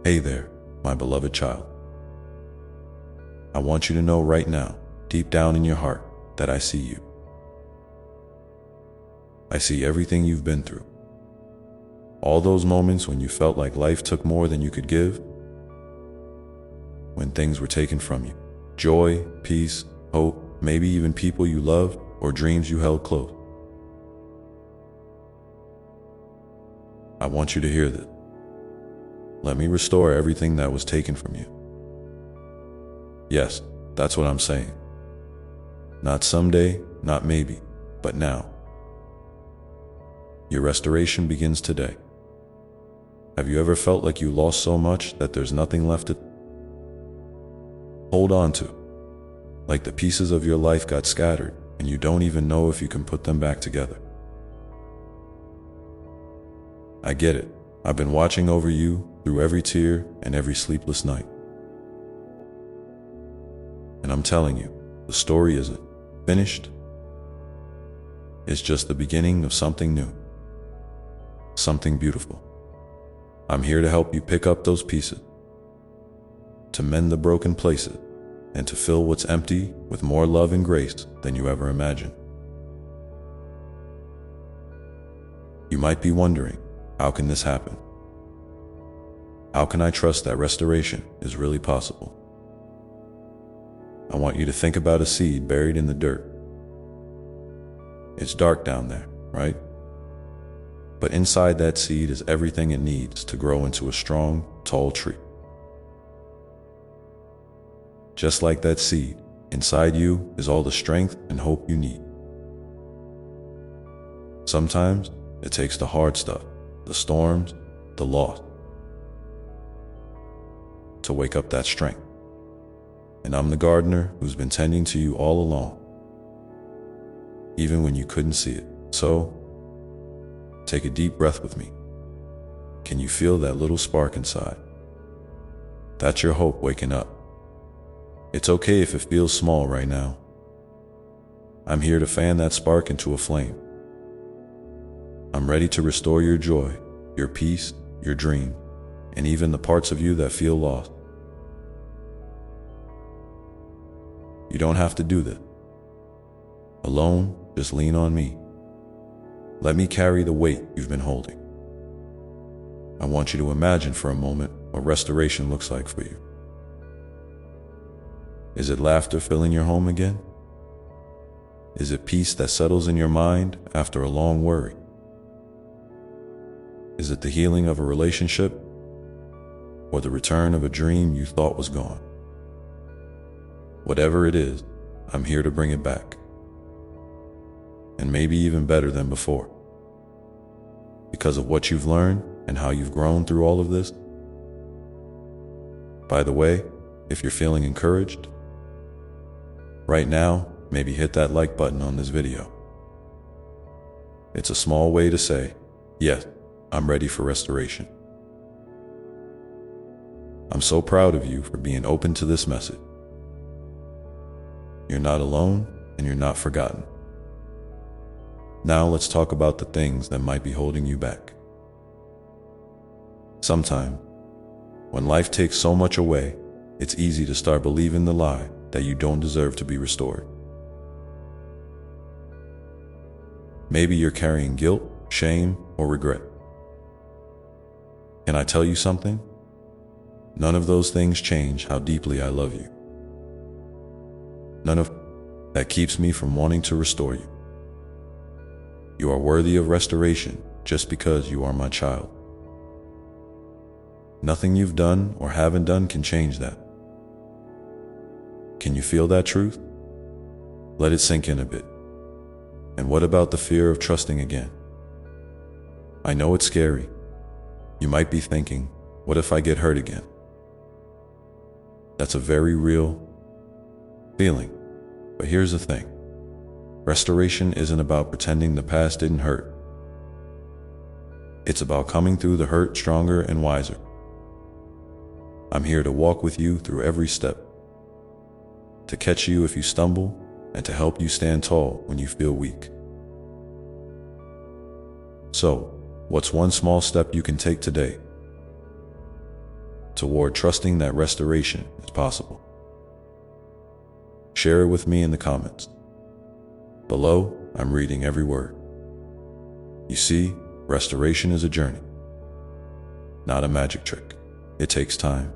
Hey there, my beloved child. I want you to know right now, deep down in your heart, that I see you. I see everything you've been through. All those moments when you felt like life took more than you could give, when things were taken from you. Joy, peace, hope, maybe even people you loved or dreams you held close. I want you to hear this. Let me restore everything that was taken from you. Yes, that's what I'm saying. Not someday, not maybe, but now. Your restoration begins today. Have you ever felt like you lost so much that there's nothing left to hold on to? Like the pieces of your life got scattered and you don't even know if you can put them back together. I get it. I've been watching over you through every tear and every sleepless night. And I'm telling you, the story isn't finished. It's just the beginning of something new, something beautiful. I'm here to help you pick up those pieces, to mend the broken places, and to fill what's empty with more love and grace than you ever imagined. You might be wondering, how can this happen? How can I trust that restoration is really possible? I want you to think about a seed buried in the dirt. It's dark down there, right? But inside that seed is everything it needs to grow into a strong, tall tree. Just like that seed, inside you is all the strength and hope you need. Sometimes it takes the hard stuff, the storms, the loss, to wake up that strength. And I'm the gardener who's been tending to you all along, even when you couldn't see it. So, take a deep breath with me. Can you feel that little spark inside? That's your hope waking up. It's okay if it feels small right now. I'm here to fan that spark into a flame. I'm ready to restore your joy, your peace, your dream, and even the parts of you that feel lost. You don't have to do this alone. Just lean on me. Let me carry the weight you've been holding. I want you to imagine for a moment what restoration looks like for you. Is it laughter filling your home again? Is it peace that settles in your mind after a long worry? Is it the healing of a relationship or the return of a dream you thought was gone? Whatever it is, I'm here to bring it back. And maybe even better than before. Because of what you've learned and how you've grown through all of this. By the way, if you're feeling encouraged, right now, maybe hit that like button on this video. It's a small way to say, yes, I'm ready for restoration. I'm so proud of you for being open to this message. You're not alone and you're not forgotten. Now let's talk about the things that might be holding you back. Sometimes, when life takes so much away, it's easy to start believing the lie that you don't deserve to be restored. Maybe you're carrying guilt, shame, or regret. Can I tell you something? None of those things change how deeply I love you. None of that keeps me from wanting to restore you. You are worthy of restoration just because you are my child. Nothing you've done or haven't done can change that. Can you feel that truth? Let it sink in a bit. And what about the fear of trusting again? I know it's scary. You might be thinking, what if I get hurt again? That's a very real feeling. But here's the thing. Restoration isn't about pretending the past didn't hurt. It's about coming through the hurt stronger and wiser. I'm here to walk with you through every step, to catch you if you stumble, and to help you stand tall when you feel weak. So, what's one small step you can take today toward trusting that restoration is possible. Share it with me in the comments. Below, I'm reading every word. You see, restoration is a journey, not a magic trick. It takes time.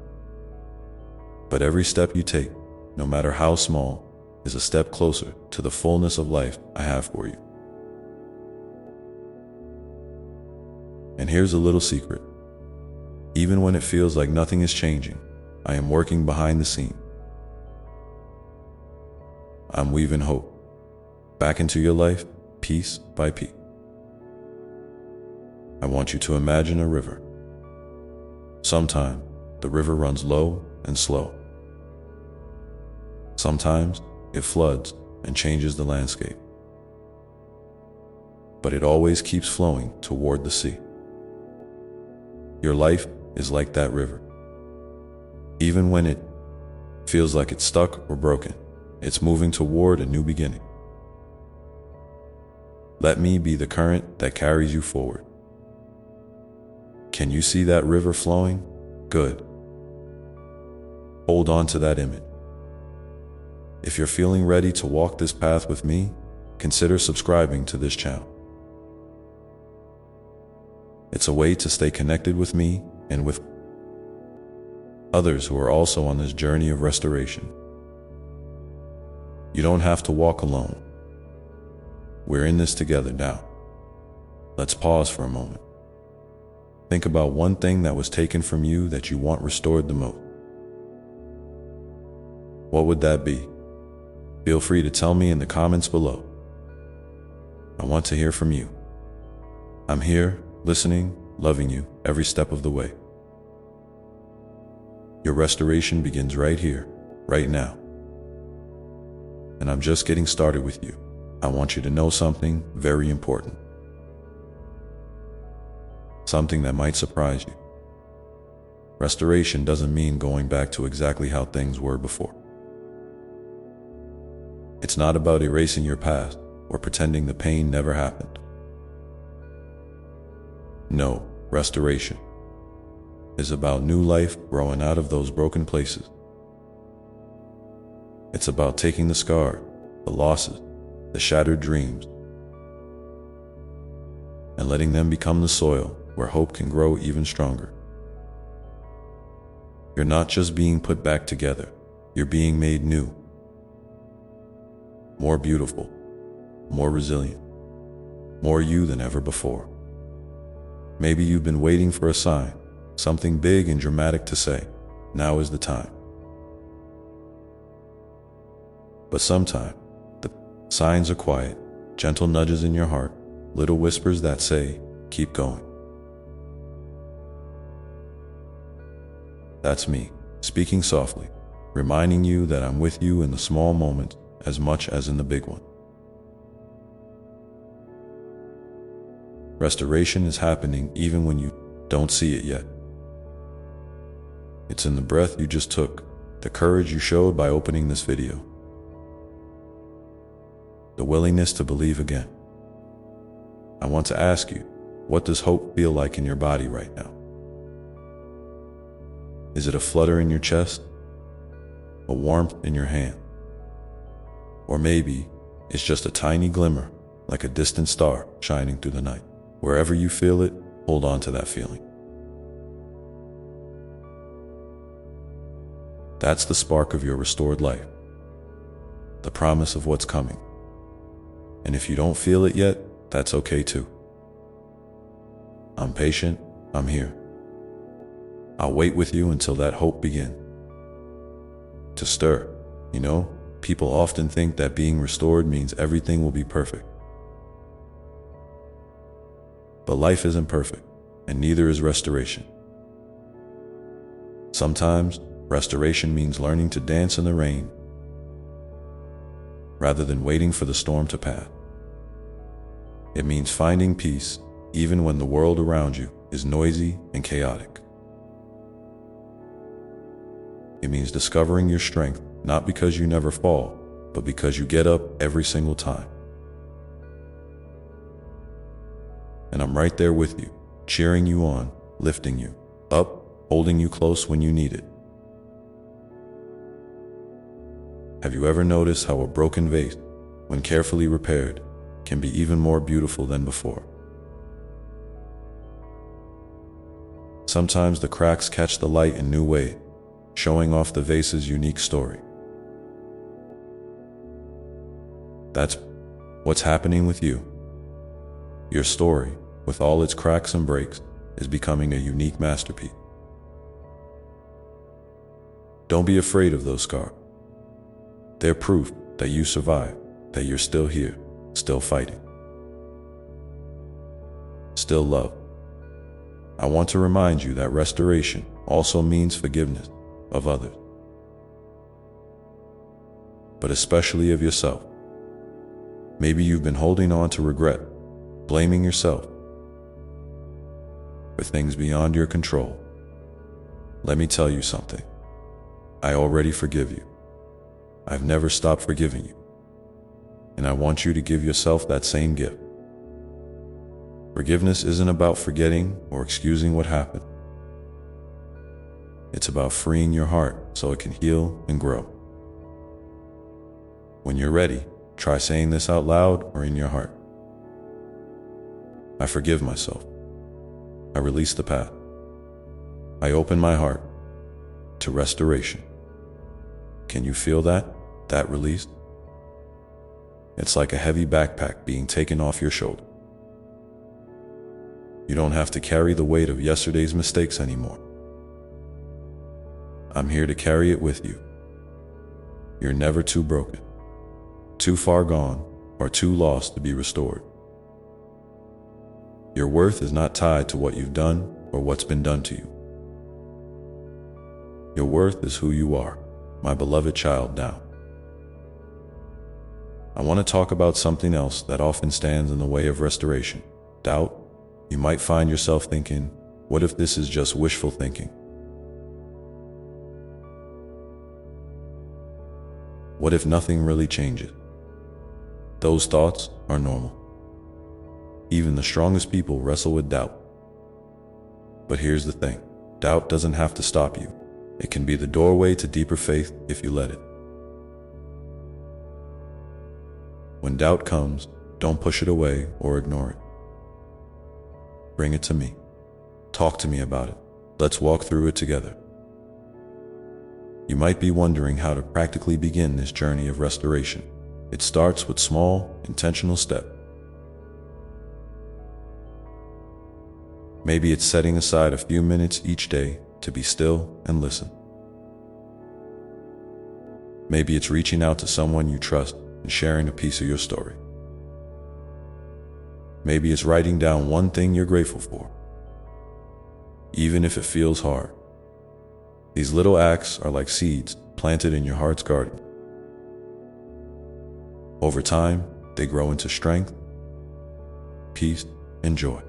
But every step you take, no matter how small, is a step closer to the fullness of life I have for you. And here's a little secret. Even when it feels like nothing is changing, I am working behind the scenes. I'm weaving hope back into your life, piece by piece. I want you to imagine a river. Sometimes the river runs low and slow. Sometimes it floods and changes the landscape. But it always keeps flowing toward the sea. Your life is like that river. Even when it feels like it's stuck or broken, it's moving toward a new beginning. Let me be the current that carries you forward. Can you see that river flowing? Good. Hold on to that image. If you're feeling ready to walk this path with me, consider subscribing to this channel. It's a way to stay connected with me and with others who are also on this journey of restoration. You don't have to walk alone. We're in this together now. Let's pause for a moment. Think about one thing that was taken from you that you want restored the most. What would that be? Feel free to tell me in the comments below. I want to hear from you. I'm here, listening, loving you every step of the way. Your restoration begins right here, right now. And I'm just getting started with you. I want you to know something very important. Something that might surprise you. Restoration doesn't mean going back to exactly how things were before. It's not about erasing your past or pretending the pain never happened. No, restoration is about new life growing out of those broken places. It's about taking the scar, the losses, the shattered dreams, and letting them become the soil where hope can grow even stronger. You're not just being put back together, you're being made new. More beautiful, more resilient, more you than ever before. Maybe you've been waiting for a sign, something big and dramatic to say, now is the time. But sometimes, the signs are quiet, gentle nudges in your heart, little whispers that say, keep going. That's me, speaking softly, reminding you that I'm with you in the small moments as much as in the big one. Restoration is happening even when you don't see it yet. It's in the breath you just took, the courage you showed by opening this video, the willingness to believe again. I want to ask you, what does hope feel like in your body right now? Is it a flutter in your chest? A warmth in your hand? Or maybe it's just a tiny glimmer, like a distant star shining through the night. Wherever you feel it, hold on to that feeling. That's the spark of your restored life, the promise of what's coming. And if you don't feel it yet, that's okay too. I'm patient, I'm here. I'll wait with you until that hope begins to stir. You know, people often think that being restored means everything will be perfect. But life isn't perfect, and neither is restoration. Sometimes, restoration means learning to dance in the rain rather than waiting for the storm to pass. It means finding peace even when the world around you is noisy and chaotic. It means discovering your strength, not because you never fall, but because you get up every single time. And I'm right there with you, cheering you on, lifting you up, holding you close when you need it. Have you ever noticed how a broken vase, when carefully repaired, can be even more beautiful than before? Sometimes the cracks catch the light in new ways, showing off the vase's unique story. That's what's happening with you. Your story, with all its cracks and breaks, is becoming a unique masterpiece. Don't be afraid of those scars. They're proof that you survived, that you're still here, still fighting, still loved. I want to remind you that restoration also means forgiveness of others, but especially of yourself. Maybe you've been holding on to regret, blaming yourself for things beyond your control. Let me tell you something. I already forgive you. I've never stopped forgiving you. And I want you to give yourself that same gift. Forgiveness isn't about forgetting or excusing what happened. It's about freeing your heart so it can heal and grow. When you're ready, try saying this out loud or in your heart. I forgive myself. I release the past. I open my heart to restoration. Can you feel that release? It's like a heavy backpack being taken off your shoulder. You don't have to carry the weight of yesterday's mistakes anymore. I'm here to carry it with you. You're never too broken, too far gone, or too lost to be restored. Your worth is not tied to what you've done or what's been done to you. Your worth is who you are, my beloved child now. I want to talk about something else that often stands in the way of restoration: doubt. You might find yourself thinking, what if this is just wishful thinking? What if nothing really changes? Those thoughts are normal. Even the strongest people wrestle with doubt. But here's the thing, doubt doesn't have to stop you. It can be the doorway to deeper faith if you let it. When doubt comes, don't push it away or ignore it. Bring it to me. Talk to me about it. Let's walk through it together. You might be wondering how to practically begin this journey of restoration. It starts with small, intentional steps. Maybe it's setting aside a few minutes each day to be still and listen. Maybe it's reaching out to someone you trust and sharing a piece of your story. Maybe it's writing down one thing you're grateful for, even if it feels hard. These little acts are like seeds planted in your heart's garden. Over time, they grow into strength, peace, and joy.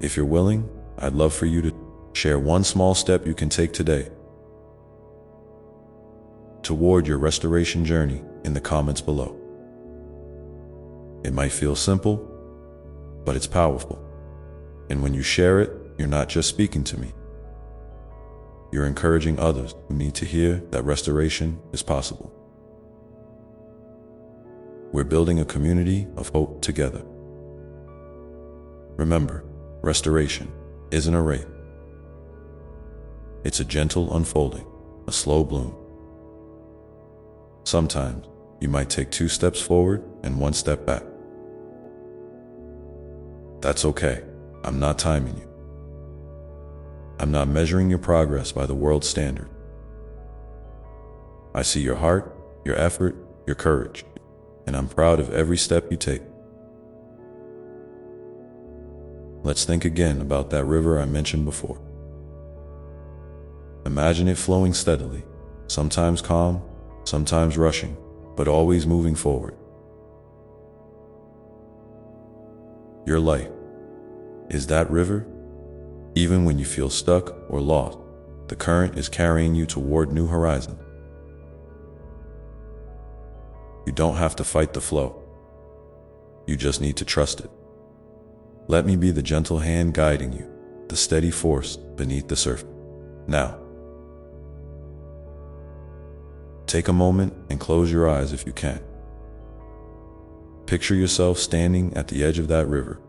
If you're willing, I'd love for you to share one small step you can take today toward your restoration journey in the comments below. It might feel simple, but it's powerful. And when you share it, you're not just speaking to me. You're encouraging others who need to hear that restoration is possible. We're building a community of hope together. Remember, restoration isn't a race. It's a gentle unfolding, a slow bloom. Sometimes you might take 2 steps forward and 1 step back. That's okay. I'm not timing you. I'm not measuring your progress by the world's standard. I see your heart, your effort, your courage, and I'm proud of every step you take. Let's think again about that river I mentioned before. Imagine it flowing steadily, sometimes calm, sometimes rushing, but always moving forward. Your life is that river. Even when you feel stuck or lost, the current is carrying you toward new horizons. You don't have to fight the flow. You just need to trust it. Let me be the gentle hand guiding you, the steady force beneath the surface. Now, take a moment and close your eyes if you can. Picture yourself standing at the edge of that river.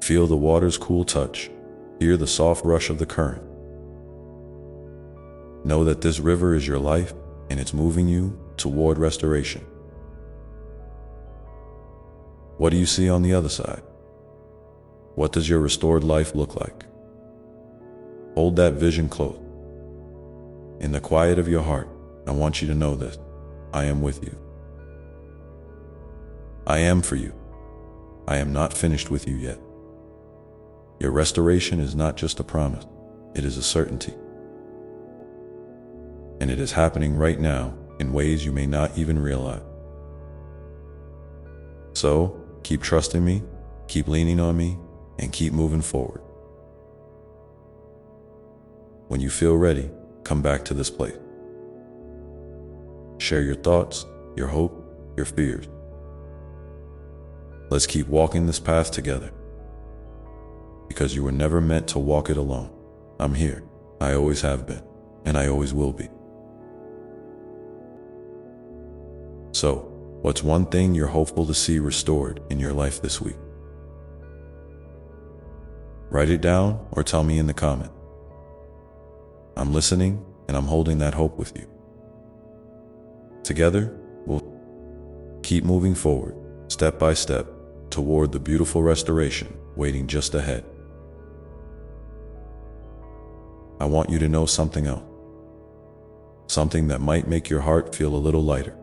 Feel the water's cool touch. Hear the soft rush of the current. Know that this river is your life and it's moving you toward restoration. What do you see on the other side? What does your restored life look like? Hold that vision close. In the quiet of your heart, I want you to know this. I am with you. I am for you. I am not finished with you yet. Your restoration is not just a promise, it is a certainty. And it is happening right now in ways you may not even realize. So, keep trusting me, keep leaning on me, and keep moving forward. When you feel ready, come back to this place. Share your thoughts, your hope, your fears. Let's keep walking this path together. Because you were never meant to walk it alone. I'm here. I always have been, and I always will be. So, what's one thing you're hopeful to see restored in your life this week? Write it down or tell me in the comment. I'm listening and I'm holding that hope with you. Together, we'll keep moving forward, step by step, toward the beautiful restoration waiting just ahead. I want you to know something else. Something that might make your heart feel a little lighter.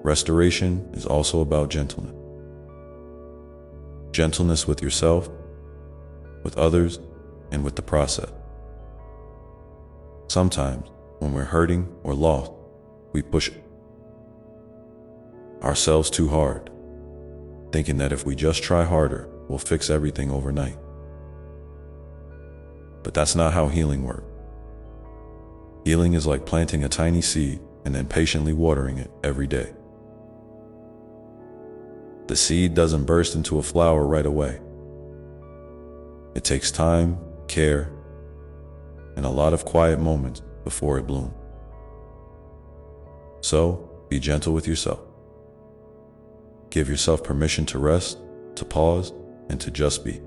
Restoration is also about gentleness. Gentleness with yourself, with others, and with the process. Sometimes, when we're hurting or lost, we push ourselves too hard, thinking that if we just try harder, we'll fix everything overnight. But that's not how healing works. Healing is like planting a tiny seed and then patiently watering it every day. The seed doesn't burst into a flower right away. It takes time, care, and a lot of quiet moments before it blooms. So, be gentle with yourself. Give yourself permission to rest, to pause, and to just be.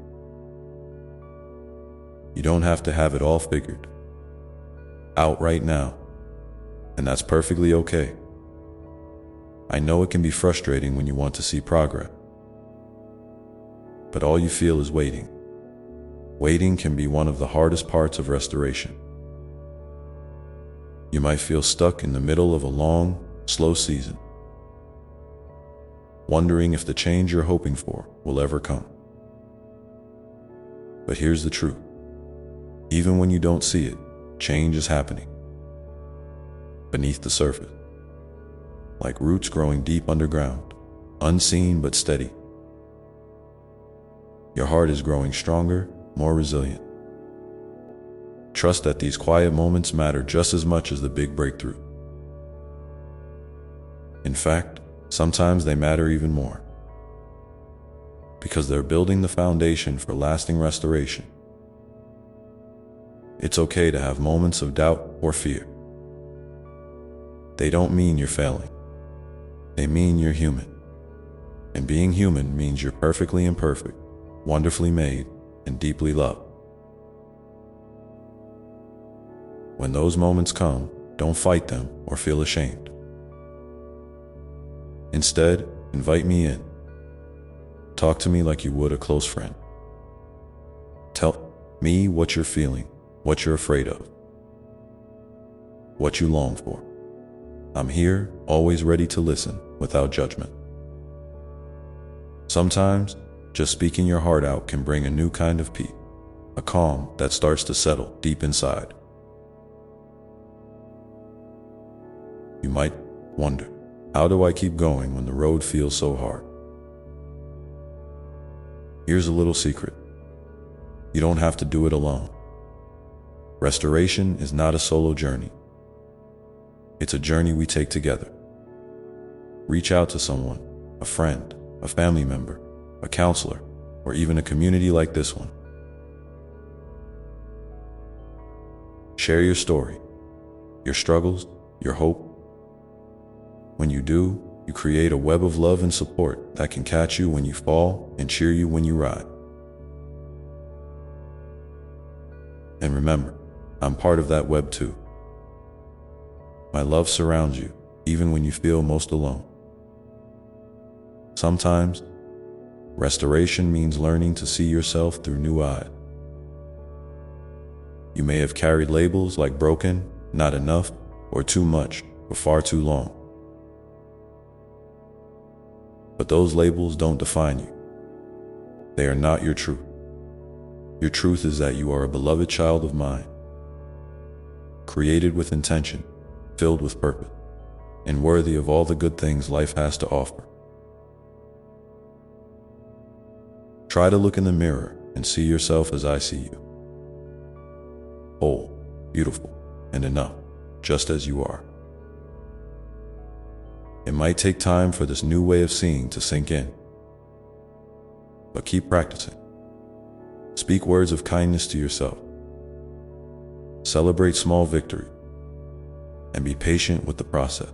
You don't have to have it all figured out right now, and that's perfectly okay. I know it can be frustrating when you want to see progress, but all you feel is waiting. Waiting can be one of the hardest parts of restoration. You might feel stuck in the middle of a long, slow season, wondering if the change you're hoping for will ever come. But here's the truth. Even when you don't see it, change is happening beneath the surface, like roots growing deep underground, unseen but steady. Your heart is growing stronger, more resilient. Trust that these quiet moments matter just as much as the big breakthrough. In fact, sometimes they matter even more, because they're building the foundation for lasting restoration. It's okay to have moments of doubt or fear. They don't mean you're failing. They mean you're human. And being human means you're perfectly imperfect, wonderfully made, and deeply loved. When those moments come, don't fight them or feel ashamed. Instead, invite me in. Talk to me like you would a close friend. Tell me what you're feeling, what you're afraid of, what you long for. I'm here, always ready to listen, without judgment. Sometimes, just speaking your heart out can bring a new kind of peace, a calm that starts to settle deep inside. You might wonder, how do I keep going when the road feels so hard? Here's a little secret. You don't have to do it alone. Restoration is not a solo journey. It's a journey we take together. Reach out to someone, a friend, a family member, a counselor, or even a community like this one. Share your story, your struggles, your hope. When you do, you create a web of love and support that can catch you when you fall and cheer you when you rise. And remember, I'm part of that web too. My love surrounds you, even when you feel most alone. Sometimes, restoration means learning to see yourself through new eyes. You may have carried labels like broken, not enough, or too much for far too long. But those labels don't define you. They are not your truth. Your truth is that you are a beloved child of mine, created with intention, filled with purpose, and worthy of all the good things life has to offer. Try to look in the mirror and see yourself as I see you. Whole, beautiful, and enough, just as you are. It might take time for this new way of seeing to sink in, but keep practicing. Speak words of kindness to yourself. Celebrate small victories, and be patient with the process.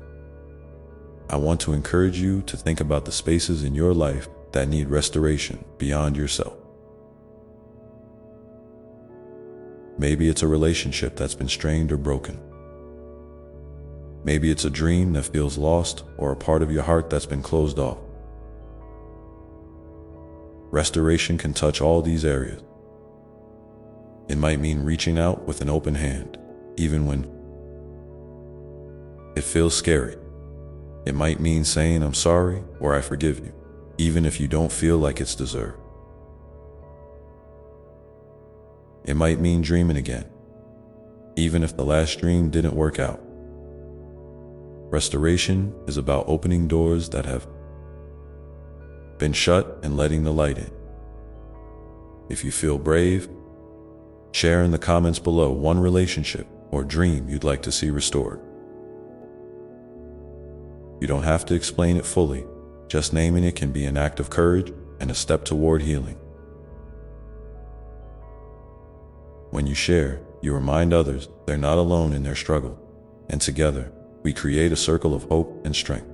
I want to encourage you to think about the spaces in your life that need restoration beyond yourself. Maybe it's a relationship that's been strained or broken. Maybe it's a dream that feels lost or a part of your heart that's been closed off. Restoration can touch all these areas. It might mean reaching out with an open hand, even when it feels scary. It might mean saying, "I'm sorry," or "I forgive you," even if you don't feel like it's deserved. It might mean dreaming again, even if the last dream didn't work out. Restoration is about opening doors that have been shut and letting the light in. If you feel brave, share in the comments below one relationship or dream you'd like to see restored. You don't have to explain it fully, just naming it can be an act of courage and a step toward healing. When you share, you remind others they're not alone in their struggle, and together, we create a circle of hope and strength.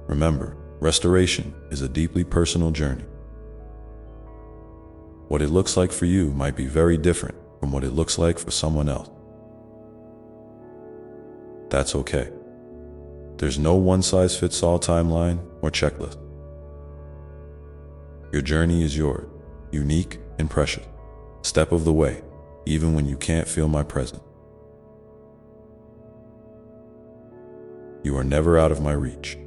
Remember, restoration is a deeply personal journey. What it looks like for you might be very different from what it looks like for someone else. That's okay. There's no one-size-fits-all timeline or checklist. Your journey is yours, unique and precious. Step of the way, even when you can't feel my presence. You are never out of my reach.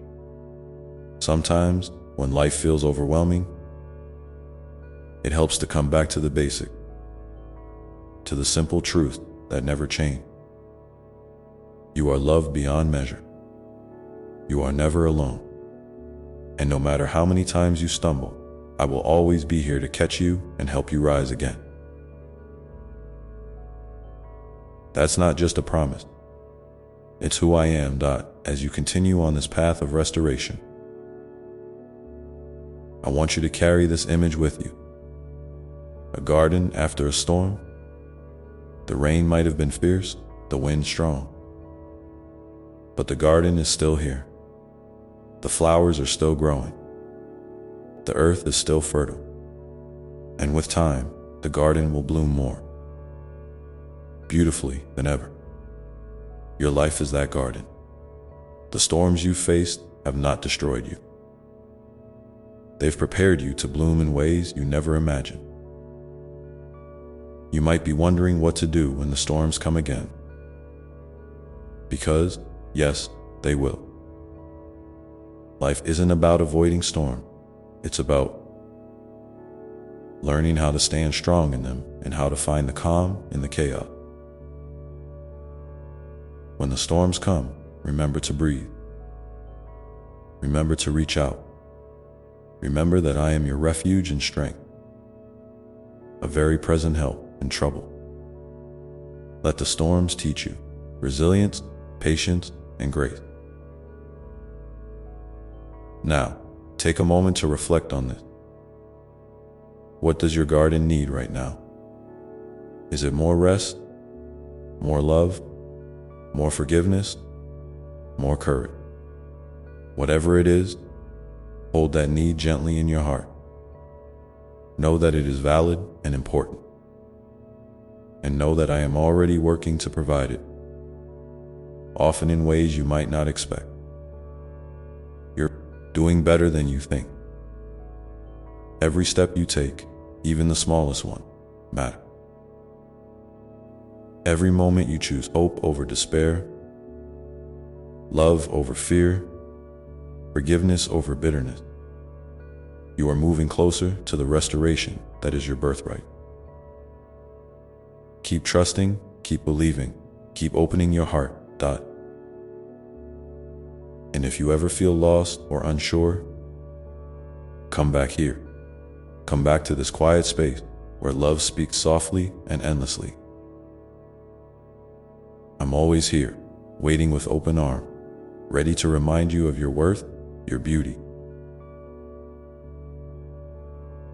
Sometimes, when life feels overwhelming, it helps to come back to the basic, to the simple truth that never changes. You are loved beyond measure. You are never alone. And no matter how many times you stumble, I will always be here to catch you and help you rise again. That's not just a promise. It's who I am, as you continue on this path of restoration. I want you to carry this image with you. A garden after a storm. The rain might have been fierce, the wind strong. But the garden is still here. The flowers are still growing. The earth is still fertile. And with time, the garden will bloom more beautifully than ever. Your life is that garden. The storms you've faced have not destroyed you. They've prepared you to bloom in ways you never imagined. You might be wondering what to do when the storms come again. Because, yes, they will. Life isn't about avoiding storms. It's about learning how to stand strong in them and how to find the calm in the chaos. When the storms come, remember to breathe. Remember to reach out. Remember that I am your refuge and strength, a very present help in trouble. Let the storms teach you resilience, patience, and grace. Now, take a moment to reflect on this. What does your garden need right now? Is it more rest, more love, more forgiveness, more courage? Whatever it is, hold that need gently in your heart. Know that it is valid and important. And know that I am already working to provide it, often in ways you might not expect. You're doing better than you think. Every step you take, even the smallest one, matters. Every moment you choose hope over despair, love over fear, forgiveness over bitterness, you are moving closer to the restoration that is your birthright. Keep trusting, keep believing, keep opening your heart. And if you ever feel lost or unsure, come back here. Come back to this quiet space where love speaks softly and endlessly. I'm always here, waiting with open arms, ready to remind you of your worth, your beauty,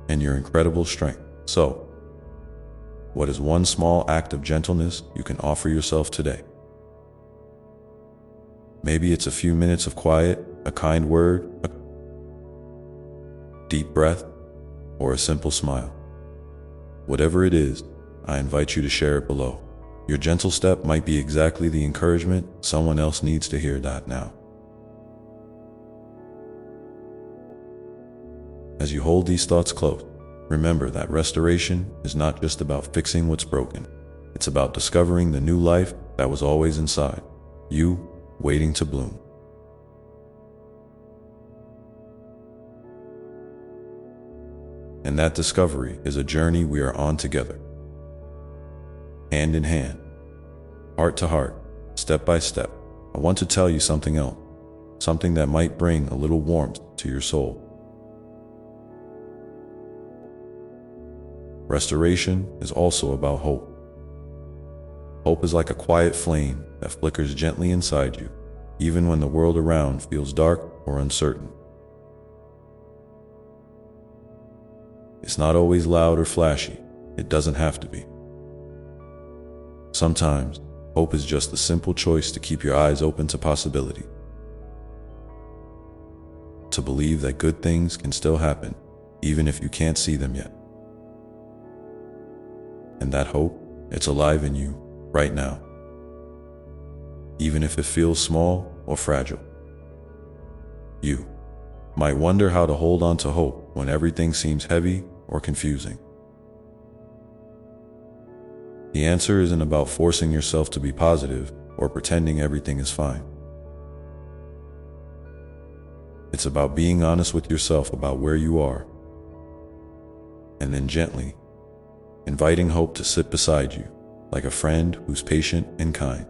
and your incredible strength. So, what is one small act of gentleness you can offer yourself today? Maybe it's a few minutes of quiet, a kind word, a deep breath, or a simple smile. Whatever it is, I invite you to share it below. Your gentle step might be exactly the encouragement someone else needs to hear that now. As you hold these thoughts close, remember that restoration is not just about fixing what's broken. It's about discovering the new life that was always inside you, waiting to bloom. And that discovery is a journey we are on together. Hand in hand, heart to heart, step by step. I want to tell you something else, something that might bring a little warmth to your soul. Restoration is also about hope. Hope is like a quiet flame that flickers gently inside you, even when the world around feels dark or uncertain. It's not always loud or flashy. It doesn't have to be. Sometimes, hope is just the simple choice to keep your eyes open to possibility. To believe that good things can still happen, even if you can't see them yet. And that hope, it's alive in you right now, even if it feels small or fragile. You might wonder how to hold on to hope when everything seems heavy or confusing. The answer isn't about forcing yourself to be positive or pretending everything is fine. It's about being honest with yourself about where you are, and then gently inviting hope to sit beside you, like a friend who's patient and kind.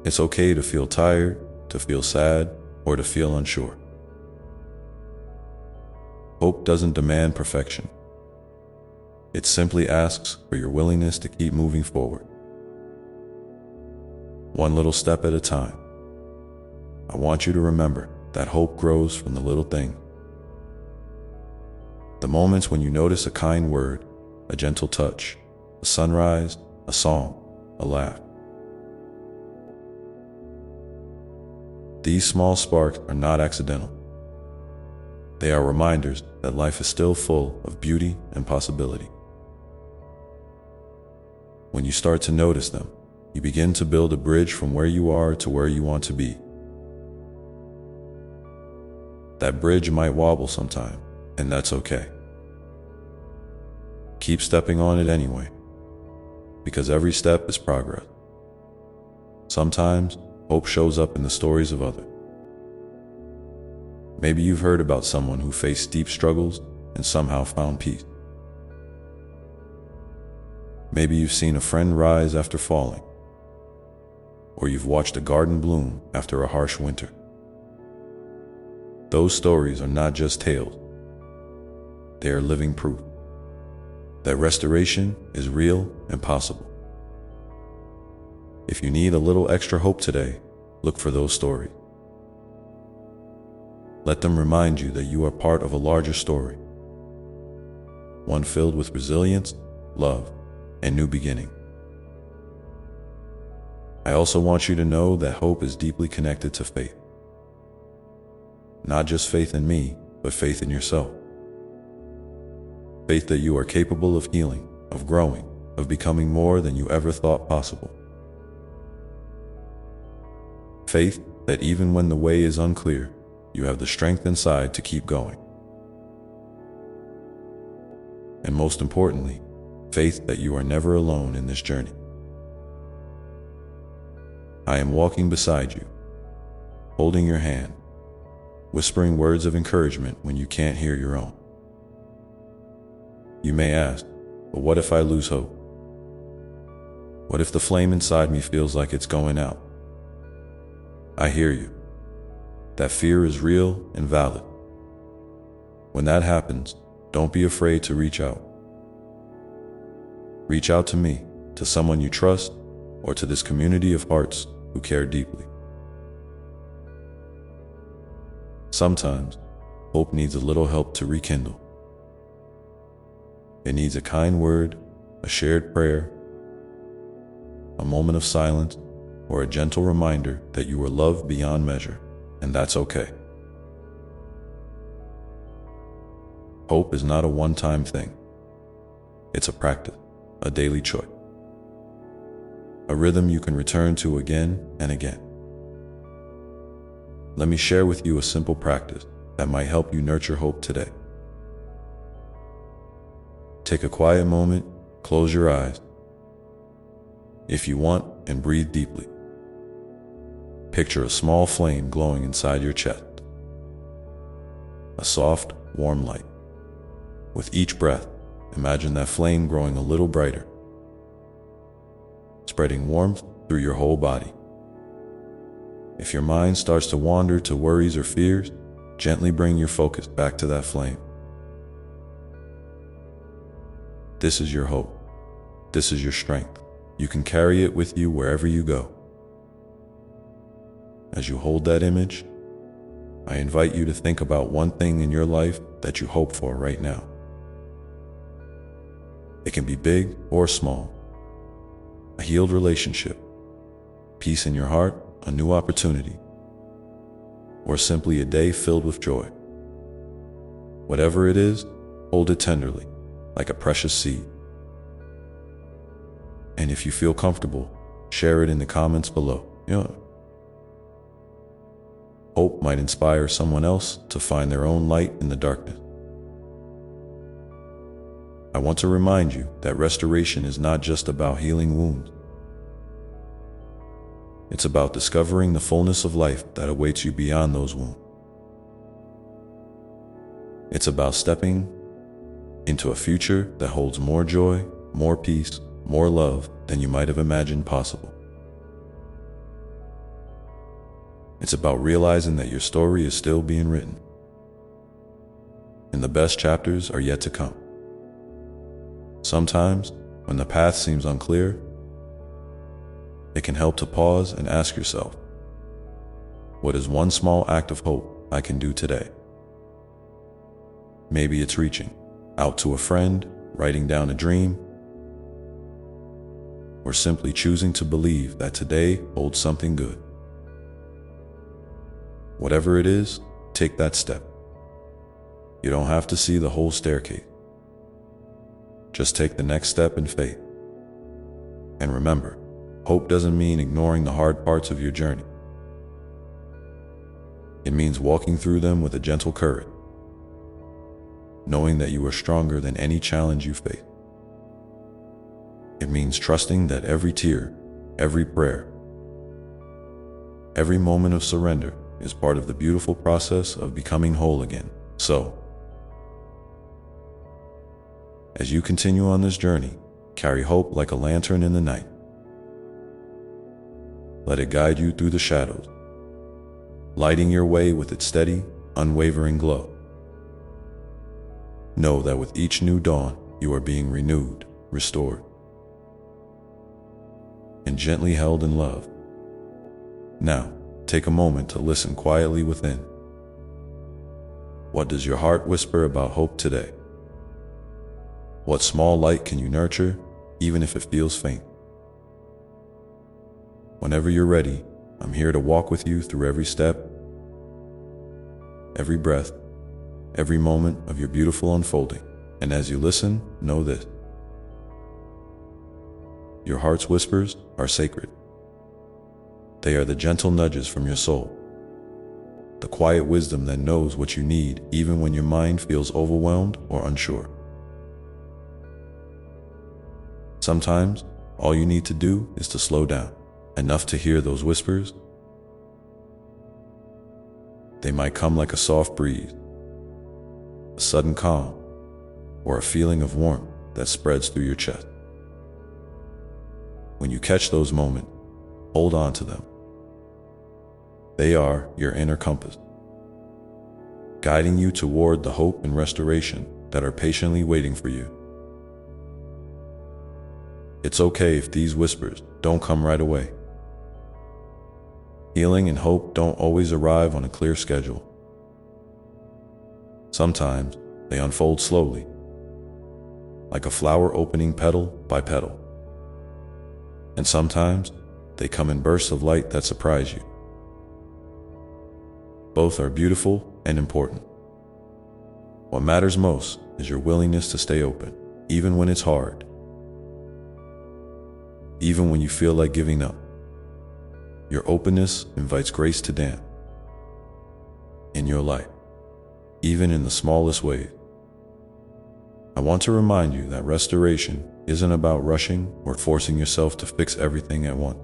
It's okay to feel tired, to feel sad, or to feel unsure. Hope doesn't demand perfection. It simply asks for your willingness to keep moving forward. One little step at a time. I want you to remember that hope grows from the little things. The moments when you notice a kind word, a gentle touch, a sunrise, a song, a laugh. These small sparks are not accidental. They are reminders that life is still full of beauty and possibility. When you start to notice them, you begin to build a bridge from where you are to where you want to be. That bridge might wobble sometime, and that's okay. Keep stepping on it anyway, because every step is progress. Sometimes, hope shows up in the stories of others. Maybe you've heard about someone who faced deep struggles and somehow found peace. Maybe you've seen a friend rise after falling, or you've watched a garden bloom after a harsh winter. Those stories are not just tales. They are living proof that restoration is real and possible. If you need a little extra hope today, look for those stories. Let them remind you that you are part of a larger story, one filled with resilience, love, and new beginning. I also want you to know that hope is deeply connected to faith. Not just faith in me, but faith in yourself. Faith that you are capable of healing, of growing, of becoming more than you ever thought possible. Faith that even when the way is unclear, you have the strength inside to keep going. And most importantly, faith that you are never alone in this journey. I am walking beside you, holding your hand, whispering words of encouragement when you can't hear your own. You may ask, but what if I lose hope? What if the flame inside me feels like it's going out? I hear you. That fear is real and valid. When that happens, don't be afraid to reach out. Reach out to me, to someone you trust, or to this community of hearts who care deeply. Sometimes, hope needs a little help to rekindle. It needs a kind word, a shared prayer, a moment of silence, or a gentle reminder that you are loved beyond measure, and that's okay. Hope is not a one-time thing. It's a practice, a daily choice, a rhythm you can return to again and again. Let me share with you a simple practice that might help you nurture hope today. Take a quiet moment, close your eyes, if you want, and breathe deeply. Picture a small flame glowing inside your chest, a soft, warm light. With each breath, imagine that flame growing a little brighter, spreading warmth through your whole body. If your mind starts to wander to worries or fears, gently bring your focus back to that flame. This is your hope. This is your strength. You can carry it with you wherever you go. As you hold that image, I invite you to think about one thing in your life that you hope for right now. It can be big or small. A healed relationship, peace in your heart, a new opportunity, or simply a day filled with joy. Whatever it is, hold it tenderly, like a precious seed. And if you feel comfortable, share it in the comments below. Hope might inspire someone else to find their own light in the darkness. I want to remind you that restoration is not just about healing wounds. It's about discovering the fullness of life that awaits you beyond those wounds. It's about stepping into a future that holds more joy, more peace, more love than you might have imagined possible. It's about realizing that your story is still being written, and the best chapters are yet to come. Sometimes, when the path seems unclear, it can help to pause and ask yourself, what is one small act of hope I can do today? Maybe it's reaching out to a friend, writing down a dream, or simply choosing to believe that today holds something good. Whatever it is, take that step. You don't have to see the whole staircase. Just take the next step in faith. And remember, hope doesn't mean ignoring the hard parts of your journey. It means walking through them with a gentle courage, knowing that you are stronger than any challenge you face. It means trusting that every tear, every prayer, every moment of surrender is part of the beautiful process of becoming whole again. So, as you continue on this journey, carry hope like a lantern in the night. Let it guide you through the shadows, lighting your way with its steady, unwavering glow. Know that with each new dawn, you are being renewed, restored, and gently held in love. Now, take a moment to listen quietly within. What does your heart whisper about hope today? What small light can you nurture, even if it feels faint? Whenever you're ready, I'm here to walk with you through every step, every breath, every moment of your beautiful unfolding. And as you listen, know this: your heart's whispers are sacred. They are the gentle nudges from your soul, the quiet wisdom that knows what you need even when your mind feels overwhelmed or unsure. Sometimes, all you need to do is to slow down, enough to hear those whispers. They might come like a soft breeze, a sudden calm, or a feeling of warmth that spreads through your chest. When you catch those moments, hold on to them. They are your inner compass, guiding you toward the hope and restoration that are patiently waiting for you. It's okay if these whispers don't come right away. Healing and hope don't always arrive on a clear schedule. Sometimes they unfold slowly, like a flower opening petal by petal. And sometimes they come in bursts of light that surprise you. Both are beautiful and important. What matters most is your willingness to stay open, even when it's hard, even when you feel like giving up. Your openness invites grace to dance in your life, even in the smallest ways. I want to remind you that restoration isn't about rushing or forcing yourself to fix everything at once.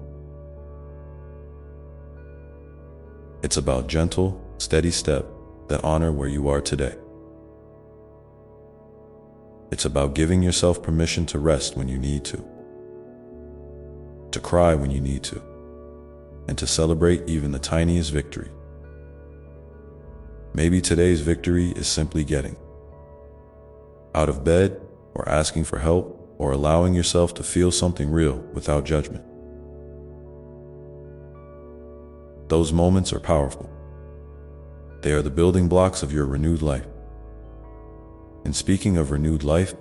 It's about gentle, steady steps that honor where you are today. It's about giving yourself permission to rest when you need to cry when you need to, and to celebrate even the tiniest victory. Maybe today's victory is simply getting out of bed, or asking for help, or allowing yourself to feel something real without judgment. Those moments are powerful. They are the building blocks of your renewed life. And speaking of renewed life,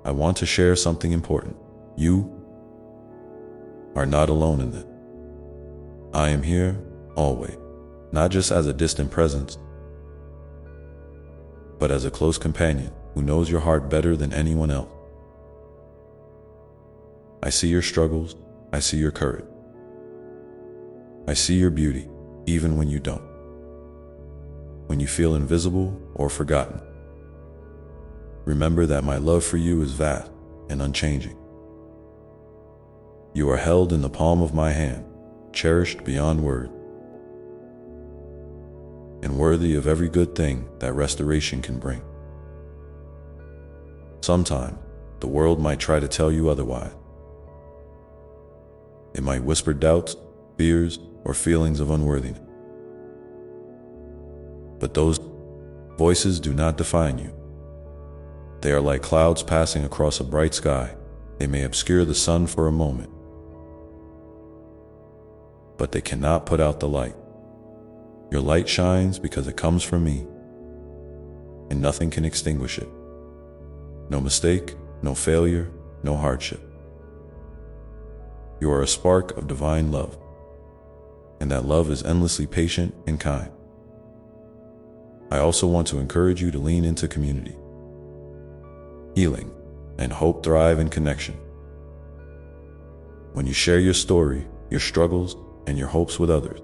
I want to share something important. You are not alone in it. I am here, always, not just as a distant presence, but as a close companion who knows your heart better than anyone else. I see your struggles, I see your courage. I see your beauty, even when you don't. When you feel invisible or forgotten. Remember that my love for you is vast and unchanging. You are held in the palm of my hand, cherished beyond words, and worthy of every good thing that restoration can bring. Sometimes, the world might try to tell you otherwise. It might whisper doubts, fears, or feelings of unworthiness. But those voices do not define you. They are like clouds passing across a bright sky. They may obscure the sun for a moment, but they cannot put out the light. Your light shines because it comes from me, and nothing can extinguish it. No mistake, no failure, no hardship. You are a spark of divine love, and that love is endlessly patient and kind. I also want to encourage you to lean into community. Healing and hope thrive in connection. When you share your story, your struggles, and your hopes with others,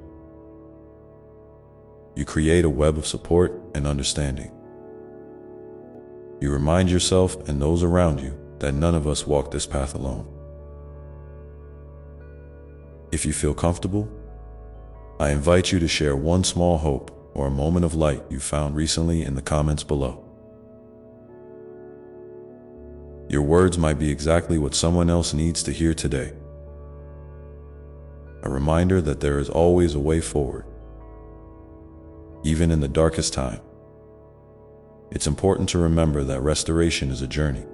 you create a web of support and understanding. You remind yourself and those around you that none of us walk this path alone. If you feel comfortable, I invite you to share one small hope or a moment of light you found recently in the comments below. Your words might be exactly what someone else needs to hear today. A reminder that there is always a way forward, even in the darkest time. It's important to remember that restoration is a journey,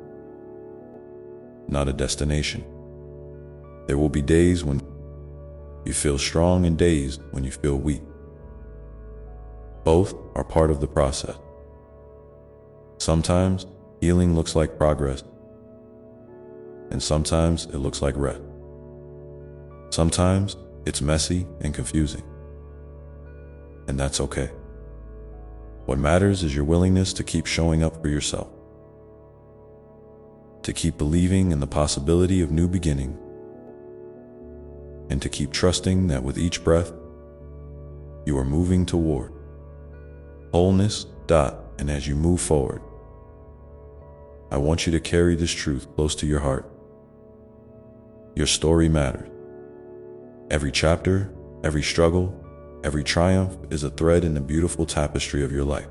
not a destination. There will be days when you feel strong and days when you feel weak. Both are part of the process. Sometimes Healing looks like progress, and sometimes it looks like rest. Sometimes it's messy and confusing, and that's okay. What matters is your willingness to keep showing up for yourself, to keep believing in the possibility of new beginning, and to keep trusting that with each breath, you are moving toward wholeness. And as you move forward, I want you to carry this truth close to your heart. Your story matters. Every chapter, every struggle, every triumph is a thread in the beautiful tapestry of your life.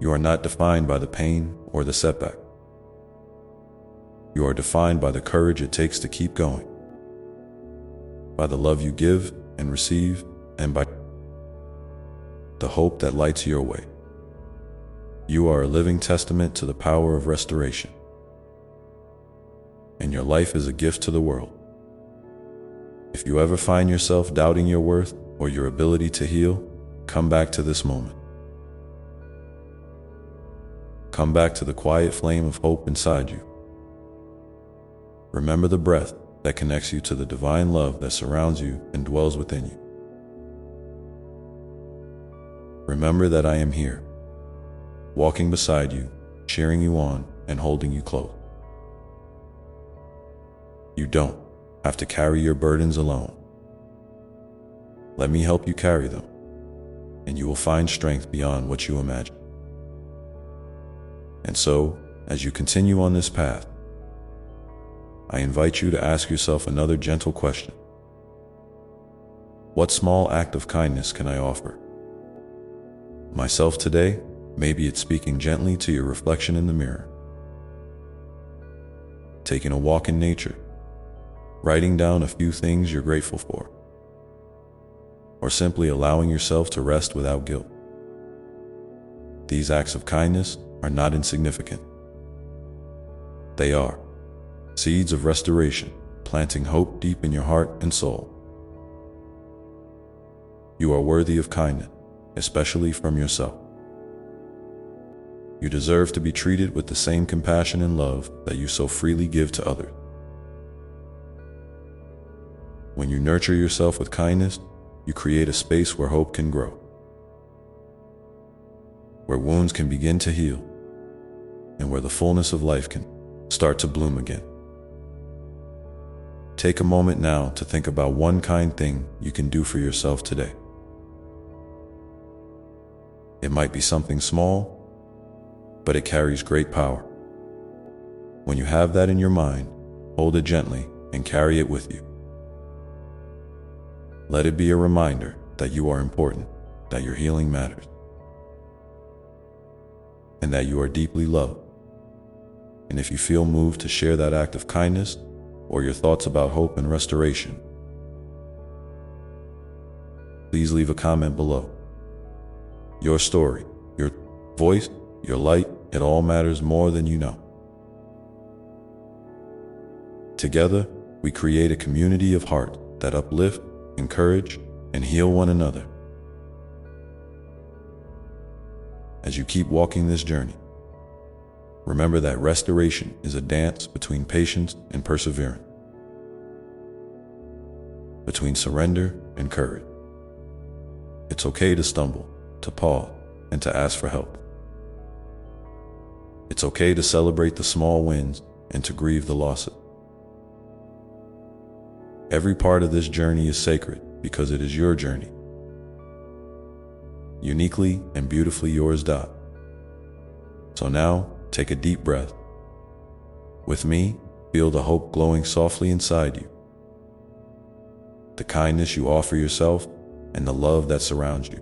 You are not defined by the pain or the setback. You are defined by the courage it takes to keep going, by the love you give and receive, and by the hope that lights your way. You are a living testament to the power of restoration, and your life is a gift to the world. If you ever find yourself doubting your worth or your ability to heal, come back to this moment. Come back to the quiet flame of hope inside you. Remember the breath that connects you to the divine love that surrounds you and dwells within you. Remember that I am here, walking beside you, cheering you on, and holding you close. You don't have to carry your burdens alone. Let me help you carry them, and you will find strength beyond what you imagine. And so, as you continue on this path, I invite you to ask yourself another gentle question. What small act of kindness can I offer myself today? Maybe it's speaking gently to your reflection in the mirror, taking a walk in nature, writing down a few things you're grateful for, or simply allowing yourself to rest without guilt. These acts of kindness are not insignificant. They are seeds of restoration, planting hope deep in your heart and soul. You are worthy of kindness, especially from yourself. You deserve to be treated with the same compassion and love that you so freely give to others. When you nurture yourself with kindness, you create a space where hope can grow, where wounds can begin to heal, and where the fullness of life can start to bloom again. Take a moment now to think about one kind thing you can do for yourself today. It might be something small, but it carries great power. When you have that in your mind, hold it gently and carry it with you. Let it be a reminder that you are important, that your healing matters, and that you are deeply loved. And if you feel moved to share that act of kindness or your thoughts about hope and restoration, please leave a comment below. Your story, your voice, your light, it all matters more than you know. Together, we create a community of heart that uplift, encourage, and heal one another. As you keep walking this journey, remember that restoration is a dance between patience and perseverance, between surrender and courage. It's okay to stumble, to pause, and to ask for help. It's okay to celebrate the small wins and to grieve the losses. Every part of this journey is sacred because it is your journey, uniquely and beautifully yours. So now, take a deep breath. With me, feel the hope glowing softly inside you, the kindness you offer yourself, and the love that surrounds you.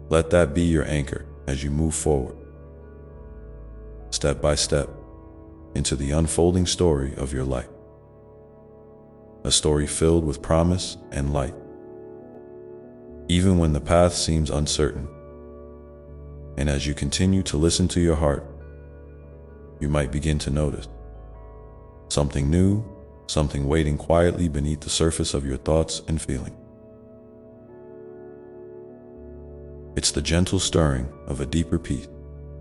Let that be your anchor as you move forward, step by step, into the unfolding story of your life. A story filled with promise and light. Even when the path seems uncertain, and as you continue to listen to your heart, you might begin to notice something new, something waiting quietly beneath the surface of your thoughts and feelings. It's the gentle stirring of a deeper peace,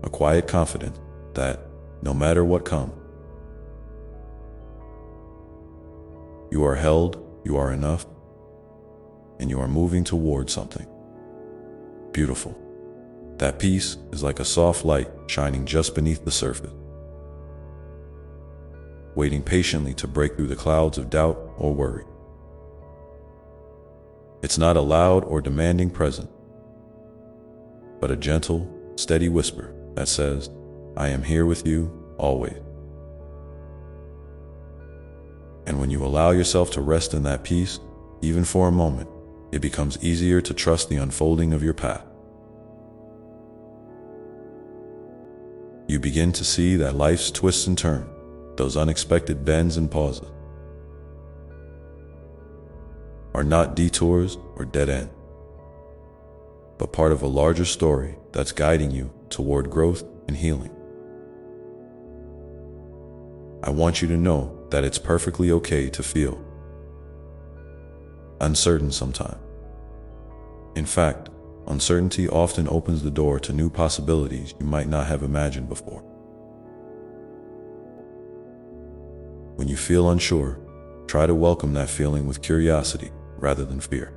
a quiet confidence that, no matter what comes, you are held, you are enough, and you are moving towards something beautiful. That peace is like a soft light shining just beneath the surface, waiting patiently to break through the clouds of doubt or worry. It's not a loud or demanding presence, but a gentle, steady whisper that says, I am here with you always. And when you allow yourself to rest in that peace, even for a moment, it becomes easier to trust the unfolding of your path. You begin to see that life's twists and turns, those unexpected bends and pauses, are not detours or dead ends, but part of a larger story that's guiding you toward growth and healing. I want you to know that it's perfectly okay to feel uncertain sometimes. In fact, uncertainty often opens the door to new possibilities you might not have imagined before. When you feel unsure, try to welcome that feeling with curiosity rather than fear.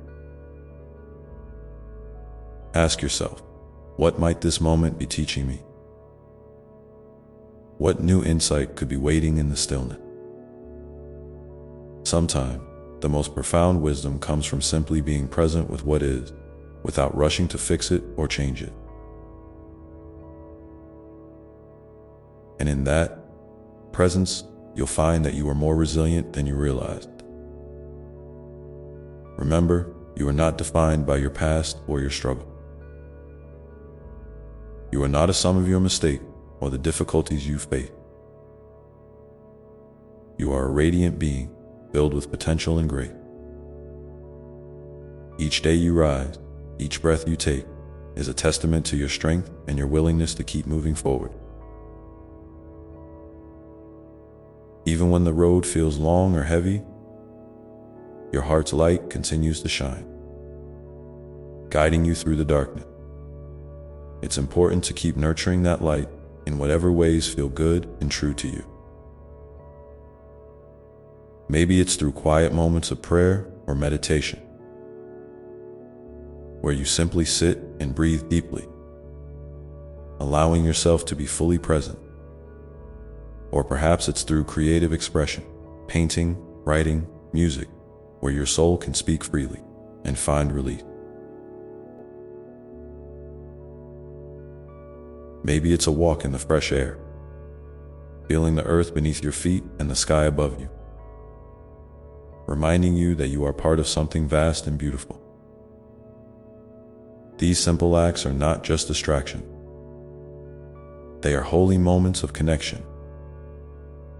Ask yourself, what might this moment be teaching me? What new insight could be waiting in the stillness? Sometimes, the most profound wisdom comes from simply being present with what is, without rushing to fix it or change it. And in that presence, you'll find that you are more resilient than you realized. Remember, you are not defined by your past or your struggle. You are not a sum of your mistakes or the difficulties you face. You are a radiant being filled with potential and grace. Each day you rise, each breath you take, is a testament to your strength and your willingness to keep moving forward. Even when the road feels long or heavy, your heart's light continues to shine, guiding you through the darkness. It's important to keep nurturing that light in whatever ways feel good and true to you. Maybe it's through quiet moments of prayer or meditation, where you simply sit and breathe deeply, allowing yourself to be fully present. Or perhaps it's through creative expression, painting, writing, music, where your soul can speak freely and find relief. Maybe it's a walk in the fresh air, feeling the earth beneath your feet and the sky above you, reminding you that you are part of something vast and beautiful. These simple acts are not just distraction. They are holy moments of connection,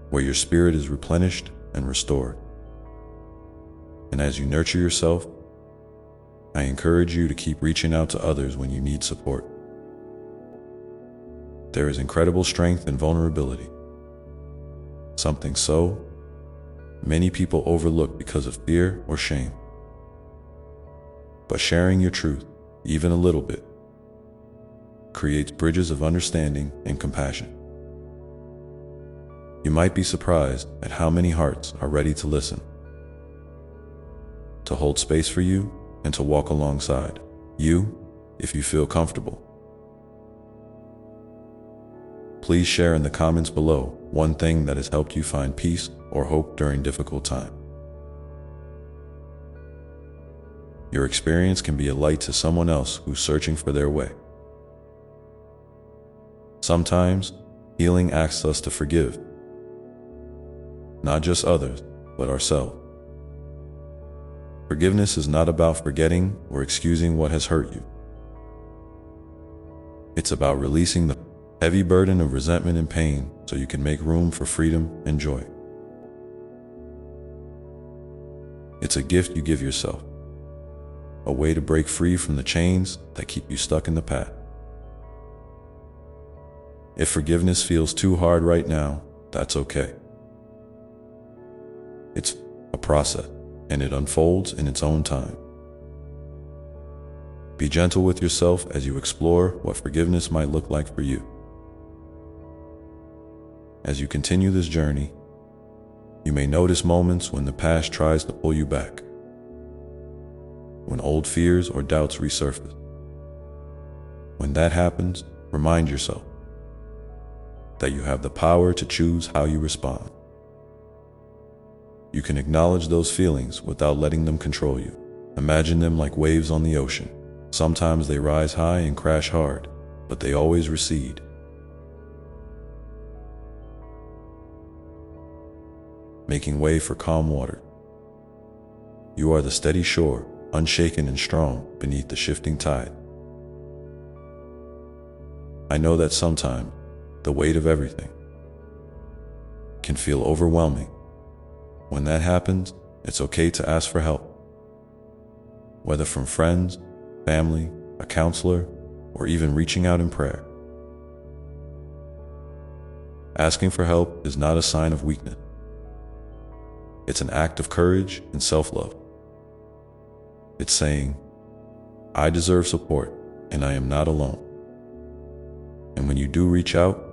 where your spirit is replenished and restored. And as you nurture yourself, I encourage you to keep reaching out to others when you need support. There is incredible strength in vulnerability, something so many people overlook because of fear or shame. But sharing your truth, even a little bit, creates bridges of understanding and compassion. You might be surprised at how many hearts are ready to listen, to hold space for you, and to walk alongside you if you feel comfortable. Please share in the comments below one thing that has helped you find peace or hope during difficult times. Your experience can be a light to someone else who's searching for their way. Sometimes, healing asks us to forgive, not just others, but ourselves. Forgiveness is not about forgetting or excusing what has hurt you. It's about releasing the heavy burden of resentment and pain so you can make room for freedom and joy. It's a gift you give yourself, a way to break free from the chains that keep you stuck in the past. If forgiveness feels too hard right now, that's okay. It's a process, and it unfolds in its own time. Be gentle with yourself as you explore what forgiveness might look like for you. As you continue this journey, you may notice moments when the past tries to pull you back, when old fears or doubts resurface. When that happens, remind yourself that you have the power to choose how you respond. You can acknowledge those feelings without letting them control you. Imagine them like waves on the ocean. Sometimes they rise high and crash hard, but they always recede. Making way for calm water. You are the steady shore, unshaken and strong beneath the shifting tide. I know that sometimes the weight of everything can feel overwhelming. When that happens, it's okay to ask for help. Whether from friends, family, a counselor, or even reaching out in prayer. Asking for help is not a sign of weakness. It's an act of courage and self-love. It's saying, I deserve support and I am not alone. And when you do reach out,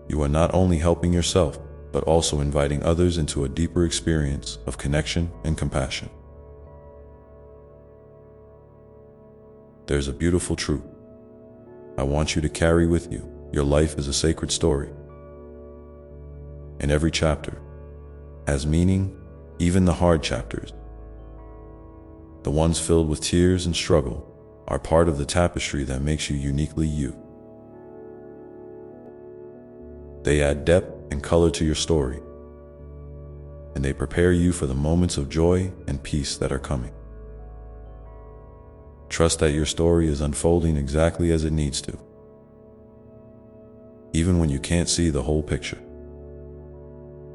you are not only helping yourself, but also inviting others into a deeper experience of connection and compassion. There's a beautiful truth I want you to carry with you. Your life is a sacred story. And every chapter has meaning, even the hard chapters. The ones filled with tears and struggle are part of the tapestry that makes you uniquely you. They add depth and color to your story, and they prepare you for the moments of joy and peace that are coming. Trust that your story is unfolding exactly as it needs to, even when you can't see the whole picture.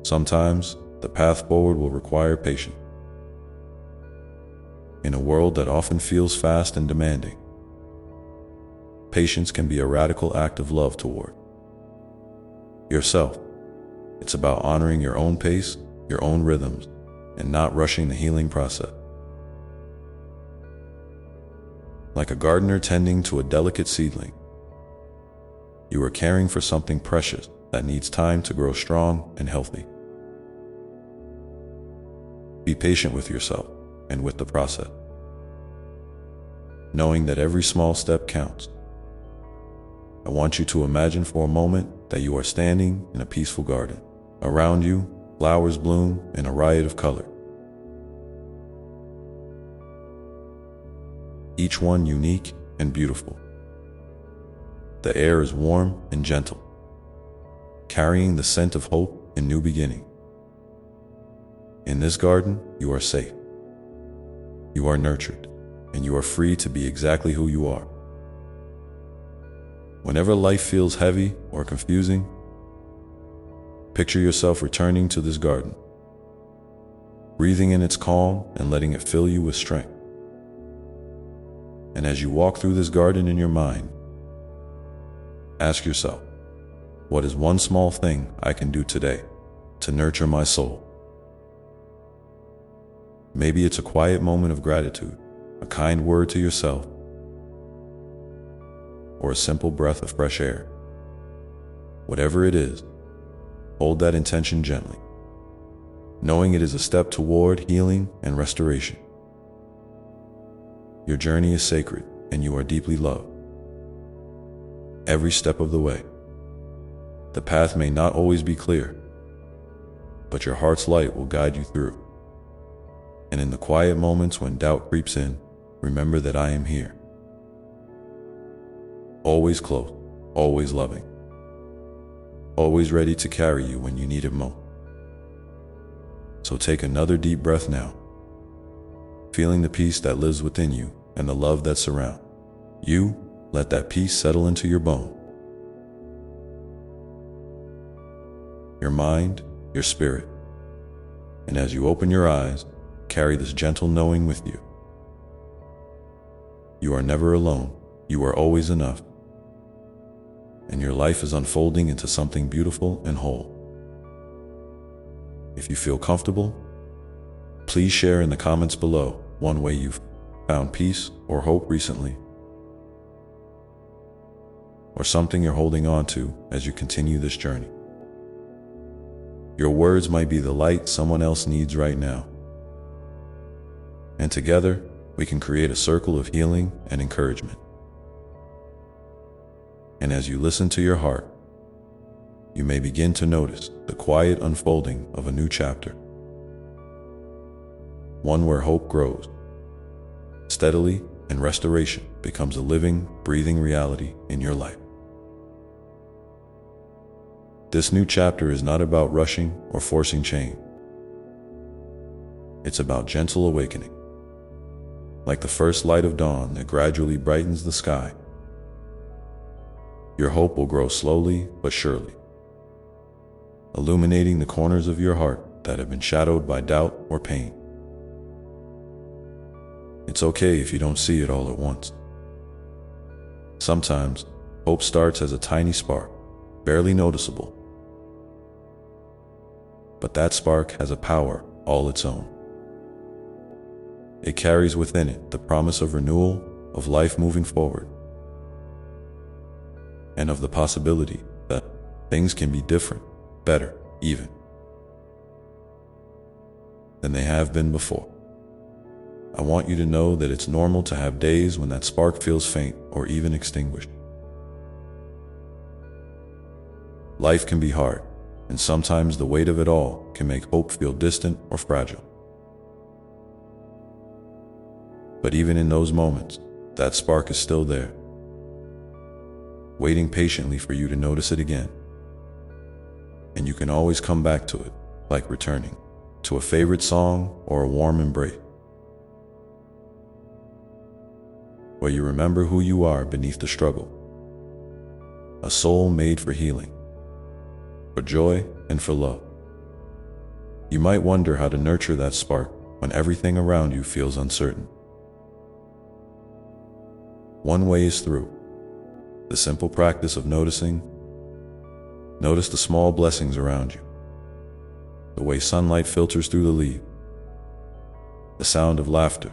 Sometimes, the path forward will require patience. In a world that often feels fast and demanding, patience can be a radical act of love toward yourself. It's about honoring your own pace, your own rhythms, and not rushing the healing process. Like a gardener tending to a delicate seedling, you are caring for something precious that needs time to grow strong and healthy. Be patient with yourself and with the process, knowing that every small step counts. I want you to imagine for a moment that you are standing in a peaceful garden. Around you, flowers bloom in a riot of color, each one unique and beautiful. The air is warm and gentle, carrying the scent of hope and new beginning. In this garden, you are safe, you are nurtured, and you are free to be exactly who you are. Whenever life feels heavy or confusing, picture yourself returning to this garden, breathing in its calm and letting it fill you with strength. And as you walk through this garden in your mind, ask yourself, what is one small thing I can do today to nurture my soul? Maybe it's a quiet moment of gratitude, a kind word to yourself, or a simple breath of fresh air. Whatever it is, hold that intention gently, knowing it is a step toward healing and restoration. Your journey is sacred, and you are deeply loved. Every step of the way. The path may not always be clear, but your heart's light will guide you through. And in the quiet moments when doubt creeps in, remember that I am here. Always close, always loving, always ready to carry you when you need it most. So take another deep breath now, feeling the peace that lives within you and the love that surrounds you. Let that peace settle into your bone, your mind, your spirit. And as you open your eyes, carry this gentle knowing with you. You are never alone. You are always enough. And your life is unfolding into something beautiful and whole. If you feel comfortable, please share in the comments below one way you've found peace or hope recently. or something you're holding on to as you continue this journey. Your words might be the light someone else needs right now. And together, we can create a circle of healing and encouragement. And as you listen to your heart, you may begin to notice the quiet unfolding of a new chapter. One where hope grows steadily and restoration becomes a living, breathing reality in your life. This new chapter is not about rushing or forcing change. It's about gentle awakening, like the first light of dawn that gradually brightens the sky. Your hope will grow slowly but surely, illuminating the corners of your heart that have been shadowed by doubt or pain. It's okay if you don't see it all at once. Sometimes, hope starts as a tiny spark, barely noticeable. But that spark has a power all its own. It carries within it the promise of renewal, of life moving forward, and of the possibility that things can be different, better, even, than they have been before. I want you to know that it's normal to have days when that spark feels faint or even extinguished. Life can be hard, and sometimes the weight of it all can make hope feel distant or fragile. But even in those moments, that spark is still there, waiting patiently for you to notice it again. And you can always come back to it, like returning to a favorite song or a warm embrace, where you remember who you are beneath the struggle. A soul made for healing, for joy, and for love. You might wonder how to nurture that spark when everything around you feels uncertain. One way is through the simple practice of noticing. Notice the small blessings around you, the way sunlight filters through the leaves, the sound of laughter,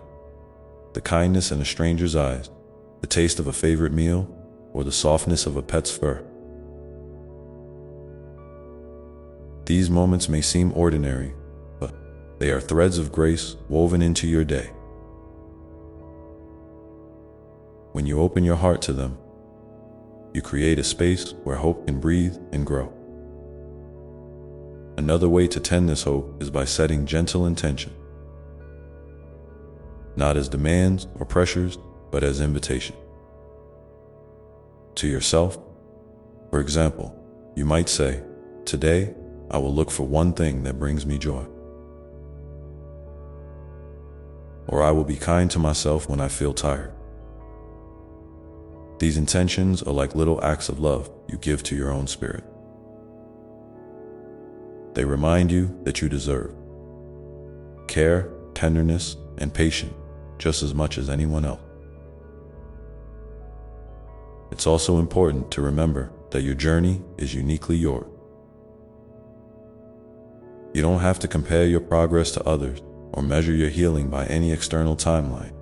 the kindness in a stranger's eyes, the taste of a favorite meal, or the softness of a pet's fur. These moments may seem ordinary, but they are threads of grace woven into your day. When you open your heart to them, you create a space where hope can breathe and grow. Another way to tend this hope is by setting gentle intention, not as demands or pressures, but as invitation. To yourself, for example, you might say, "Today, I will look for one thing that brings me joy." Or, "I will be kind to myself when I feel tired." These intentions are like little acts of love you give to your own spirit. They remind you that you deserve care, tenderness, and patience just as much as anyone else. It's also important to remember that your journey is uniquely yours. You don't have to compare your progress to others or measure your healing by any external timeline.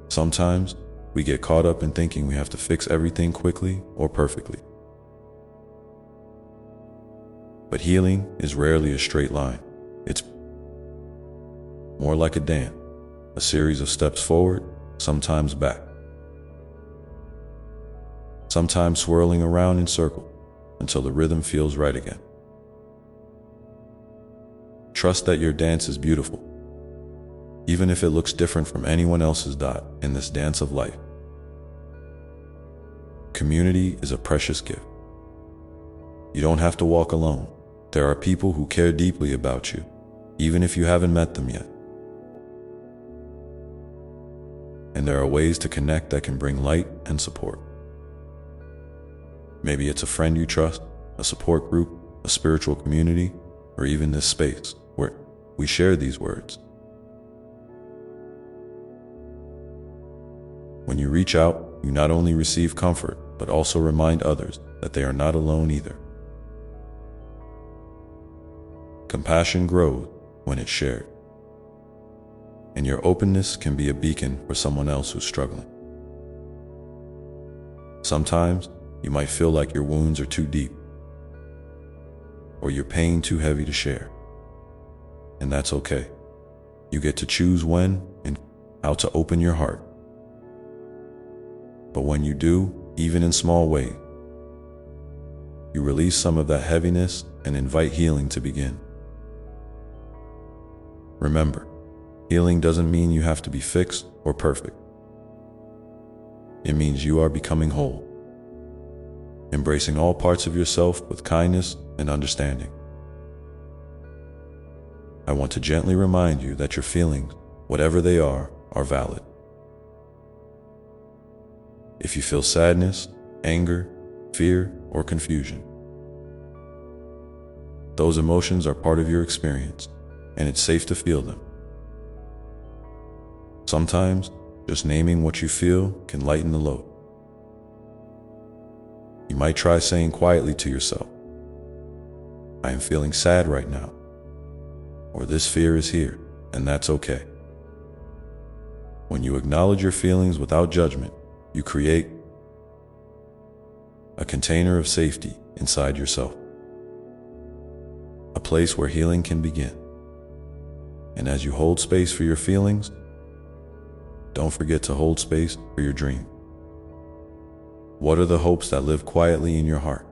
Sometimes we get caught up in thinking we have to fix everything quickly or perfectly. But healing is rarely a straight line. It's more like a dance, a series of steps forward, sometimes back, sometimes swirling around in circles until the rhythm feels right again. Trust that your dance is beautiful, even if it looks different from anyone else's dot in this dance of life. Community is a precious gift. You don't have to walk alone. There are people who care deeply about you, even if you haven't met them yet. And there are ways to connect that can bring light and support. Maybe it's a friend you trust, a support group, a spiritual community, or even this space where we share these words. When you reach out, you not only receive comfort, but also remind others that they are not alone either. Compassion grows when it's shared, and your openness can be a beacon for someone else who's struggling. Sometimes you might feel like your wounds are too deep, or your pain too heavy to share. And that's okay. You get to choose when and how to open your heart. But when you do, even in small ways, you release some of that heaviness and invite healing to begin. Remember, healing doesn't mean you have to be fixed or perfect. It means you are becoming whole, embracing all parts of yourself with kindness and understanding. I want to gently remind you that your feelings, whatever they are valid. If you feel sadness, anger, fear, or confusion, those emotions are part of your experience, and it's safe to feel them. Sometimes, just naming what you feel can lighten the load. You might try saying quietly to yourself, "I am feeling sad right now," or "This fear is here," and that's okay. When you acknowledge your feelings without judgment, you create a container of safety inside yourself, a place where healing can begin. And as you hold space for your feelings, don't forget to hold space for your dream. What are the hopes that live quietly in your heart?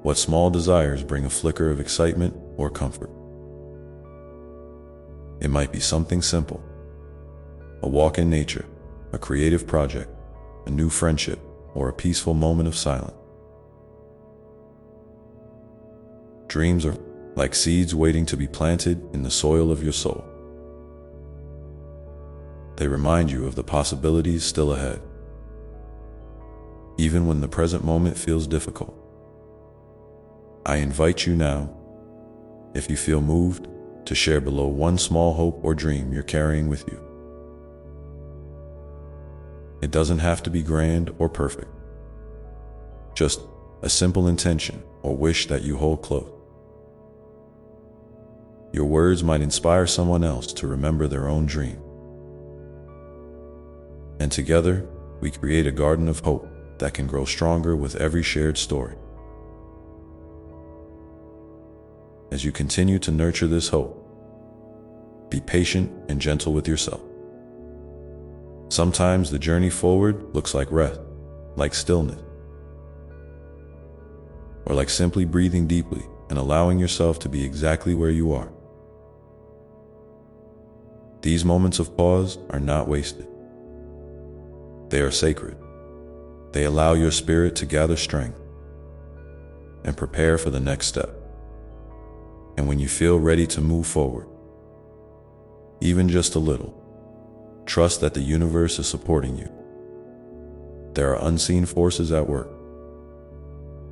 What small desires bring a flicker of excitement or comfort? It might be something simple: a walk in nature, a creative project, a new friendship, or a peaceful moment of silence. Dreams are like seeds waiting to be planted in the soil of your soul. They remind you of the possibilities still ahead, even when the present moment feels difficult. I invite you now, if you feel moved, to share below one small hope or dream you're carrying with you. It doesn't have to be grand or perfect. Just a simple intention or wish that you hold close. Your words might inspire someone else to remember their own dream. And together, we create a garden of hope that can grow stronger with every shared story. As you continue to nurture this hope, be patient and gentle with yourself. Sometimes the journey forward looks like rest, like stillness, or like simply breathing deeply and allowing yourself to be exactly where you are. These moments of pause are not wasted. They are sacred. They allow your spirit to gather strength and prepare for the next step. And when you feel ready to move forward, even just a little, trust that the universe is supporting you. There are unseen forces at work,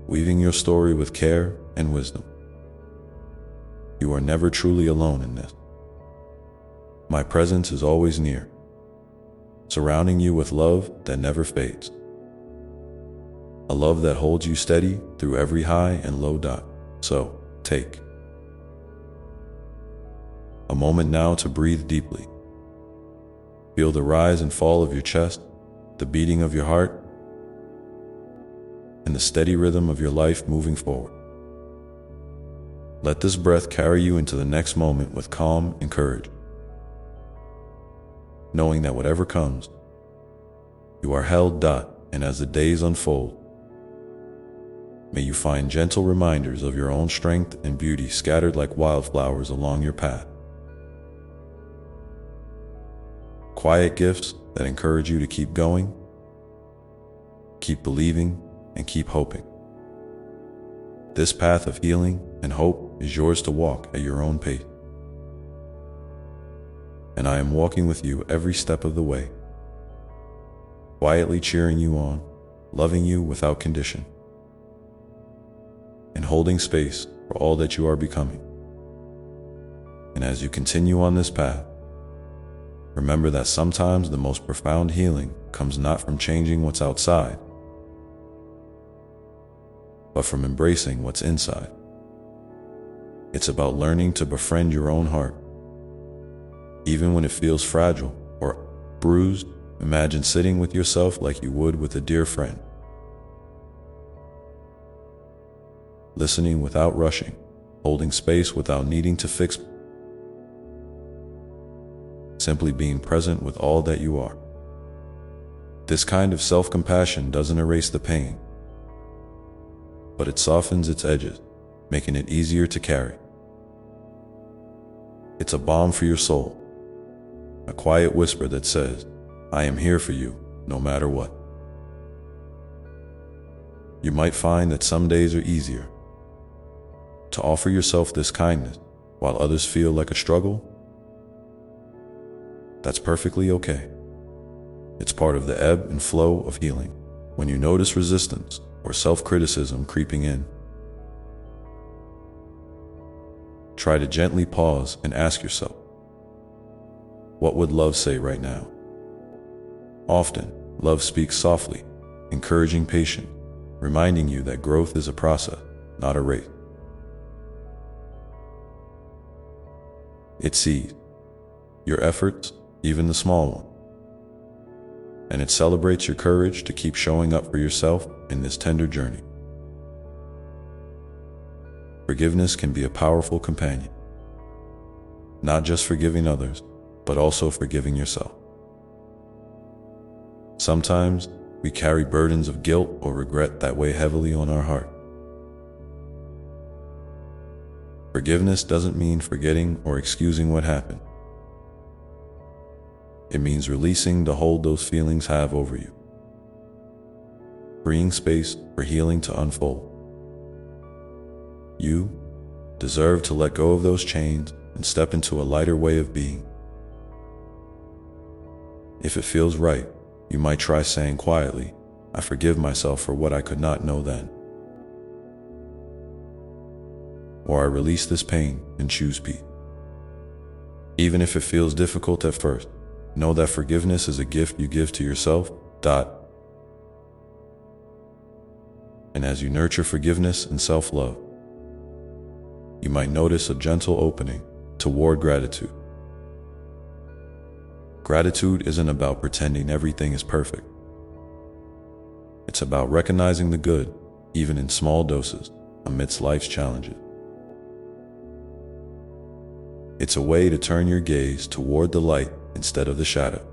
weaving your story with care and wisdom. You are never truly alone in this. My presence is always near, surrounding you with love that never fades. A love that holds you steady through every high and low dot. So, take a moment now to breathe deeply. Feel the rise and fall of your chest, the beating of your heart, and the steady rhythm of your life moving forward. Let this breath carry you into the next moment with calm and courage, knowing that whatever comes, you are held. And as the days unfold, may you find gentle reminders of your own strength and beauty scattered like wildflowers along your path. Quiet gifts that encourage you to keep going, keep believing, and keep hoping. This path of healing and hope is yours to walk at your own pace. And I am walking with you every step of the way, quietly cheering you on, loving you without condition, and holding space for all that you are becoming. And as you continue on this path, remember that sometimes the most profound healing comes not from changing what's outside, but from embracing what's inside. It's about learning to befriend your own heart, even when it feels fragile or bruised Imagine sitting with yourself like you would with a dear friend, listening without rushing, holding space without needing to fix, simply being present with all that you are. This kind of self-compassion doesn't erase the pain, but it softens its edges, making it easier to carry. It's a balm for your soul, a quiet whisper that says, I am here for you, no matter what. You might find that some days are easier. To offer yourself this kindness while others feel like a struggle, that's perfectly okay. It's part of the ebb and flow of healing. When you notice resistance or self-criticism creeping in, try to gently pause and ask yourself, what would love say right now? Often, love speaks softly, encouraging patience, reminding you that growth is a process, not a race. It sees your efforts, even the small ones, and it celebrates your courage to keep showing up for yourself in this tender journey. Forgiveness can be a powerful companion, not just forgiving others, but also forgiving yourself. Sometimes we carry burdens of guilt or regret that weigh heavily on our heart. Forgiveness doesn't mean forgetting or excusing what happened. It means releasing the hold those feelings have over you, freeing space for healing to unfold. You deserve to let go of those chains and step into a lighter way of being. If it feels right, you might try saying quietly, I forgive myself for what I could not know then. Or I release this pain and choose peace. Even if it feels difficult at first, know that forgiveness is a gift you give to yourself. And as you nurture forgiveness and self-love, you might notice a gentle opening toward gratitude. Gratitude isn't about pretending everything is perfect. It's about recognizing the good, even in small doses, amidst life's challenges. It's a way to turn your gaze toward the light instead of the shadow.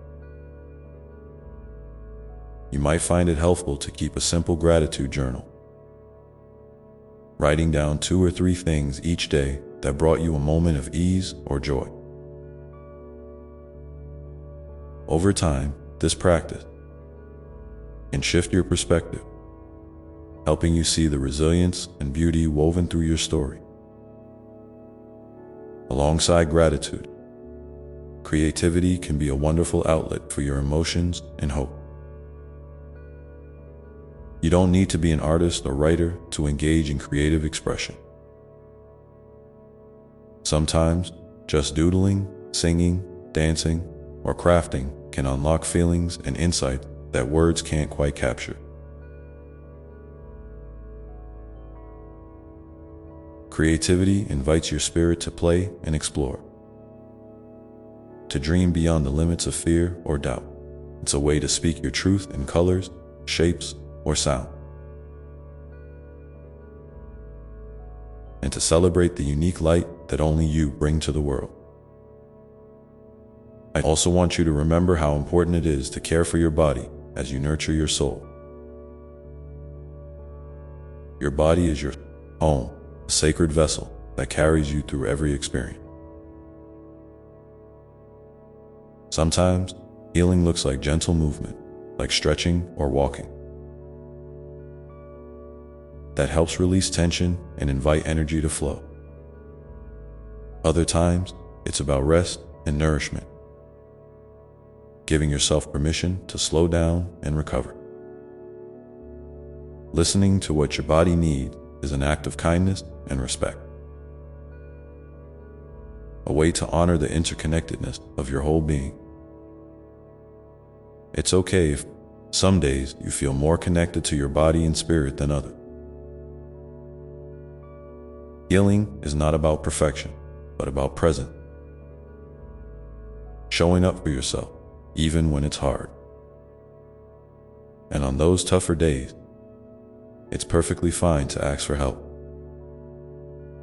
You might find it helpful to keep a simple gratitude journal, writing down 2 or 3 things each day that brought you a moment of ease or joy. Over time, this practice can shift your perspective, helping you see the resilience and beauty woven through your story. Alongside gratitude, creativity can be a wonderful outlet for your emotions and hope. You don't need to be an artist or writer to engage in creative expression. Sometimes, just doodling, singing, dancing, or crafting can unlock feelings and insight that words can't quite capture. Creativity invites your spirit to play and explore, to dream beyond the limits of fear or doubt. It's a way to speak your truth in colors, shapes, or sound, and to celebrate the unique light that only you bring to the world. I also want you to remember how important it is to care for your body as you nurture your soul. Your body is your home, a sacred vessel that carries you through every experience. Sometimes, healing looks like gentle movement, like stretching or walking. That helps release tension and invite energy to flow. Other times, it's about rest and nourishment, giving yourself permission to slow down and recover. Listening to what your body needs is an act of kindness and respect, a way to honor the interconnectedness of your whole being. It's okay if some days you feel more connected to your body and spirit than others. Healing is not about perfection, but about presence. Showing up for yourself, even when it's hard. And on those tougher days, it's perfectly fine to ask for help.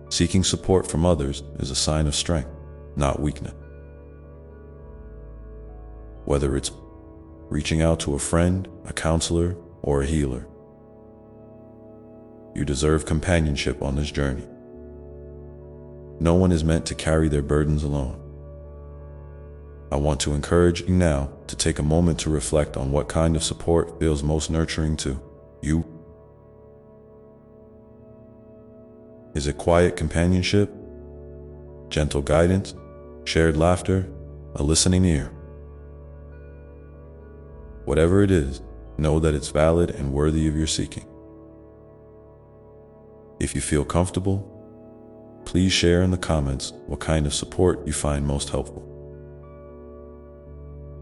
Seeking support from others is a sign of strength, not weakness. Whether it's reaching out to a friend, a counselor, or a healer, you deserve companionship on this journey. No one is meant to carry their burdens alone. I want to encourage you now to take a moment to reflect on what kind of support feels most nurturing to you. Is it quiet companionship, gentle guidance, shared laughter, a listening ear? Whatever it is, know that it's valid and worthy of your seeking. If you feel comfortable, please share in the comments what kind of support you find most helpful,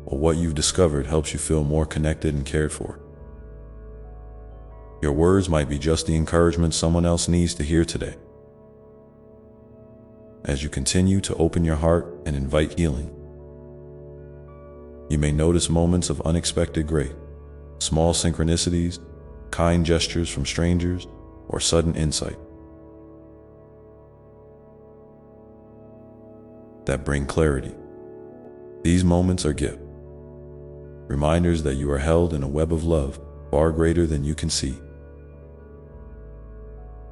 or what you've discovered helps you feel more connected and cared for. Your words might be just the encouragement someone else needs to hear today. As you continue to open your heart and invite healing, you may notice moments of unexpected grace, small synchronicities, kind gestures from strangers, or sudden insight that bring clarity. These moments are gifts, reminders that you are held in a web of love far greater than you can see.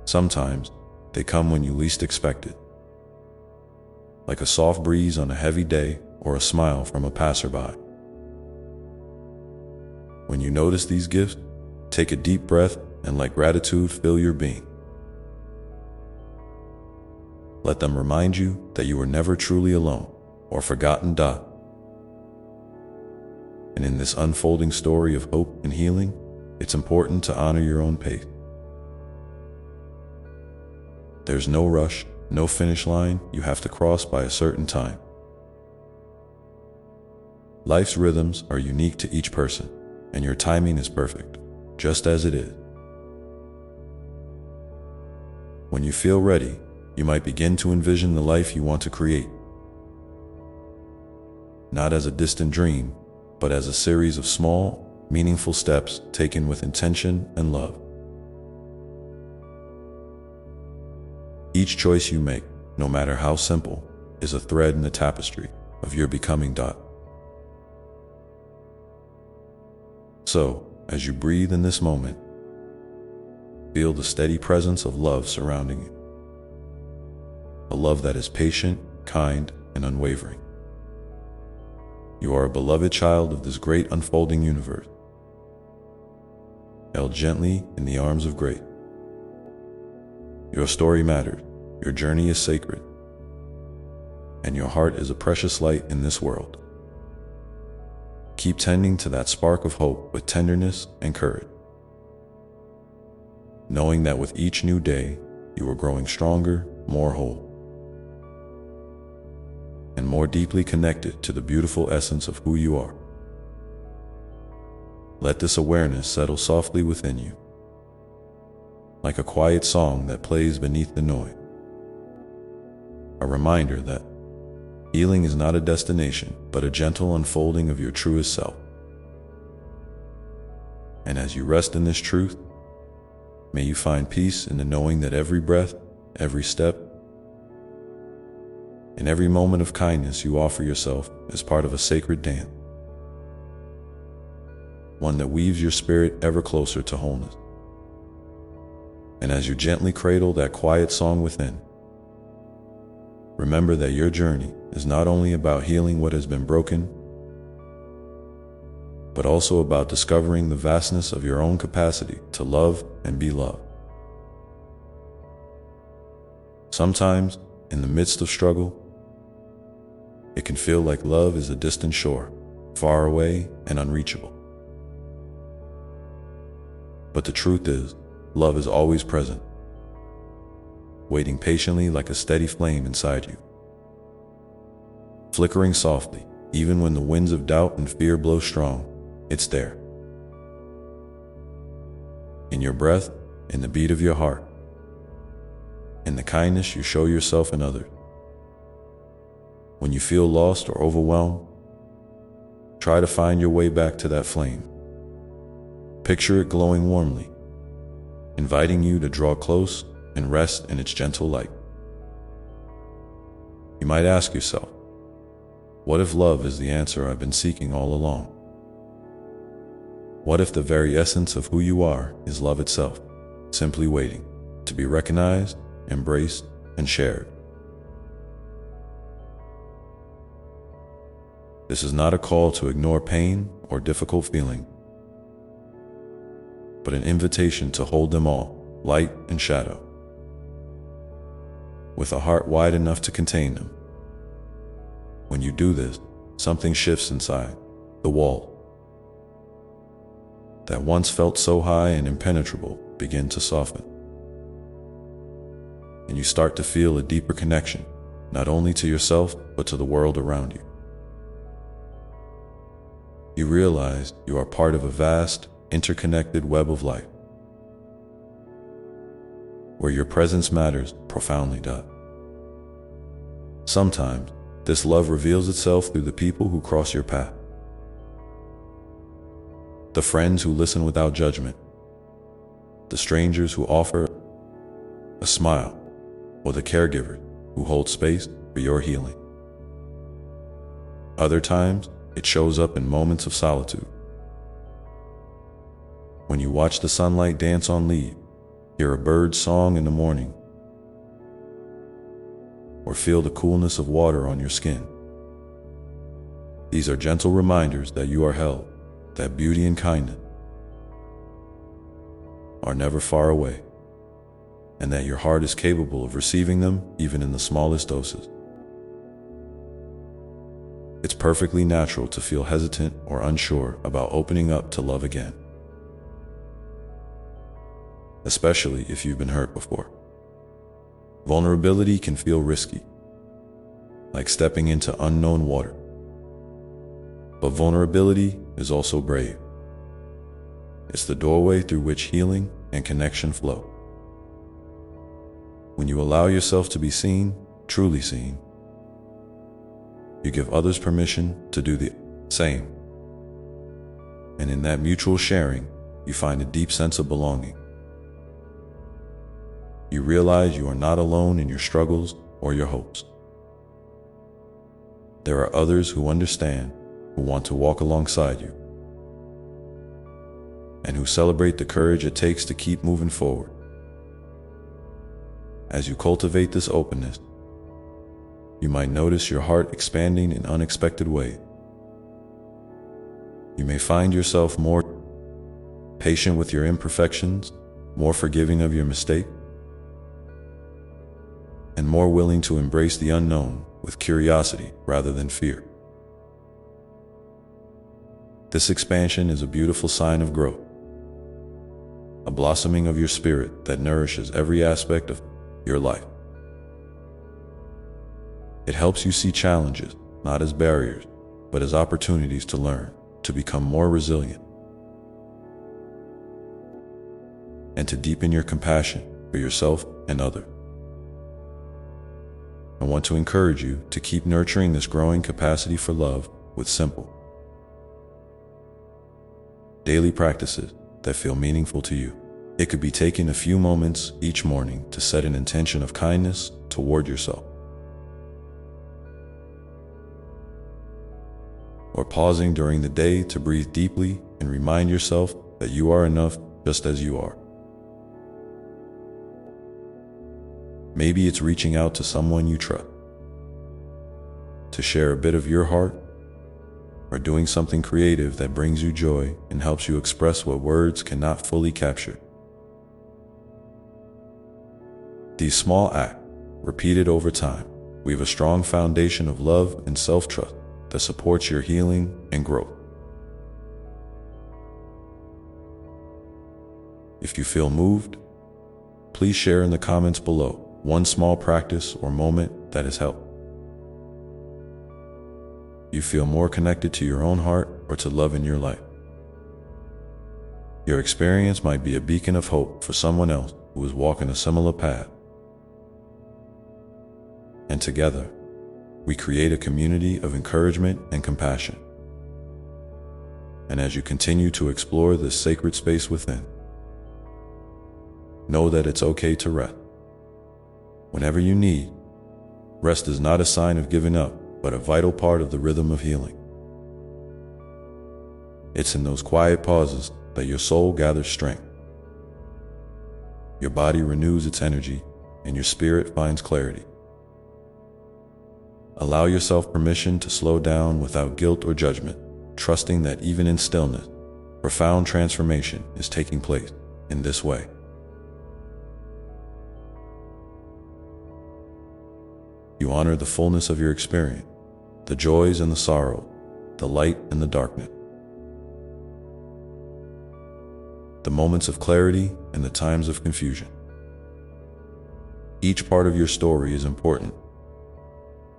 Sometimes they come when you least expect it, like a soft breeze on a heavy day or a smile from a passerby. When you notice these gifts, take a deep breath and let gratitude fill your being. Let them remind you that you were never truly alone or forgotten. And in this unfolding story of hope and healing, it's important to honor your own pace. There's no rush, no finish line you have to cross by a certain time. Life's rhythms are unique to each person, and your timing is perfect, just as it is. When you feel ready, you might begin to envision the life you want to create. Not as a distant dream, but as a series of small, meaningful steps taken with intention and love. Each choice you make, no matter how simple, is a thread in the tapestry of your becoming. So, as you breathe in this moment, feel the steady presence of love surrounding you. A love that is patient, kind, and unwavering. You are a beloved child of this great unfolding universe, held gently in the arms of grace. Your story matters, your journey is sacred, and your heart is a precious light in this world. Keep tending to that spark of hope with tenderness and courage, knowing that with each new day, you are growing stronger, more whole, and more deeply connected to the beautiful essence of who you are. Let this awareness settle softly within you, like a quiet song that plays beneath the noise. A reminder that healing is not a destination, but a gentle unfolding of your truest self. And as you rest in this truth, may you find peace in the knowing that every breath, every step, and every moment of kindness you offer yourself is part of a sacred dance, one that weaves your spirit ever closer to wholeness. And as you gently cradle that quiet song within, remember that your journey is not only about healing what has been broken, but also about discovering the vastness of your own capacity to love and be loved. Sometimes, in the midst of struggle, it can feel like love is a distant shore, far away and unreachable. But the truth is, love is always present, waiting patiently like a steady flame inside you, flickering softly, even when the winds of doubt and fear blow strong. It's there. In your breath, in the beat of your heart, in the kindness you show yourself and others. When you feel lost or overwhelmed, try to find your way back to that flame. Picture it glowing warmly, inviting you to draw close and rest in its gentle light. You might ask yourself, what if love is the answer I've been seeking all along? What if the very essence of who you are is love itself, simply waiting to be recognized, embraced, and shared? This is not a call to ignore pain or difficult feeling, but an invitation to hold them all, light and shadow, with a heart wide enough to contain them. When you do this, something shifts inside the wall that once felt so high and impenetrable begin to soften. And you start to feel a deeper connection, not only to yourself, but to the world around you. You realize you are part of a vast, interconnected web of life, where your presence matters profoundly. Sometimes, this love reveals itself through the people who cross your path. The friends who listen without judgment, the strangers who offer a smile, or the caregivers who hold space for your healing. Other times, it shows up in moments of solitude. When you watch the sunlight dance on leaves, hear a bird's song in the morning, or feel the coolness of water on your skin. These are gentle reminders that you are held, that beauty and kindness are never far away, and that your heart is capable of receiving them even in the smallest doses. It's perfectly natural to feel hesitant or unsure about opening up to love again, especially if you've been hurt before. Vulnerability can feel risky, like stepping into unknown water. But vulnerability is also brave. It's the doorway through which healing and connection flow. When you allow yourself to be seen, truly seen, you give others permission to do the same. And in that mutual sharing, you find a deep sense of belonging. You realize you are not alone in your struggles or your hopes. There are others who understand, who want to walk alongside you, and who celebrate the courage it takes to keep moving forward. As you cultivate this openness, you might notice your heart expanding in unexpected ways. You may find yourself more patient with your imperfections, more forgiving of your mistakes, and more willing to embrace the unknown with curiosity rather than fear. This expansion is a beautiful sign of growth, a blossoming of your spirit that nourishes every aspect of your life. It helps you see challenges not as barriers, but as opportunities to learn, to become more resilient, and to deepen your compassion for yourself and others. I want to encourage you to keep nurturing this growing capacity for love with simple, daily practices that feel meaningful to you. It could be taking a few moments each morning to set an intention of kindness toward yourself, or pausing during the day to breathe deeply and remind yourself that you are enough just as you are. Maybe it's reaching out to someone you trust to share a bit of your heart, or doing something creative that brings you joy and helps you express what words cannot fully capture. These small acts, repeated over time, weave a strong foundation of love and self-trust that supports your healing and growth. If you feel moved, please share in the comments below one small practice or moment that has helped you feel more connected to your own heart or to love in your life. Your experience might be a beacon of hope for someone else who is walking a similar path. And together, we create a community of encouragement and compassion. And as you continue to explore this sacred space within, know that it's okay to rest. Whenever you need, rest is not a sign of giving up, but a vital part of the rhythm of healing. It's in those quiet pauses that your soul gathers strength, your body renews its energy, and your spirit finds clarity. Allow yourself permission to slow down without guilt or judgment, trusting that even in stillness, profound transformation is taking place in this way. You honor the fullness of your experience, the joys and the sorrow, the light and the darkness, the moments of clarity and the times of confusion. Each part of your story is important,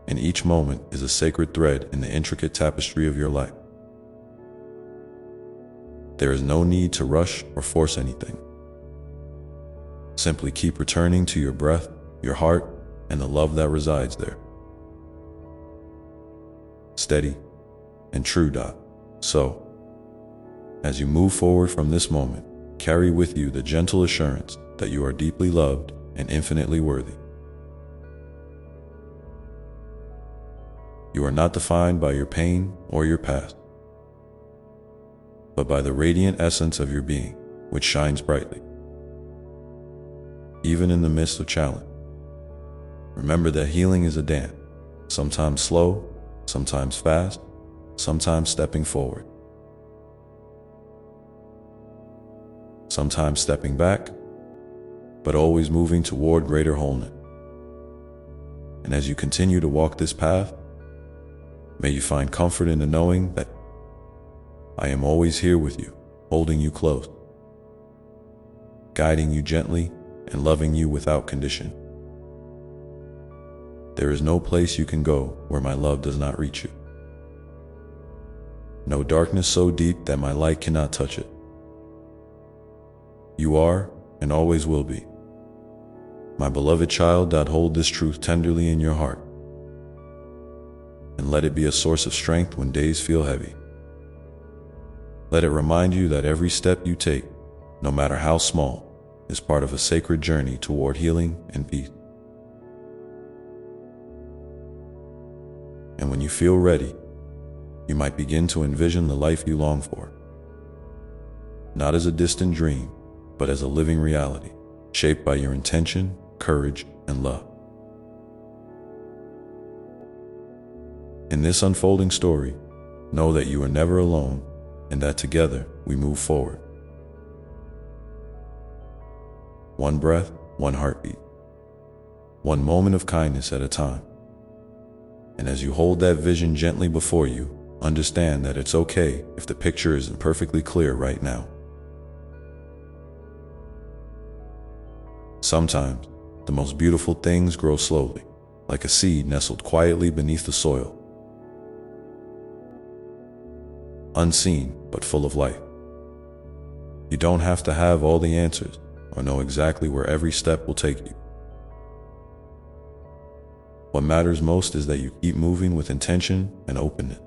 and each moment is a sacred thread in the intricate tapestry of your life. There is no need to rush or force anything. Simply keep returning to your breath, your heart, and the love that resides there. Steady and true. So, as you move forward from this moment, carry with you the gentle assurance that you are deeply loved and infinitely worthy. You are not defined by your pain or your past, but by the radiant essence of your being, which shines brightly. Even in the midst of challenge, remember that healing is a dance, sometimes slow, sometimes fast, sometimes stepping forward, sometimes stepping back, but always moving toward greater wholeness. And as you continue to walk this path, may you find comfort in the knowing that I am always here with you, holding you close, guiding you gently, and loving you without condition. There is no place you can go where my love does not reach you. No darkness so deep that my light cannot touch it. You are, and always will be, my beloved child. Hold this truth tenderly in your heart, and let it be a source of strength when days feel heavy. Let it remind you that every step you take, no matter how small, is part of a sacred journey toward healing and peace. And when you feel ready, you might begin to envision the life you long for, not as a distant dream, but as a living reality, shaped by your intention, courage, and love. In this unfolding story, know that you are never alone, and that together we move forward. One breath, one heartbeat, one moment of kindness at a time. And as you hold that vision gently before you, understand that it's okay if the picture isn't perfectly clear right now. Sometimes, the most beautiful things grow slowly, like a seed nestled quietly beneath the soil. Unseen, but full of life. You don't have to have all the answers or know exactly where every step will take you. What matters most is that you keep moving with intention and openness,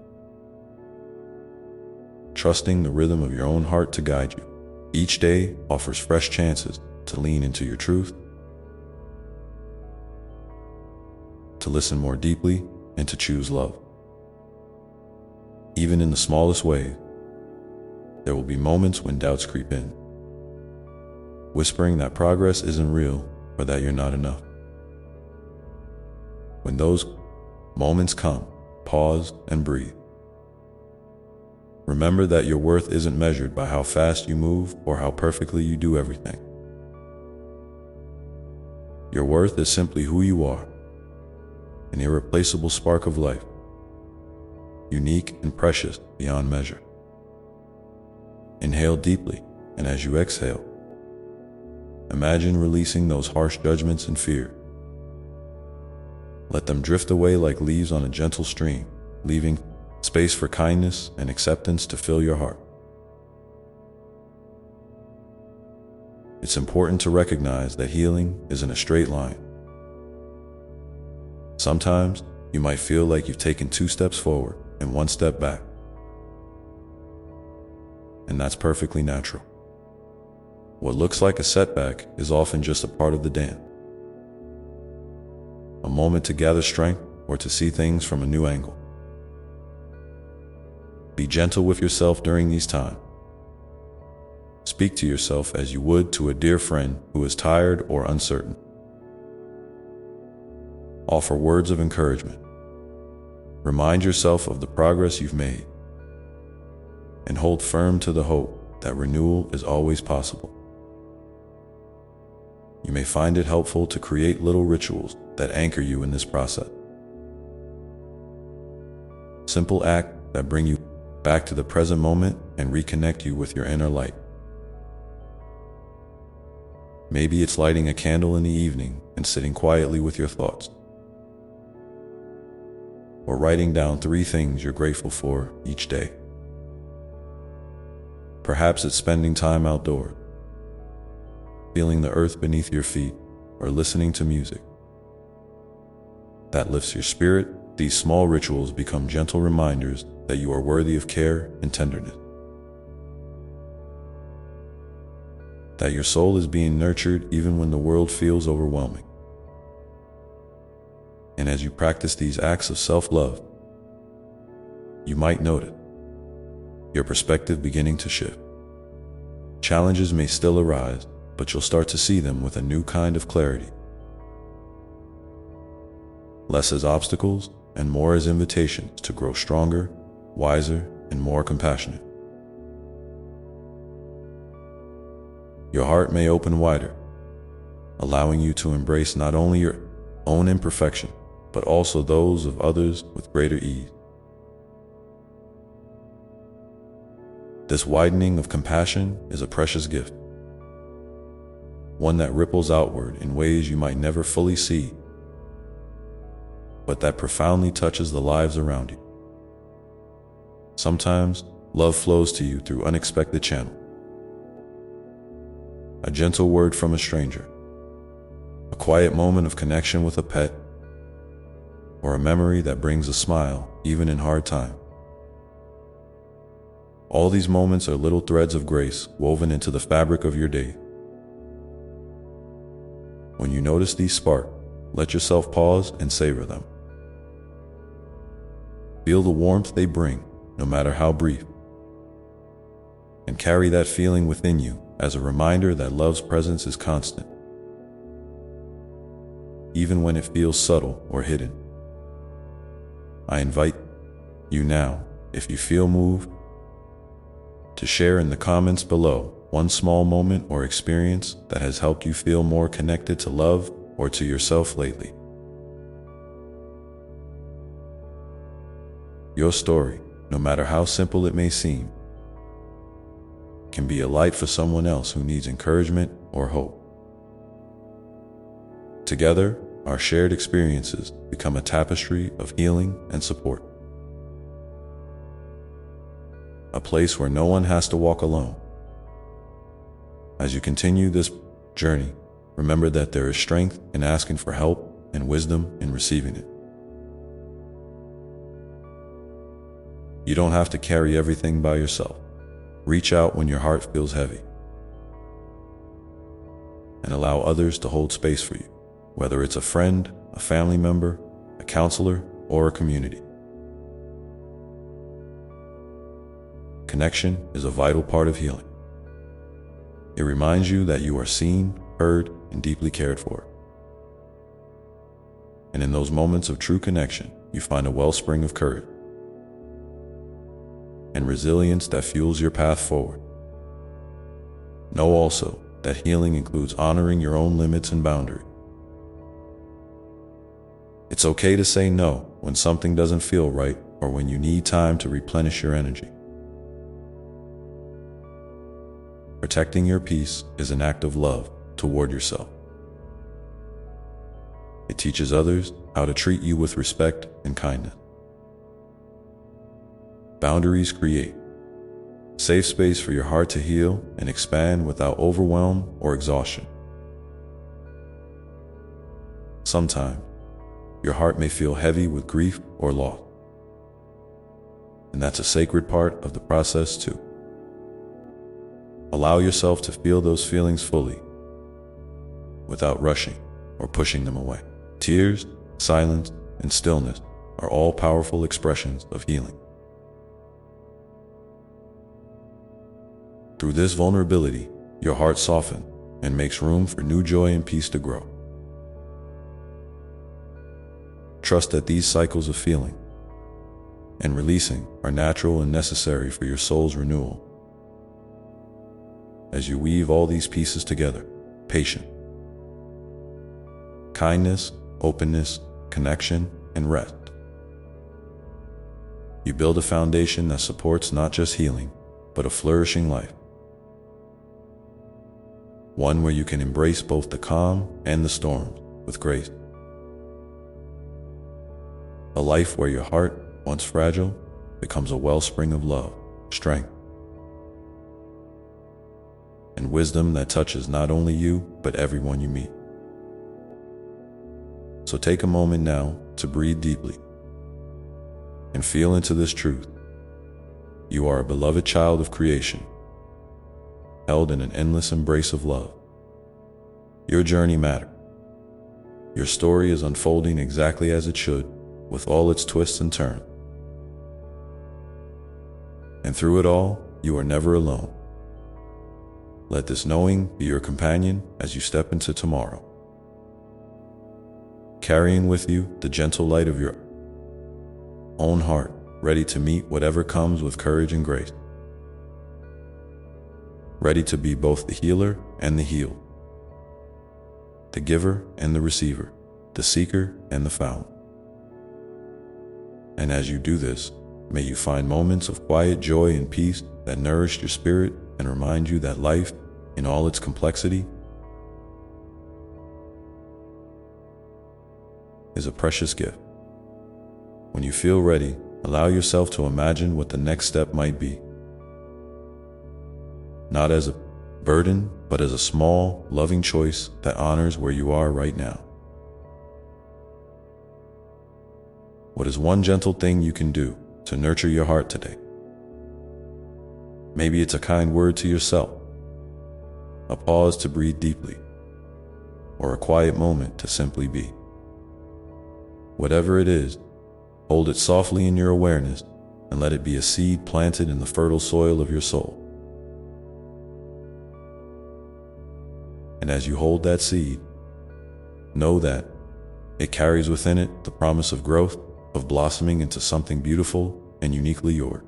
trusting the rhythm of your own heart to guide you. Each day offers fresh chances to lean into your truth, to listen more deeply, and to choose love. Even in the smallest ways, there will be moments when doubts creep in, whispering that progress isn't real or that you're not enough. When those moments come, pause and breathe. Remember that your worth isn't measured by how fast you move or how perfectly you do everything. Your worth is simply who you are, an irreplaceable spark of life, unique and precious beyond measure. Inhale deeply, and as you exhale, imagine releasing those harsh judgments and fear. Let them drift away like leaves on a gentle stream, leaving space for kindness and acceptance to fill your heart. It's important to recognize that healing isn't a straight line. Sometimes you might feel like you've taken 2 steps forward and 1 step back. and that's perfectly natural. What looks like a setback is often just a part of the dance. A moment to gather strength or to see things from a new angle. Be gentle with yourself during these times. Speak to yourself as you would to a dear friend who is tired or uncertain. Offer words of encouragement. Remind yourself of the progress you've made, and hold firm to the hope that renewal is always possible. You may find it helpful to create little rituals that anchor you in this process. Simple acts that bring you back to the present moment and reconnect you with your inner light. Maybe it's lighting a candle in the evening and sitting quietly with your thoughts. Or writing down 3 things you're grateful for each day. Perhaps it's spending time outdoors, feeling the earth beneath your feet, or listening to music that lifts your spirit. These small rituals become gentle reminders that you are worthy of care and tenderness, that your soul is being nurtured even when the world feels overwhelming. And as you practice these acts of self-love, you might notice your perspective beginning to shift. Challenges may still arise, but you'll start to see them with a new kind of clarity. Less as obstacles and more as invitations to grow stronger, wiser, and more compassionate. Your heart may open wider, allowing you to embrace not only your own imperfection, but also those of others with greater ease. This widening of compassion is a precious gift, one that ripples outward in ways you might never fully see, but that profoundly touches the lives around you. Sometimes, love flows to you through unexpected channels. A gentle word from a stranger, a quiet moment of connection with a pet, or a memory that brings a smile even in hard times. All these moments are little threads of grace woven into the fabric of your day. When you notice these sparks, let yourself pause and savor them. Feel the warmth they bring, no matter how brief, and carry that feeling within you as a reminder that love's presence is constant, even when it feels subtle or hidden. I invite you now, if you feel moved, to share in the comments below one small moment or experience that has helped you feel more connected to love or to yourself lately. Your story, no matter how simple it may seem, can be a light for someone else who needs encouragement or hope. Together, our shared experiences become a tapestry of healing and support. A place where no one has to walk alone. As you continue this journey, remember that there is strength in asking for help and wisdom in receiving it. You don't have to carry everything by yourself. Reach out when your heart feels heavy, and allow others to hold space for you, whether it's a friend, a family member, a counselor, or a community. Connection is a vital part of healing. It reminds you that you are seen, heard, and deeply cared for. And in those moments of true connection, you find a wellspring of courage and resilience that fuels your path forward. Know also that healing includes honoring your own limits and boundaries. It's okay to say no when something doesn't feel right or when you need time to replenish your energy. Protecting your peace is an act of love toward yourself. It teaches others how to treat you with respect and kindness. Boundaries create safe space for your heart to heal and expand without overwhelm or exhaustion. Sometimes, your heart may feel heavy with grief or loss, and that's a sacred part of the process too. Allow yourself to feel those feelings fully, without rushing or pushing them away. Tears, silence, and stillness are all powerful expressions of healing. Through this vulnerability, your heart softens and makes room for new joy and peace to grow. Trust that these cycles of feeling and releasing are natural and necessary for your soul's renewal. As you weave all these pieces together, patience, kindness, openness, connection, and rest, you build a foundation that supports not just healing, but a flourishing life. One where you can embrace both the calm and the storms with grace. A life where your heart, once fragile, becomes a wellspring of love, strength, and wisdom that touches not only you, but everyone you meet. So take a moment now to breathe deeply and feel into this truth. You are a beloved child of creation, held in an endless embrace of love. Your journey matters. Your story is unfolding exactly as it should, with all its twists and turns. And through it all, you are never alone. Let this knowing be your companion as you step into tomorrow, carrying with you the gentle light of your own heart, ready to meet whatever comes with courage and grace. Ready to be both the healer and the healed, the giver and the receiver, the seeker and the found. And as you do this, may you find moments of quiet joy and peace that nourish your spirit and remind you that life, in all its complexity, is a precious gift. When you feel ready, allow yourself to imagine what the next step might be. Not as a burden, but as a small, loving choice that honors where you are right now. What is one gentle thing you can do to nurture your heart today? Maybe it's a kind word to yourself, a pause to breathe deeply, or a quiet moment to simply be. Whatever it is, hold it softly in your awareness and let it be a seed planted in the fertile soil of your soul. And as you hold that seed, know that it carries within it the promise of growth, of blossoming into something beautiful and uniquely yours.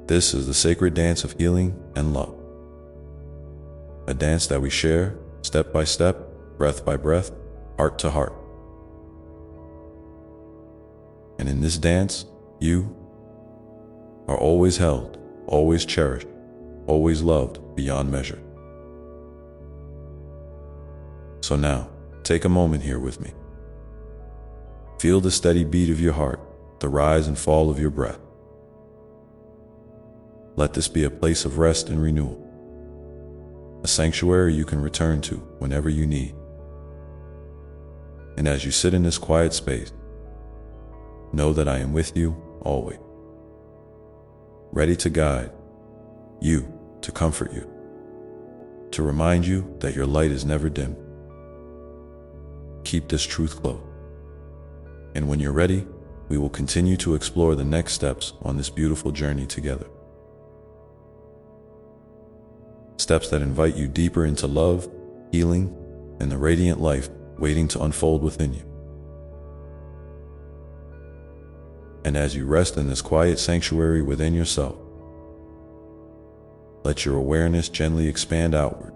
This is the sacred dance of healing and love. A dance that we share step by step, breath by breath, heart to heart. And in this dance, you are always held, always cherished, always loved beyond measure. So now, take a moment here with me. Feel the steady beat of your heart, the rise and fall of your breath. Let this be a place of rest and renewal, a sanctuary you can return to whenever you need. And as you sit in this quiet space, know that I am with you always, ready to guide you, to comfort you, to remind you that your light is never dim. Keep this truth close. And when you're ready, we will continue to explore the next steps on this beautiful journey together. Steps that invite you deeper into love, healing, and the radiant life waiting to unfold within you. And as you rest in this quiet sanctuary within yourself, let your awareness gently expand outward,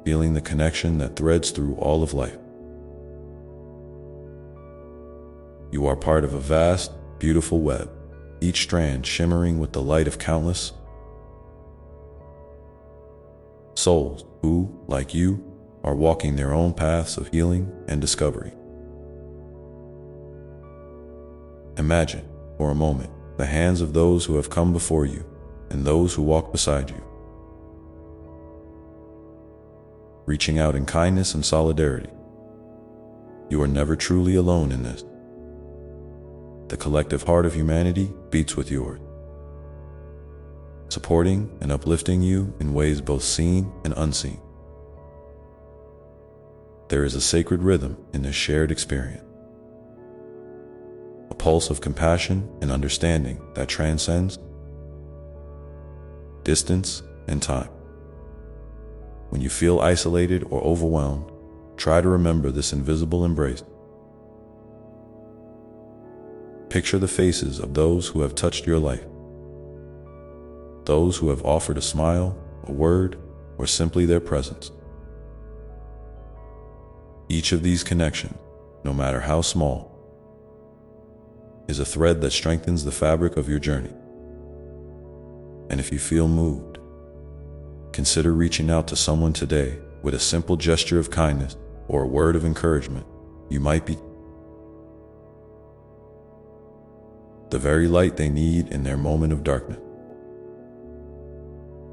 feeling the connection that threads through all of life. You are part of a vast, beautiful web, each strand shimmering with the light of countless souls who, like you, are walking their own paths of healing and discovery. Imagine, for a moment, the hands of those who have come before you and those who walk beside you, reaching out in kindness and solidarity. You are never truly alone in this. The collective heart of humanity beats with yours, supporting and uplifting you in ways both seen and unseen. There is a sacred rhythm in this shared experience, a pulse of compassion and understanding that transcends distance and time. When you feel isolated or overwhelmed, try to remember this invisible embrace. Picture the faces of those who have touched your life, those who have offered a smile, a word, or simply their presence. Each of these connections, no matter how small, is a thread that strengthens the fabric of your journey. And if you feel moved, consider reaching out to someone today with a simple gesture of kindness or a word of encouragement. You might be the very light they need in their moment of darkness.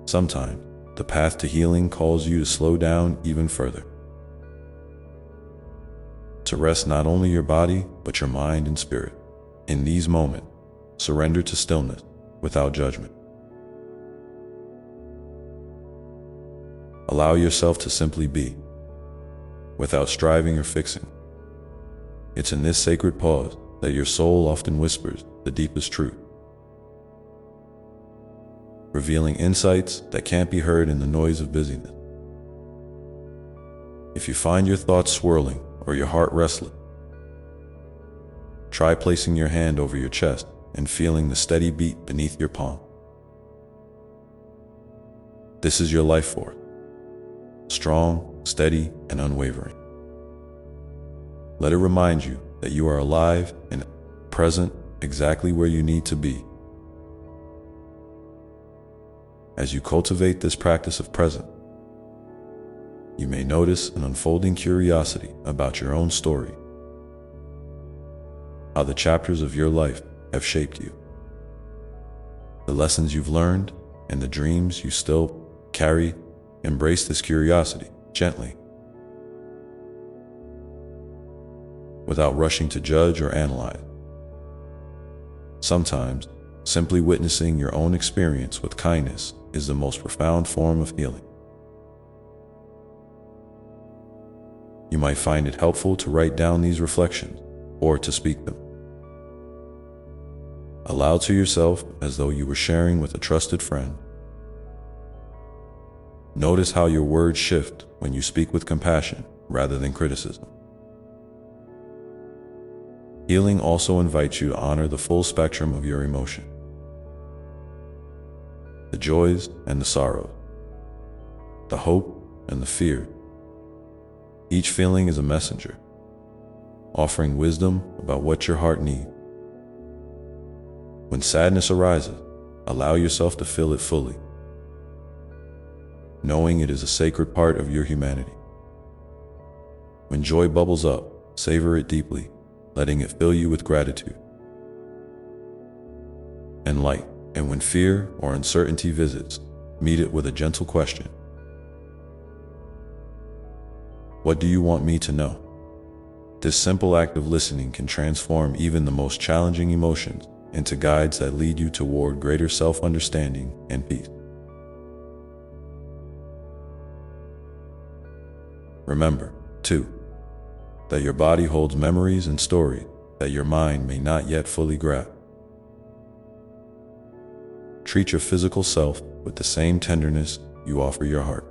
Sometimes, the path to healing calls you to slow down even further, to rest not only your body, but your mind and spirit. In these moments, surrender to stillness without judgment. Allow yourself to simply be, without striving or fixing. It's in this sacred pause that your soul often whispers the deepest truth, revealing insights that can't be heard in the noise of busyness. If you find your thoughts swirling or your heart restless, try placing your hand over your chest and feeling the steady beat beneath your palm. This is your life force, strong, steady, and unwavering. Let it remind you that you are alive and present exactly where you need to be. As you cultivate this practice of presence, you may notice an unfolding curiosity about your own story, how the chapters of your life have shaped you, the lessons you've learned, and the dreams you still carry. Embrace this curiosity gently, without rushing to judge or analyze. Sometimes, simply witnessing your own experience with kindness is the most profound form of healing. You might find it helpful to write down these reflections or to speak them aloud to yourself as though you were sharing with a trusted friend. Notice how your words shift when you speak with compassion rather than criticism. Healing also invites you to honor the full spectrum of your emotion, the joys and the sorrows, the hope and the fear. Each feeling is a messenger, offering wisdom about what your heart needs. When sadness arises, allow yourself to feel it fully, knowing it is a sacred part of your humanity. When joy bubbles up, savor it deeply, letting it fill you with gratitude and light. And when fear or uncertainty visits, meet it with a gentle question. What do you want me to know? This simple act of listening can transform even the most challenging emotions into guides that lead you toward greater self-understanding and peace. Remember, too, that your body holds memories and stories that your mind may not yet fully grasp. Treat your physical self with the same tenderness you offer your heart.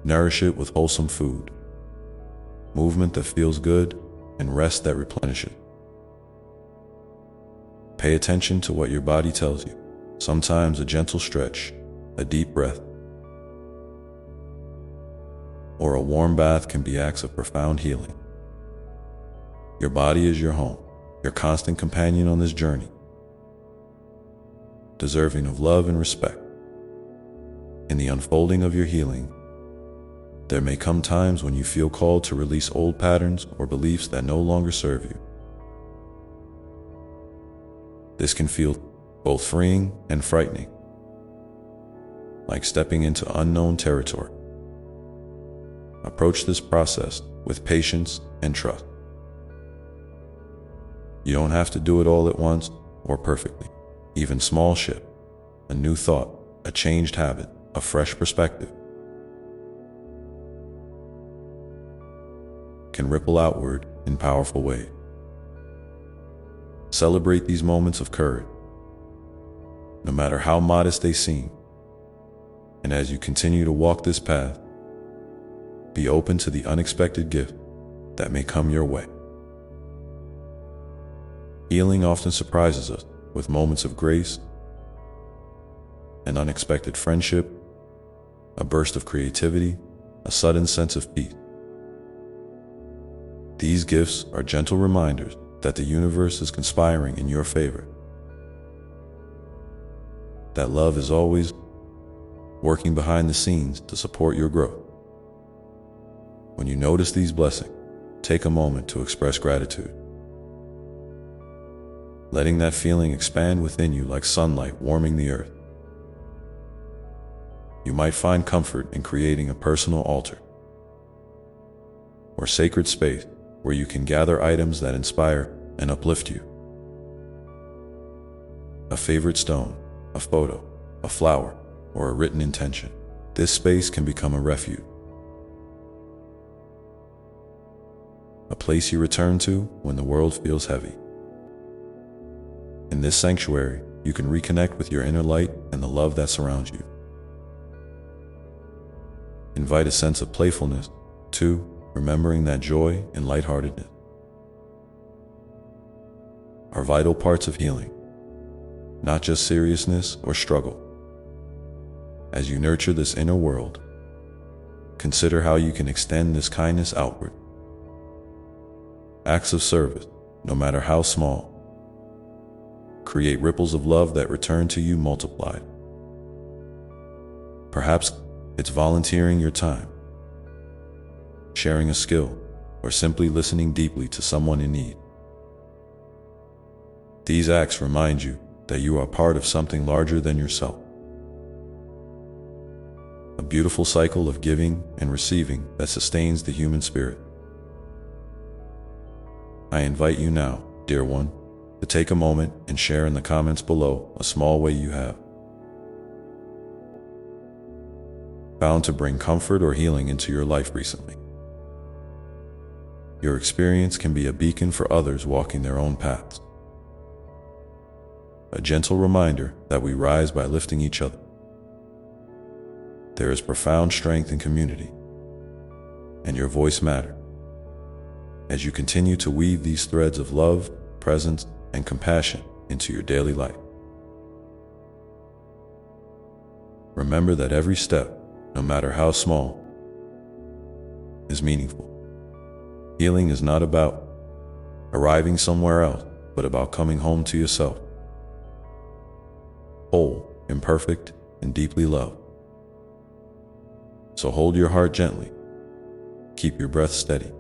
Nourish it with wholesome food, movement that feels good, and rest that replenishes. Pay attention to what your body tells you. Sometimes a gentle stretch, a deep breath, or a warm bath can be acts of profound healing. Your body is your home, your constant companion on this journey, deserving of love and respect. In the unfolding of your healing, there may come times when you feel called to release old patterns or beliefs that no longer serve you. This can feel both freeing and frightening, like stepping into unknown territory. Approach this process with patience and trust. You don't have to do it all at once or perfectly. Even small shift, a new thought, a changed habit, a fresh perspective can ripple outward in powerful ways. Celebrate these moments of courage, no matter how modest they seem. And as you continue to walk this path, be open to the unexpected gift that may come your way. Healing often surprises us with moments of grace, an unexpected friendship, a burst of creativity, a sudden sense of peace. These gifts are gentle reminders that the universe is conspiring in your favor, that love is always working behind the scenes to support your growth. When you notice these blessings, take a moment to express gratitude, letting that feeling expand within you like sunlight warming the earth. You might find comfort in creating a personal altar or sacred space where you can gather items that inspire and uplift you. A favorite stone, a photo, a flower, or a written intention. This space can become a refuge, a place you return to when the world feels heavy. In this sanctuary, you can reconnect with your inner light and the love that surrounds you. Invite a sense of playfulness, too, remembering that joy and lightheartedness are vital parts of healing, not just seriousness or struggle. As you nurture this inner world, consider how you can extend this kindness outward. Acts of service, no matter how small, create ripples of love that return to you multiplied. Perhaps it's volunteering your time, sharing a skill, or simply listening deeply to someone in need. These acts remind you that you are part of something larger than yourself. A beautiful cycle of giving and receiving that sustains the human spirit. I invite you now, dear one, to take a moment and share in the comments below a small way you have found to bring comfort or healing into your life recently. Your experience can be a beacon for others walking their own paths. A gentle reminder that we rise by lifting each other. There is profound strength in community, and your voice matters. As you continue to weave these threads of love, presence, and compassion into your daily life. Remember that every step, no matter how small, is meaningful. Healing is not about arriving somewhere else, but about coming home to yourself, whole, imperfect, and deeply loved. So hold your heart gently, keep your breath steady,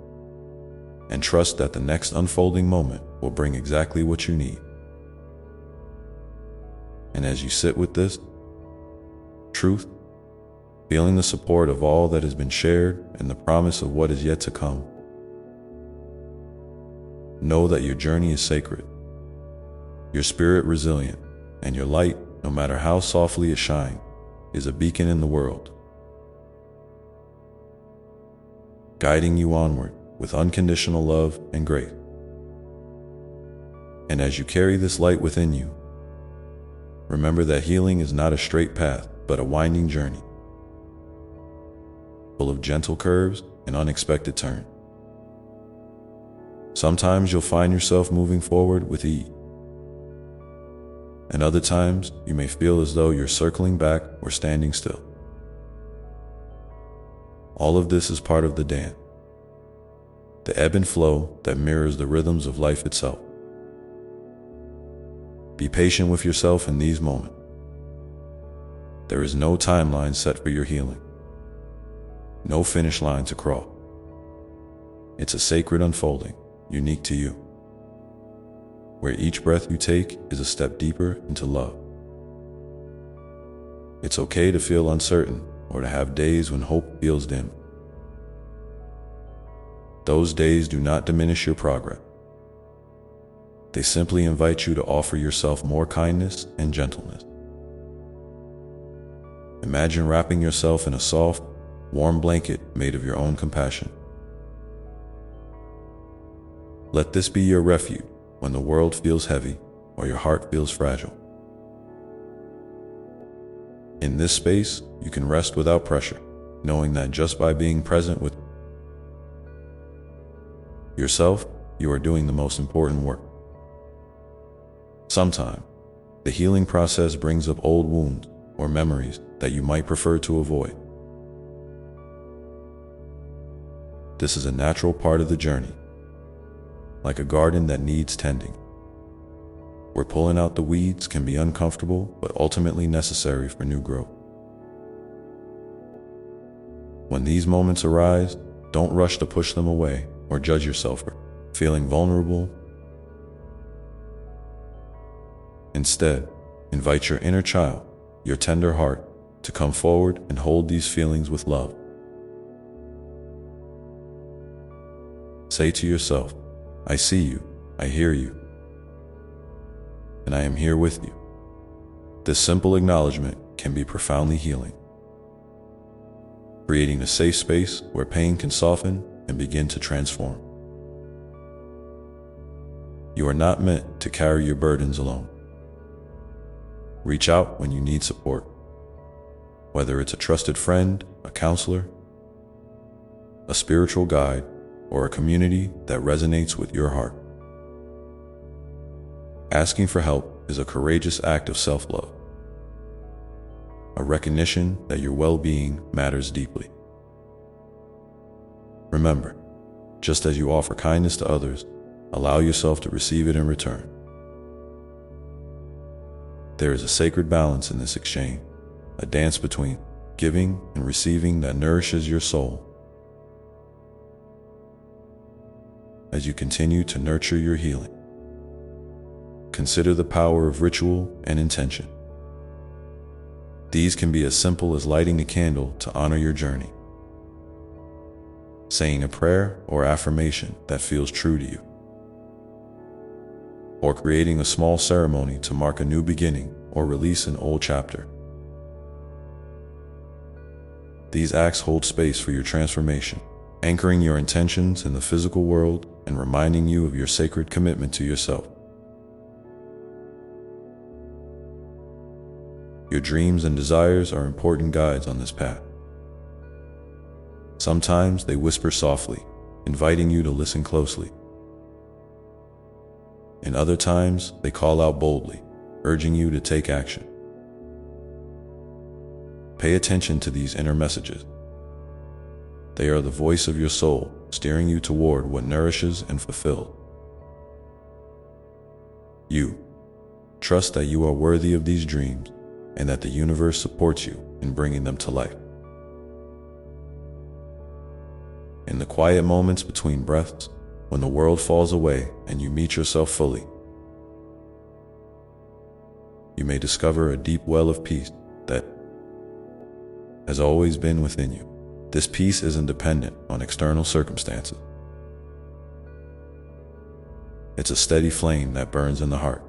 and trust that the next unfolding moment will bring exactly what you need. And as you sit with this truth, feeling the support of all that has been shared and the promise of what is yet to come, know that your journey is sacred, your spirit resilient, and your light, no matter how softly it shines, is a beacon in the world, guiding you onward with unconditional love and grace. And as you carry this light within you, remember that healing is not a straight path, but a winding journey, full of gentle curves and unexpected turns. Sometimes you'll find yourself moving forward with ease, and other times you may feel as though you're circling back or standing still. All of this is part of the dance, the ebb and flow that mirrors the rhythms of life itself. Be patient with yourself in these moments. There is no timeline set for your healing, no finish line to cross. It's a sacred unfolding, unique to you, where each breath you take is a step deeper into love. It's okay to feel uncertain or to have days when hope feels dim. Those days do not diminish your progress. They simply invite you to offer yourself more kindness and gentleness. Imagine wrapping yourself in a soft, warm blanket made of your own compassion. Let this be your refuge when the world feels heavy or your heart feels fragile. In this space, you can rest without pressure, knowing that just by being present with yourself, you are doing the most important work. Sometimes, the healing process brings up old wounds or memories that you might prefer to avoid. This is a natural part of the journey, like a garden that needs tending, where pulling out the weeds can be uncomfortable but ultimately necessary for new growth. When these moments arise, don't rush to push them away or judge yourself for feeling vulnerable. Instead, invite your inner child, your tender heart, to come forward and hold these feelings with love. Say to yourself, I see you, I hear you, and I am here with you. This simple acknowledgement can be profoundly healing, creating a safe space where pain can soften and begin to transform. You are not meant to carry your burdens alone. Reach out when you need support, whether it's a trusted friend, a counselor, a spiritual guide, or a community that resonates with your heart. Asking for help is a courageous act of self-love, a recognition that your well-being matters deeply. Remember, just as you offer kindness to others, allow yourself to receive it in return. There is a sacred balance in this exchange, a dance between giving and receiving that nourishes your soul. As you continue to nurture your healing, consider the power of ritual and intention. These can be as simple as lighting a candle to honor your journey, saying a prayer or affirmation that feels true to you, or creating a small ceremony to mark a new beginning or release an old chapter. These acts hold space for your transformation, anchoring your intentions in the physical world and reminding you of your sacred commitment to yourself. Your dreams and desires are important guides on this path. Sometimes they whisper softly, inviting you to listen closely. And other times they call out boldly, urging you to take action. Pay attention to these inner messages. They are the voice of your soul, steering you toward what nourishes and fulfills you. Trust that you are worthy of these dreams and that the universe supports you in bringing them to life. In the quiet moments between breaths, when the world falls away and you meet yourself fully, you may discover a deep well of peace that has always been within you. This peace isn't dependent on external circumstances. It's a steady flame that burns in the heart,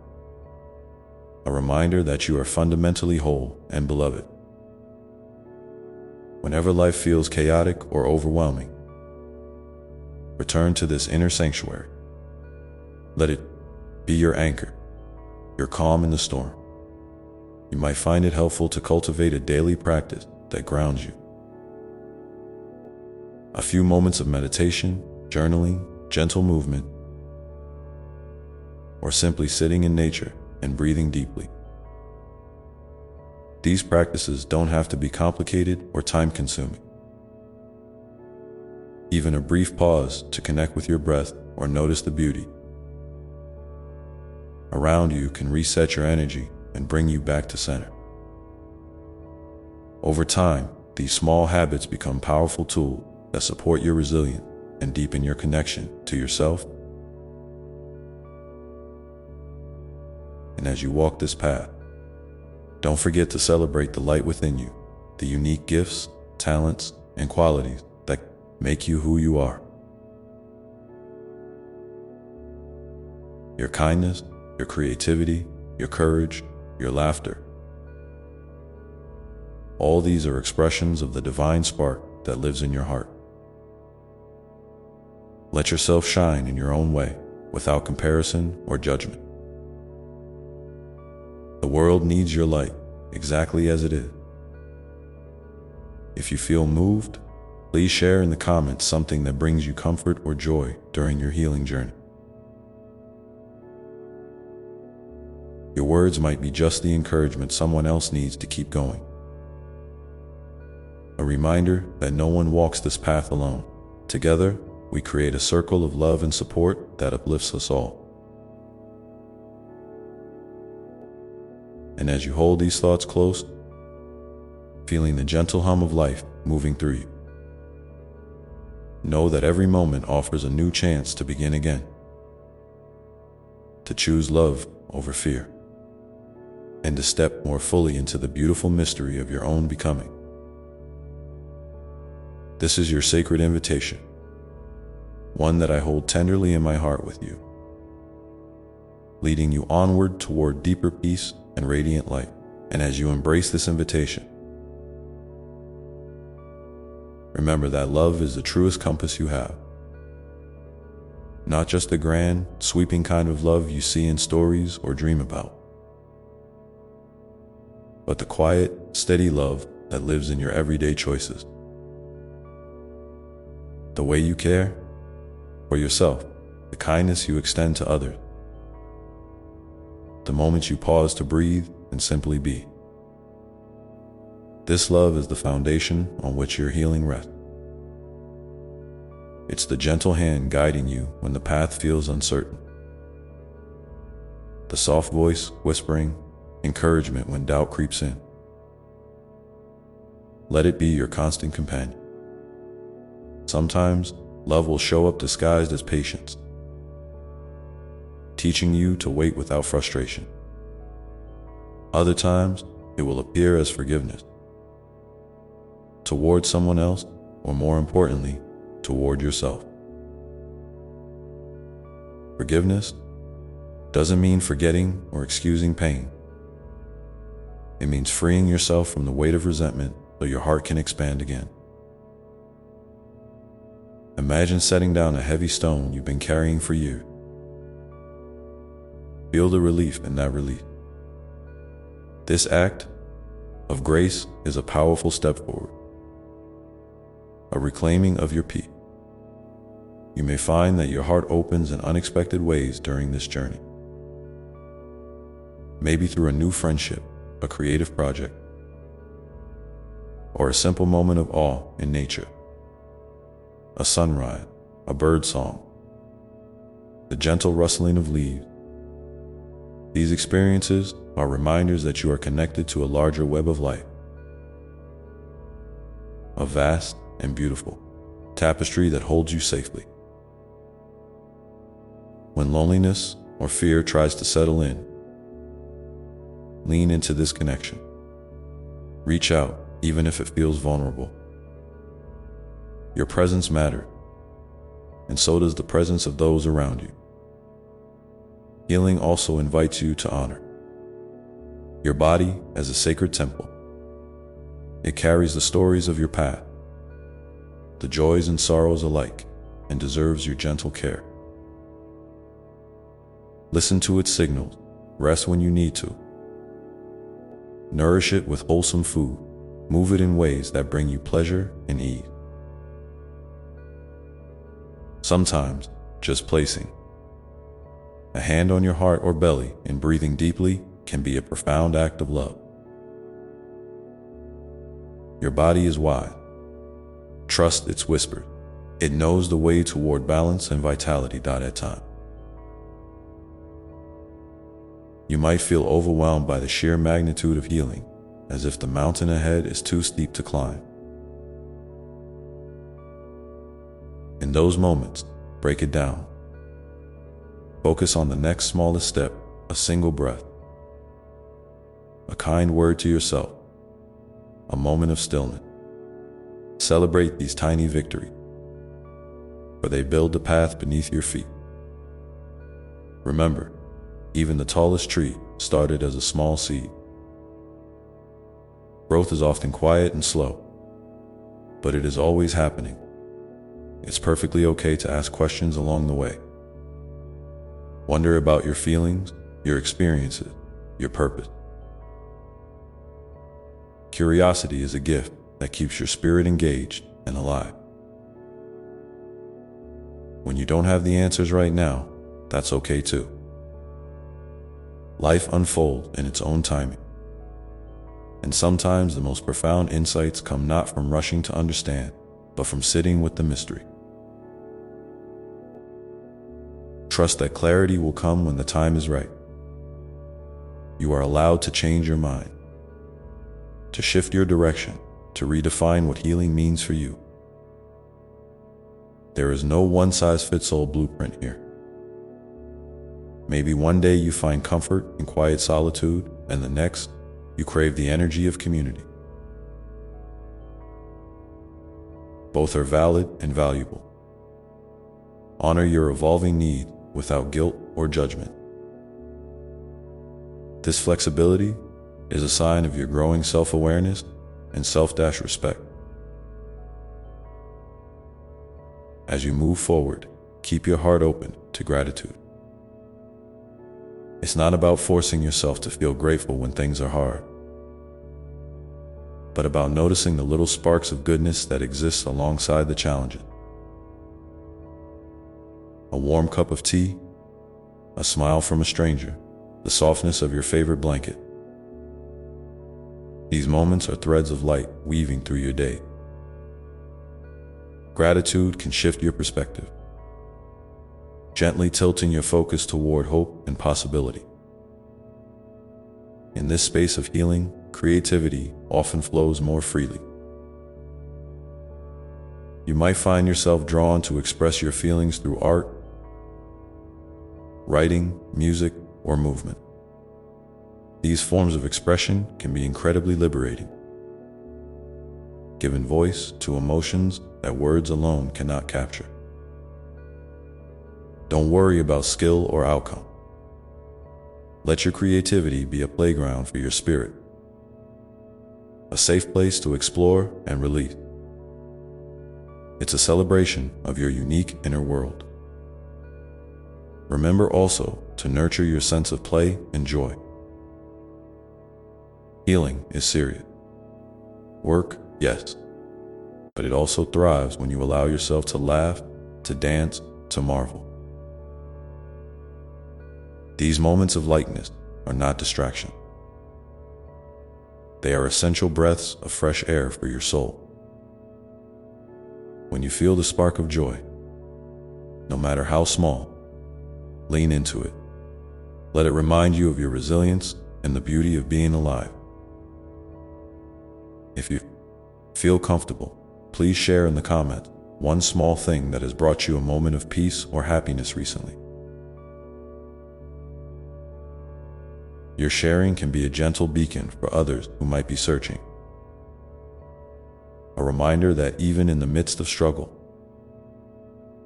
a reminder that you are fundamentally whole and beloved. Whenever life feels chaotic or overwhelming, return to this inner sanctuary. Let it be your anchor, your calm in the storm. You might find it helpful to cultivate a daily practice that grounds you. A few moments of meditation, journaling, gentle movement, or simply sitting in nature and breathing deeply. These practices don't have to be complicated or time-consuming. Even a brief pause to connect with your breath or notice the beauty around you can reset your energy and bring you back to center. Over time, these small habits become powerful tools that support your resilience and deepen your connection to yourself. And as you walk this path, don't forget to celebrate the light within you, the unique gifts, talents, and qualities that make you who you are. your kindness, your creativity, your courage, your laughter. All these are expressions of the divine spark that lives in your heart. Let yourself shine in your own way, without comparison or judgment. The world needs your light, exactly as it is. If you feel moved, please share in the comments something that brings you comfort or joy during your healing journey. Your words might be just the encouragement someone else needs to keep going. A reminder that no one walks this path alone. Together, we create a circle of love and support that uplifts us all. And as you hold these thoughts close, feeling the gentle hum of life moving through you, know that every moment offers a new chance to begin again, to choose love over fear, and to step more fully into the beautiful mystery of your own becoming. This is your sacred invitation, one that I hold tenderly in my heart with you, leading you onward toward deeper peace and radiant light. And as you embrace this invitation, remember that love is the truest compass you have. Not just the grand, sweeping kind of love you see in stories or dream about, but the quiet, steady love that lives in your everyday choices. The way you care for yourself, the kindness you extend to others, the moments you pause to breathe and simply be. This love is the foundation on which your healing rests. It's the gentle hand guiding you when the path feels uncertain, the soft voice whispering encouragement when doubt creeps in. Let it be your constant companion. Sometimes, love will show up disguised as patience, teaching you to wait without frustration. Other times, it will appear as forgiveness, toward someone else, or more importantly, toward yourself. Forgiveness doesn't mean forgetting or excusing pain. It means freeing yourself from the weight of resentment so your heart can expand again. Imagine setting down a heavy stone you've been carrying for years. Feel the relief in that relief. This act of grace is a powerful step forward, a reclaiming of your peace. You may find that your heart opens in unexpected ways during this journey. Maybe through a new friendship, a creative project, or a simple moment of awe in nature. A sunrise, a bird song, the gentle rustling of leaves. These experiences are reminders that you are connected to a larger web of life, a vast and beautiful tapestry that holds you safely. When loneliness or fear tries to settle in, lean into this connection. Reach out, even if it feels vulnerable. Your presence matters, and so does the presence of those around you. Healing also invites you to honor your body as a sacred temple. It carries the stories of your past, the joys and sorrows alike, and deserves your gentle care. Listen to its signals, rest when you need to. Nourish it with wholesome food, move it in ways that bring you pleasure and ease. Sometimes, just placing a hand on your heart or belly and breathing deeply can be a profound act of love. Your body is wise. Trust its whispers. It knows the way toward balance and vitality. At times, you might feel overwhelmed by the sheer magnitude of healing, as if the mountain ahead is too steep to climb. In those moments, break it down. Focus on the next smallest step, a single breath, a kind word to yourself, a moment of stillness. Celebrate these tiny victories, for they build the path beneath your feet. Remember, even the tallest tree started as a small seed. Growth is often quiet and slow, but it is always happening. It's perfectly okay to ask questions along the way. Wonder about your feelings, your experiences, your purpose. Curiosity is a gift that keeps your spirit engaged and alive. When you don't have the answers right now, that's okay too. Life unfolds in its own timing. And sometimes the most profound insights come not from rushing to understand, but from sitting with the mystery. Trust that clarity will come when the time is right. You are allowed to change your mind, to shift your direction, to redefine what healing means for you. There is no one-size-fits-all blueprint here. Maybe one day you find comfort in quiet solitude, and the next, you crave the energy of community. Both are valid and valuable. Honor your evolving need without guilt or judgment. This flexibility is a sign of your growing self-awareness and self-respect. As you move forward, keep your heart open to gratitude. It's not about forcing yourself to feel grateful when things are hard, but about noticing the little sparks of goodness that exist alongside the challenges. A warm cup of tea, a smile from a stranger, the softness of your favorite blanket. These moments are threads of light weaving through your day. Gratitude can shift your perspective, gently tilting your focus toward hope and possibility. In this space of healing, creativity often flows more freely. You might find yourself drawn to express your feelings through art, writing, music, or movement. These forms of expression can be incredibly liberating, giving voice to emotions that words alone cannot capture. Don't worry about skill or outcome. Let your creativity be a playground for your spirit, a safe place to explore and release. It's a celebration of your unique inner world. Remember also to nurture your sense of play and joy. Healing is serious. Work, yes, but it also thrives when you allow yourself to laugh, to dance, to marvel. These moments of lightness are not distraction. They are essential breaths of fresh air for your soul. When you feel the spark of joy, no matter how small, lean into it. Let it remind you of your resilience and the beauty of being alive. If you feel comfortable, please share in the comments one small thing that has brought you a moment of peace or happiness recently. Your sharing can be a gentle beacon for others who might be searching. A reminder that even in the midst of struggle,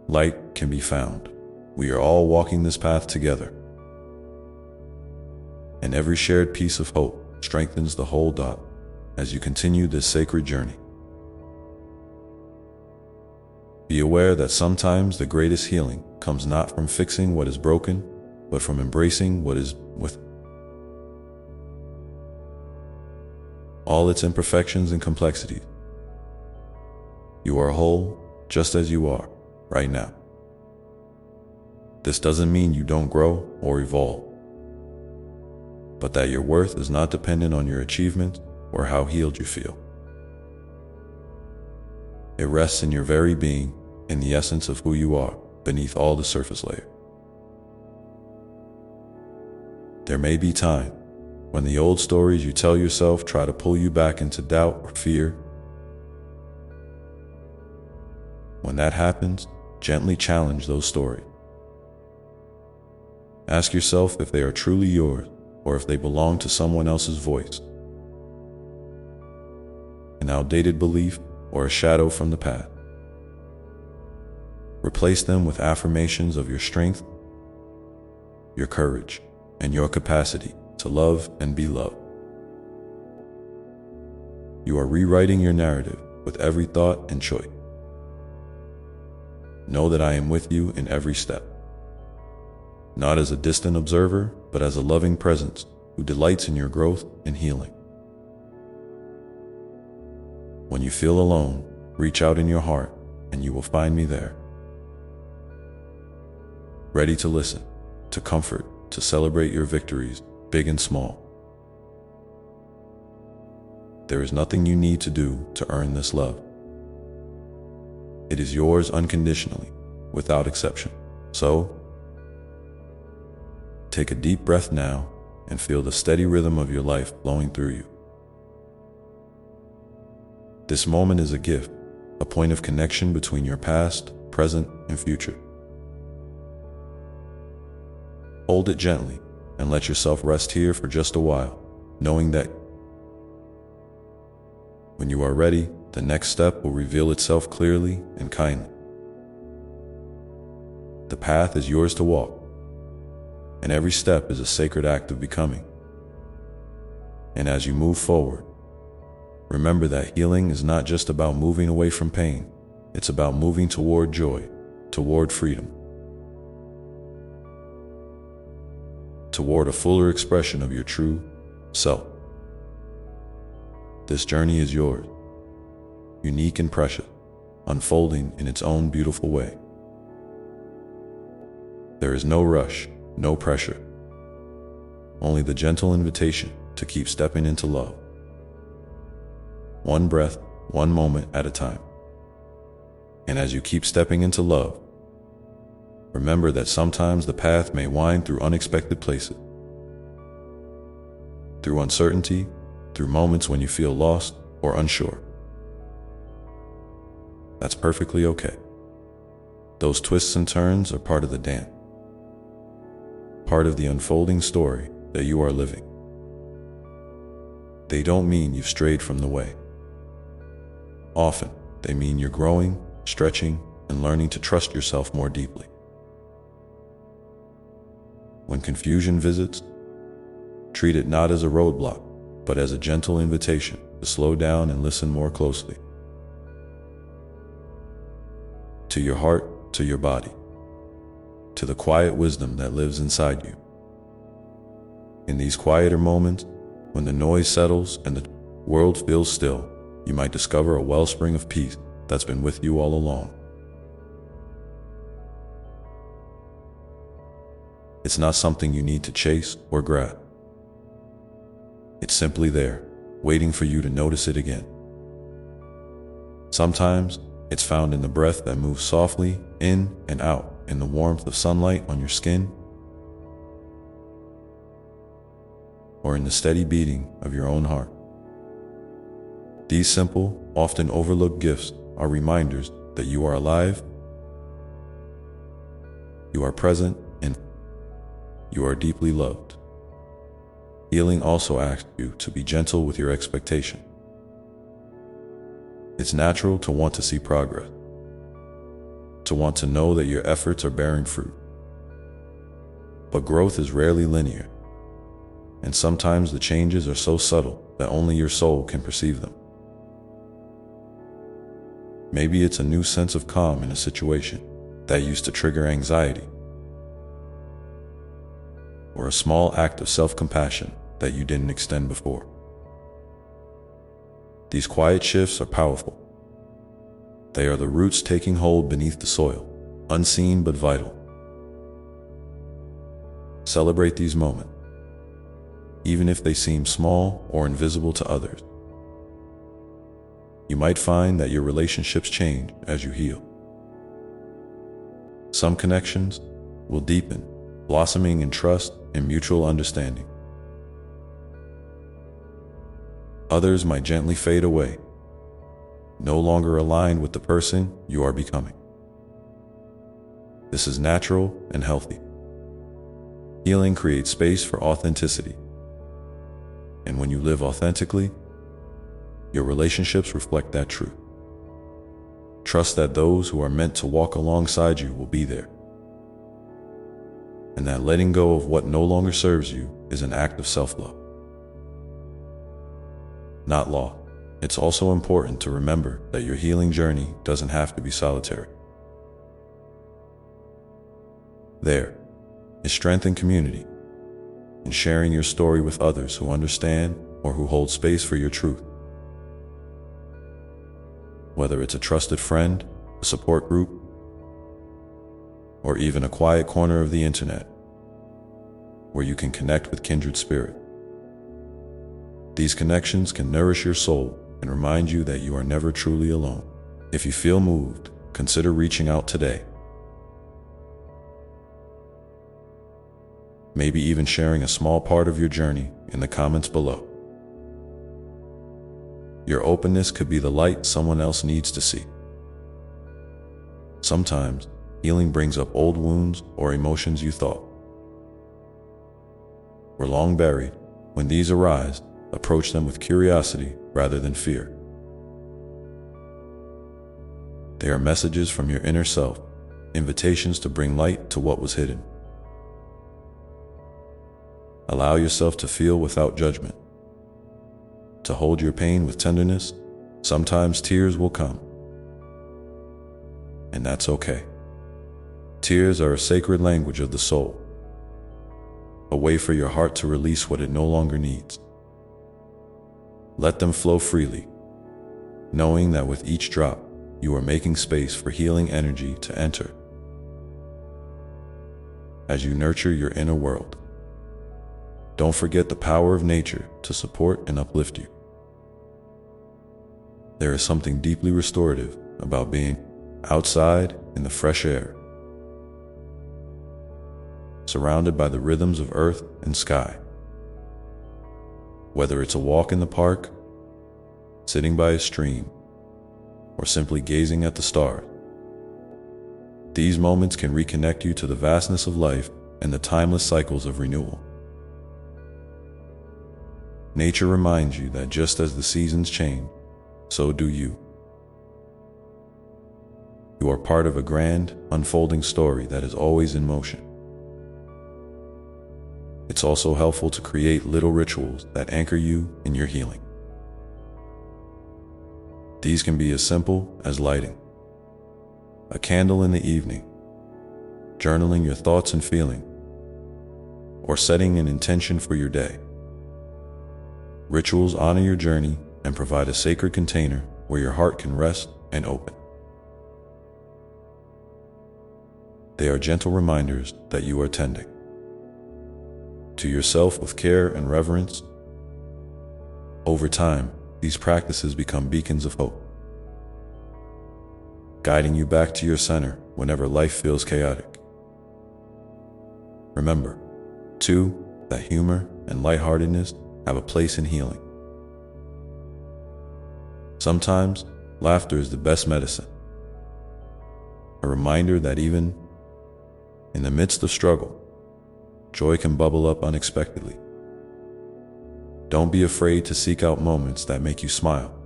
light can be found. We are all walking this path together, and every shared piece of hope strengthens the whole dot as you continue this sacred journey. Be aware that sometimes the greatest healing comes not from fixing what is broken, but from embracing what is with all its imperfections and complexities. You are whole just as you are right now. This doesn't mean you don't grow or evolve, but that your worth is not dependent on your achievements or how healed you feel. It rests in your very being, in the essence of who you are, beneath all the surface layer. There may be time when the old stories you tell yourself try to pull you back into doubt or fear. When that happens, gently challenge those stories. Ask yourself if they are truly yours or if they belong to someone else's voice, an outdated belief or a shadow from the past. Replace them with affirmations of your strength, your courage, and your capacity to love and be loved. You are rewriting your narrative with every thought and choice. Know that I am with you in every step, not as a distant observer, but as a loving presence who delights in your growth and healing. When you feel alone, reach out in your heart and you will find me there, ready to listen, to comfort, to celebrate your victories, big and small. There is nothing you need to do to earn this love. It is yours unconditionally, without exception. So, take a deep breath now and feel the steady rhythm of your life flowing through you. This moment is a gift, a point of connection between your past, present, and future. Hold it gently and let yourself rest here for just a while, knowing that when you are ready, the next step will reveal itself clearly and kindly. The path is yours to walk, and every step is a sacred act of becoming. And as you move forward, remember that healing is not just about moving away from pain, it's about moving toward joy, toward freedom, toward a fuller expression of your true self. This journey is yours, unique and precious, unfolding in its own beautiful way. There is no rush, no pressure, only the gentle invitation to keep stepping into love. One breath, one moment at a time. And as you keep stepping into love, remember that sometimes the path may wind through unexpected places, through uncertainty, through moments when you feel lost or unsure. That's perfectly okay. Those twists and turns are part of the dance, part of the unfolding story that you are living. They don't mean you've strayed from the way. Often, they mean you're growing, stretching, and learning to trust yourself more deeply. When confusion visits, treat it not as a roadblock, but as a gentle invitation to slow down and listen more closely. To your heart, to your body, to the quiet wisdom that lives inside you. In these quieter moments, when the noise settles and the world feels still, you might discover a wellspring of peace that's been with you all along. It's not something you need to chase or grab. It's simply there, waiting for you to notice it again. Sometimes, it's found in the breath that moves softly in and out, in the warmth of sunlight on your skin, or in the steady beating of your own heart. These simple, often overlooked gifts are reminders that you are alive, you are present, and you are deeply loved. Healing also asks you to be gentle with your expectation. It's natural to want to see progress, to want to know that your efforts are bearing fruit. But growth is rarely linear, and sometimes the changes are so subtle that only your soul can perceive them. Maybe it's a new sense of calm in a situation that used to trigger anxiety, or a small act of self-compassion that you didn't extend before. These quiet shifts are powerful. They are the roots taking hold beneath the soil, unseen but vital. Celebrate these moments, even if they seem small or invisible to others. You might find that your relationships change as you heal. Some connections will deepen, blossoming in trust and mutual understanding. Others might gently fade away, no longer aligned with the person you are becoming. This is natural and healthy. Healing creates space for authenticity. And when you live authentically, your relationships reflect that truth. Trust that those who are meant to walk alongside you will be there. and that letting go of what no longer serves you is an act of self-love, not law. It's also important to remember that your healing journey doesn't have to be solitary. There is strength in community, in sharing your story with others who understand or who hold space for your truth. Whether it's a trusted friend, a support group, or even a quiet corner of the internet where you can connect with kindred spirit. These connections can nourish your soul and remind you that you are never truly alone. If you feel moved, consider reaching out today. Maybe even sharing a small part of your journey in the comments below. Your openness could be the light someone else needs to see. Sometimes, healing brings up old wounds or emotions you thought were long buried. When these arise, approach them with curiosity rather than fear. They are messages from your inner self, invitations to bring light to what was hidden. Allow yourself to feel without judgment, to hold your pain with tenderness. Sometimes tears will come, and that's okay. Tears are a sacred language of the soul, a way for your heart to release what it no longer needs. Let them flow freely, knowing that with each drop, you are making space for healing energy to enter. As you nurture your inner world, don't forget the power of nature to support and uplift you. There is something deeply restorative about being outside in the fresh air, surrounded by the rhythms of earth and sky. Whether it's a walk in the park, sitting by a stream, or simply gazing at the stars, these moments can reconnect you to the vastness of life and the timeless cycles of renewal. Nature reminds you that just as the seasons change, so do you. You are part of a grand, unfolding story that is always in motion. It's also helpful to create little rituals that anchor you in your healing. These can be as simple as lighting a candle in the evening, journaling your thoughts and feelings, or setting an intention for your day. Rituals honor your journey and provide a sacred container where your heart can rest and open. They are gentle reminders that you are tending to yourself with care and reverence. Over time, these practices become beacons of hope, guiding you back to your center whenever life feels chaotic. Remember, too, that humor and lightheartedness have a place in healing. Sometimes, laughter is the best medicine, a reminder that even in the midst of struggle, joy can bubble up unexpectedly. Don't be afraid to seek out moments that make you smile,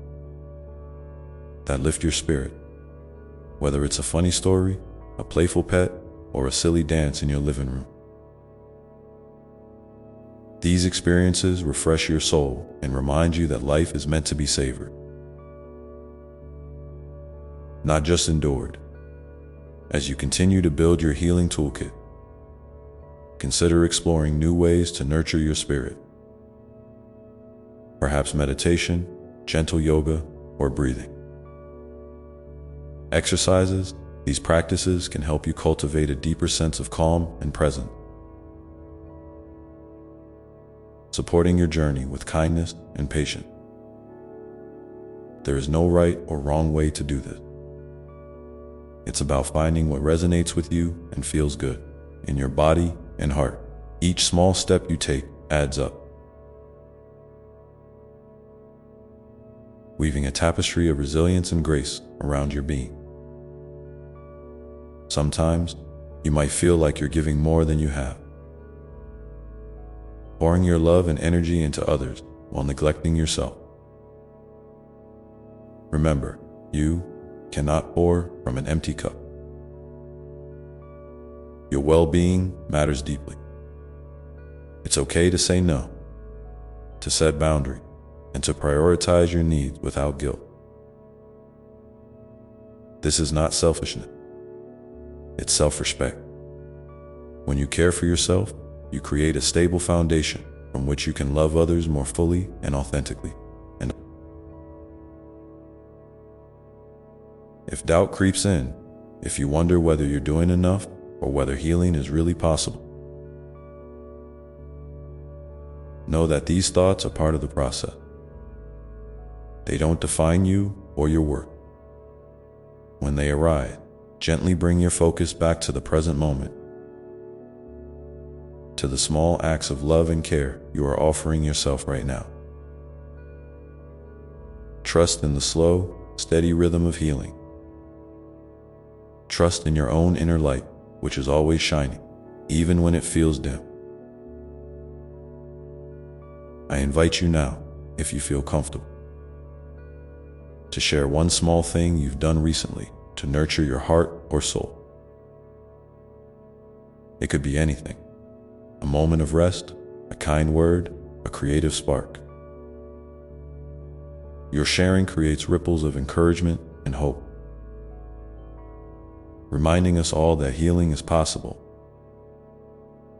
that lift your spirit, whether it's a funny story, a playful pet, or a silly dance in your living room. These experiences refresh your soul and remind you that life is meant to be savored, not just endured. As you continue to build your healing toolkit, consider exploring new ways to nurture your spirit. Perhaps meditation, gentle yoga, or breathing exercises. These practices can help you cultivate a deeper sense of calm and presence, supporting your journey with kindness and patience. There is no right or wrong way to do this. It's about finding what resonates with you and feels good in your body and heart. Each small step you take adds up, weaving a tapestry of resilience and grace around your being. Sometimes, you might feel like you're giving more than you have, pouring your love and energy into others while neglecting yourself. Remember, you cannot pour from an empty cup. Your well-being matters deeply. It's okay to say no, to set boundaries, and to prioritize your needs without guilt. This is not selfishness. It's self-respect. When you care for yourself, you create a stable foundation from which you can love others more fully and authentically. And if doubt creeps in, if you wonder whether you're doing enough or whether healing is really possible, know that these thoughts are part of the process. They don't define you or your worth. When they arise, gently bring your focus back to the present moment, to the small acts of love and care you are offering yourself right now. Trust in the slow, steady rhythm of healing. Trust in your own inner light, which is always shining, even when it feels dim. I invite you now, if you feel comfortable, to share one small thing you've done recently to nurture your heart or soul. It could be anything: a moment of rest, a kind word, a creative spark. Your sharing creates ripples of encouragement and hope, reminding us all that healing is possible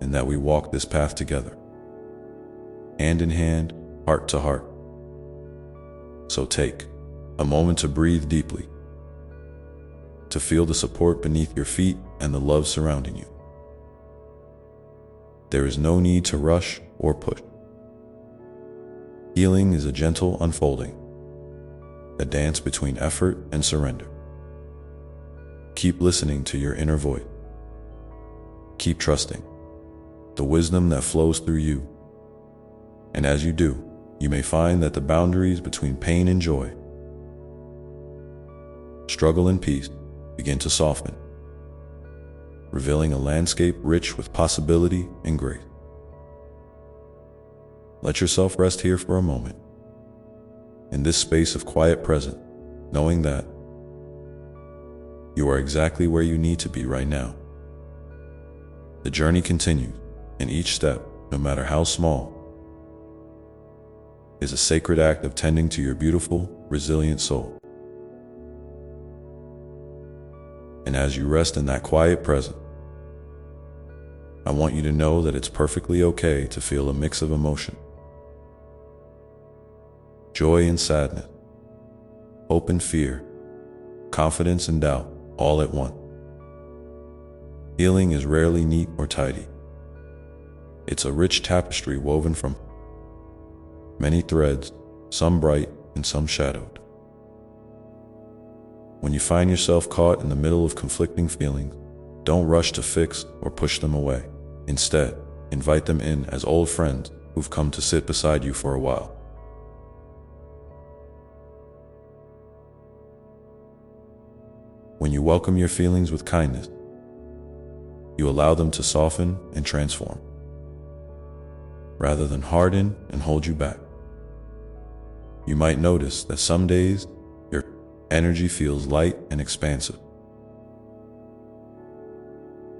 and that we walk this path together, hand in hand, heart to heart. So take a moment to breathe deeply, to feel the support beneath your feet and the love surrounding you. There is no need to rush or push. Healing is a gentle unfolding, a dance between effort and surrender. Keep listening to your inner voice. Keep trusting the wisdom that flows through you. And as you do, you may find that the boundaries between pain and joy, struggle and peace, begin to soften, revealing a landscape rich with possibility and grace. Let yourself rest here for a moment, in this space of quiet presence, knowing that you are exactly where you need to be right now. The journey continues, and each step, no matter how small, is a sacred act of tending to your beautiful, resilient soul. And as you rest in that quiet presence, I want you to know that it's perfectly okay to feel a mix of emotion: joy and sadness, hope and fear, confidence and doubt, all at once. Healing is rarely neat or tidy. It's a rich tapestry woven from many threads, some bright and some shadowed. When you find yourself caught in the middle of conflicting feelings, don't rush to fix or push them away. Instead, invite them in as old friends who've come to sit beside you for a while. When you welcome your feelings with kindness, you allow them to soften and transform, rather than harden and hold you back. You might notice that some days your energy feels light and expansive,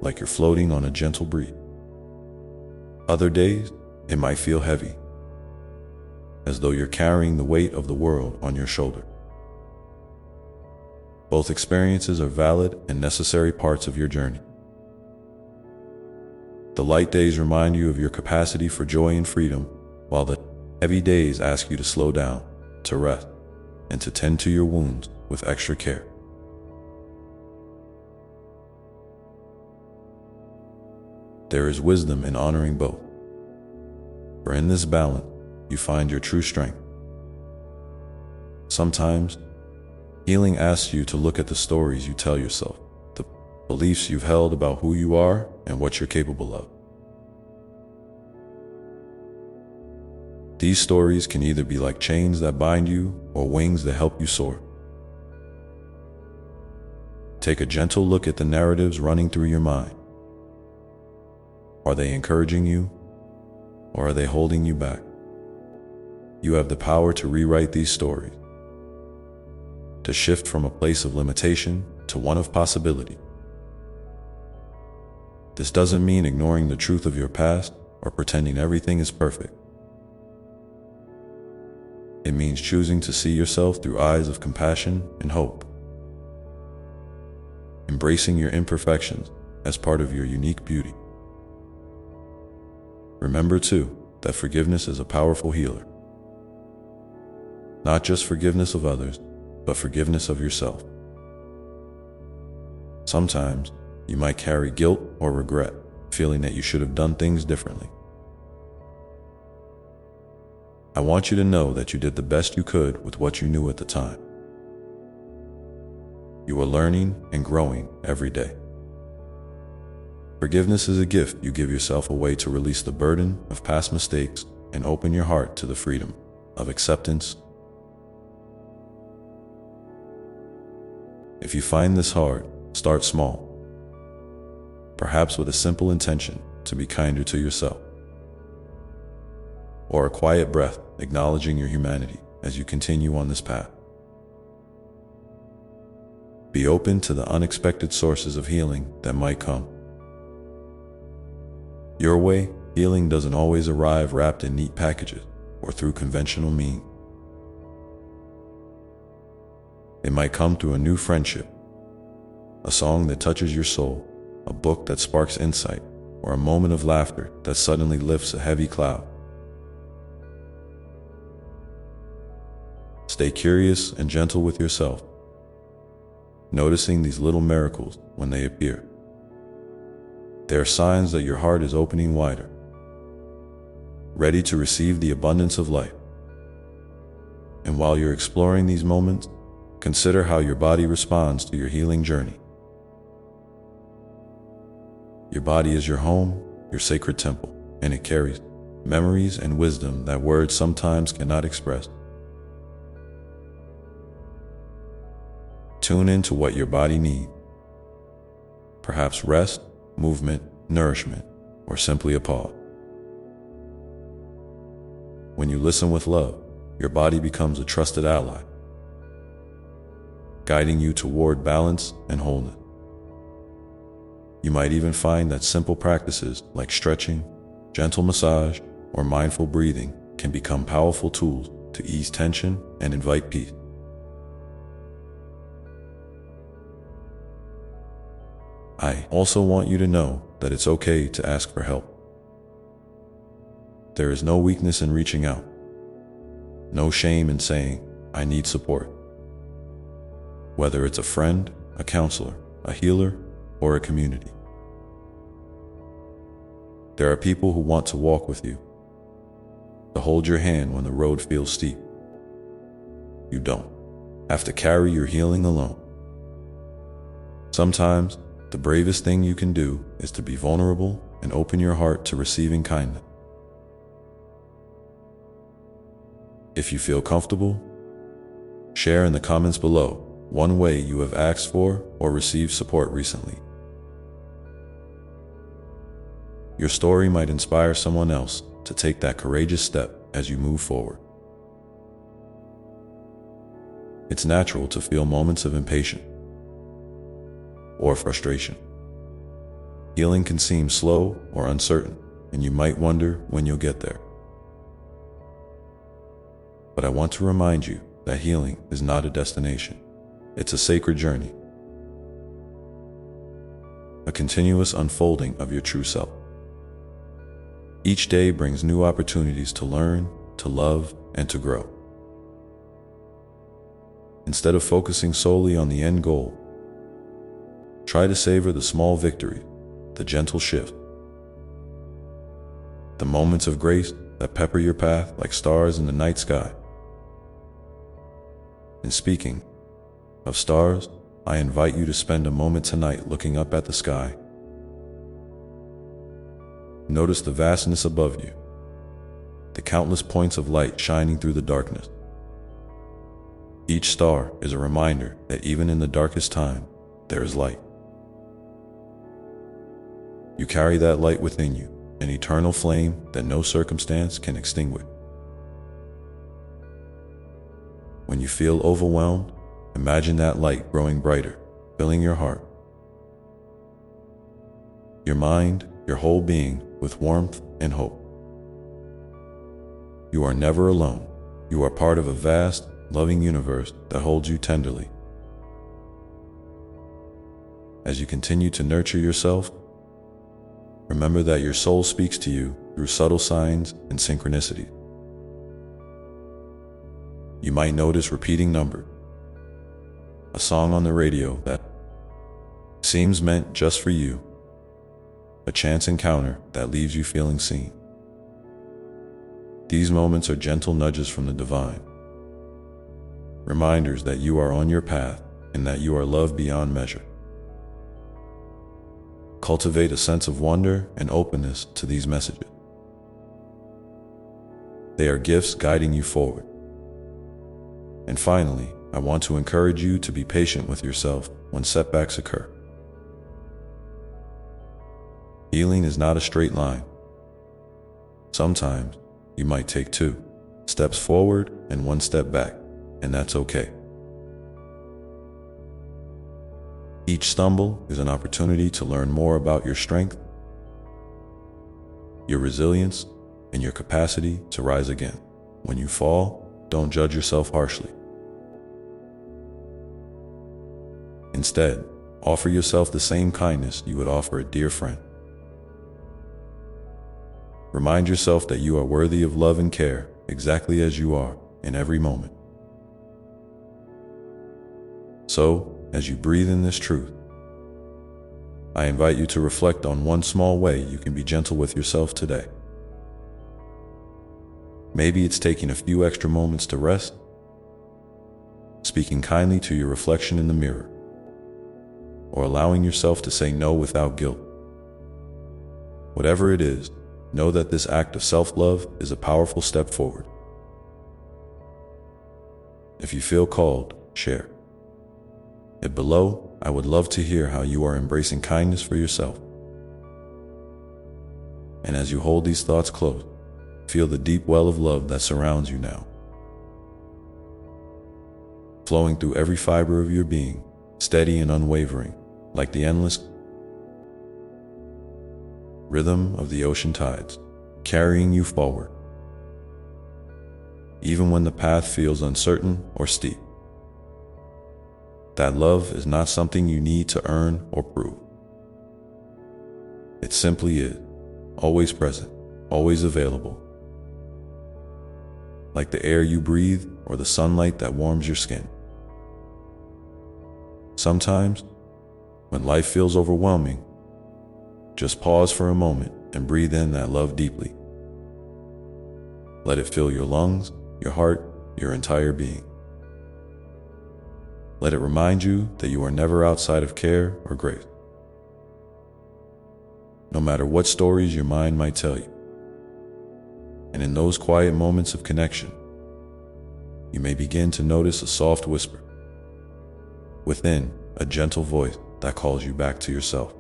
like you're floating on a gentle breeze. Other days, it might feel heavy, as though you're carrying the weight of the world on your shoulder. Both experiences are valid and necessary parts of your journey. The light days remind you of your capacity for joy and freedom, while the heavy days ask you to slow down, to rest, and to tend to your wounds with extra care. There is wisdom in honoring both, for in this balance, you find your true strength. Sometimes, healing asks you to look at the stories you tell yourself, the beliefs you've held about who you are and what you're capable of. These stories can either be like chains that bind you or wings that help you soar. Take a gentle look at the narratives running through your mind. Are they encouraging you, or are they holding you back? You have the power to rewrite these stories, to shift from a place of limitation to one of possibility. This doesn't mean ignoring the truth of your past or pretending everything is perfect. It means choosing to see yourself through eyes of compassion and hope, embracing your imperfections as part of your unique beauty. Remember, too, that forgiveness is a powerful healer. Not just forgiveness of others, but forgiveness of yourself. Sometimes you might carry guilt or regret, feeling that you should have done things differently. I want you to know that you did the best you could with what you knew at the time. You are learning and growing every day. Forgiveness is a gift you give yourself, a way to release the burden of past mistakes and open your heart to the freedom of acceptance. If you find this hard, start small. Perhaps with a simple intention to be kinder to yourself, or a quiet breath acknowledging your humanity as you continue on this path. Be open to the unexpected sources of healing that might come. Your way, healing doesn't always arrive wrapped in neat packages or through conventional means. It might come through a new friendship, a song that touches your soul, a book that sparks insight, or a moment of laughter that suddenly lifts a heavy cloud. Stay curious and gentle with yourself, noticing these little miracles when they appear. They are signs that your heart is opening wider, ready to receive the abundance of life. And while you're exploring these moments, consider how your body responds to your healing journey. Your body is your home, your sacred temple, and it carries memories and wisdom that words sometimes cannot express. Tune into what your body needs. Perhaps rest, movement, nourishment, or simply a pause. When you listen with love, your body becomes a trusted ally, guiding you toward balance and wholeness. You might even find that simple practices like stretching, gentle massage, or mindful breathing can become powerful tools to ease tension and invite peace. I also want you to know that it's okay to ask for help. There is no weakness in reaching out, no shame in saying, "I need support." Whether it's a friend, a counselor, a healer, or a community. There are people who want to walk with you, to hold your hand when the road feels steep. You don't have to carry your healing alone. Sometimes, the bravest thing you can do is to be vulnerable and open your heart to receiving kindness. If you feel comfortable, share in the comments below one way you have asked for or received support recently. Your story might inspire someone else to take that courageous step as you move forward. It's natural to feel moments of impatience or frustration. Healing can seem slow or uncertain, and you might wonder when you'll get there. But I want to remind you that healing is not a destination. It's a sacred journey, a continuous unfolding of your true self. Each day brings new opportunities to learn, to love, and to grow. Instead of focusing solely on the end goal, try to savor the small victory, the gentle shift, the moments of grace that pepper your path like stars in the night sky. And speaking of stars, I invite you to spend a moment tonight looking up at the sky. Notice the vastness above you, the countless points of light shining through the darkness. Each star is a reminder that even in the darkest time, there is light. You carry that light within you, an eternal flame that no circumstance can extinguish. When you feel overwhelmed, imagine that light growing brighter, filling your heart. your mind, your whole being with warmth and hope. You are never alone. You are part of a vast, loving universe that holds you tenderly. As you continue to nurture yourself, remember that your soul speaks to you through subtle signs and synchronicities. You might notice repeating numbers, a song on the radio that seems meant just for you, a chance encounter that leaves you feeling seen. These moments are gentle nudges from the divine, reminders that you are on your path and that you are loved beyond measure. Cultivate a sense of wonder and openness to these messages. They are gifts guiding you forward. And finally, I want to encourage you to be patient with yourself when setbacks occur. Healing is not a straight line. Sometimes you might take 2 steps forward and 1 step back, and that's okay. Each stumble is an opportunity to learn more about your strength, your resilience, and your capacity to rise again. When you fall, don't judge yourself harshly. Instead, offer yourself the same kindness you would offer a dear friend. Remind yourself that you are worthy of love and care exactly as you are in every moment. So, as you breathe in this truth, I invite you to reflect on one small way you can be gentle with yourself today. Maybe it's taking a few extra moments to rest, speaking kindly to your reflection in the mirror, or allowing yourself to say no without guilt. Whatever it is, know that this act of self-love is a powerful step forward. If you feel called, share it below. I would love to hear how you are embracing kindness for yourself. And as you hold these thoughts close, feel the deep well of love that surrounds you now, flowing through every fiber of your being, steady and unwavering, like the endless rhythm of the ocean tides, carrying you forward, even when the path feels uncertain or steep. That love is not something you need to earn or prove. It simply is, always present, always available, like the air you breathe or the sunlight that warms your skin. Sometimes, when life feels overwhelming, just pause for a moment and breathe in that love deeply. Let it fill your lungs, your heart, your entire being. Let it remind you that you are never outside of care or grace. No matter what stories your mind might tell you. And in those quiet moments of connection, you may begin to notice a soft whisper within, a gentle voice that calls you back to yourself.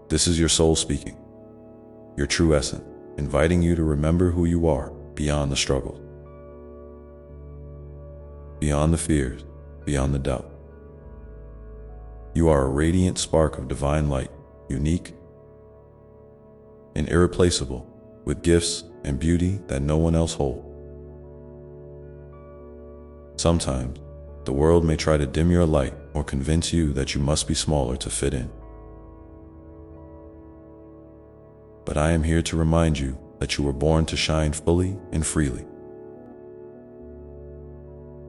This is your soul speaking, your true essence, inviting you to remember who you are beyond the struggles, beyond the fears, beyond the doubt. You are a radiant spark of divine light, unique and irreplaceable, with gifts and beauty that no one else holds. Sometimes, the world may try to dim your light or convince you that you must be smaller to fit in. But I am here to remind you that you were born to shine fully and freely.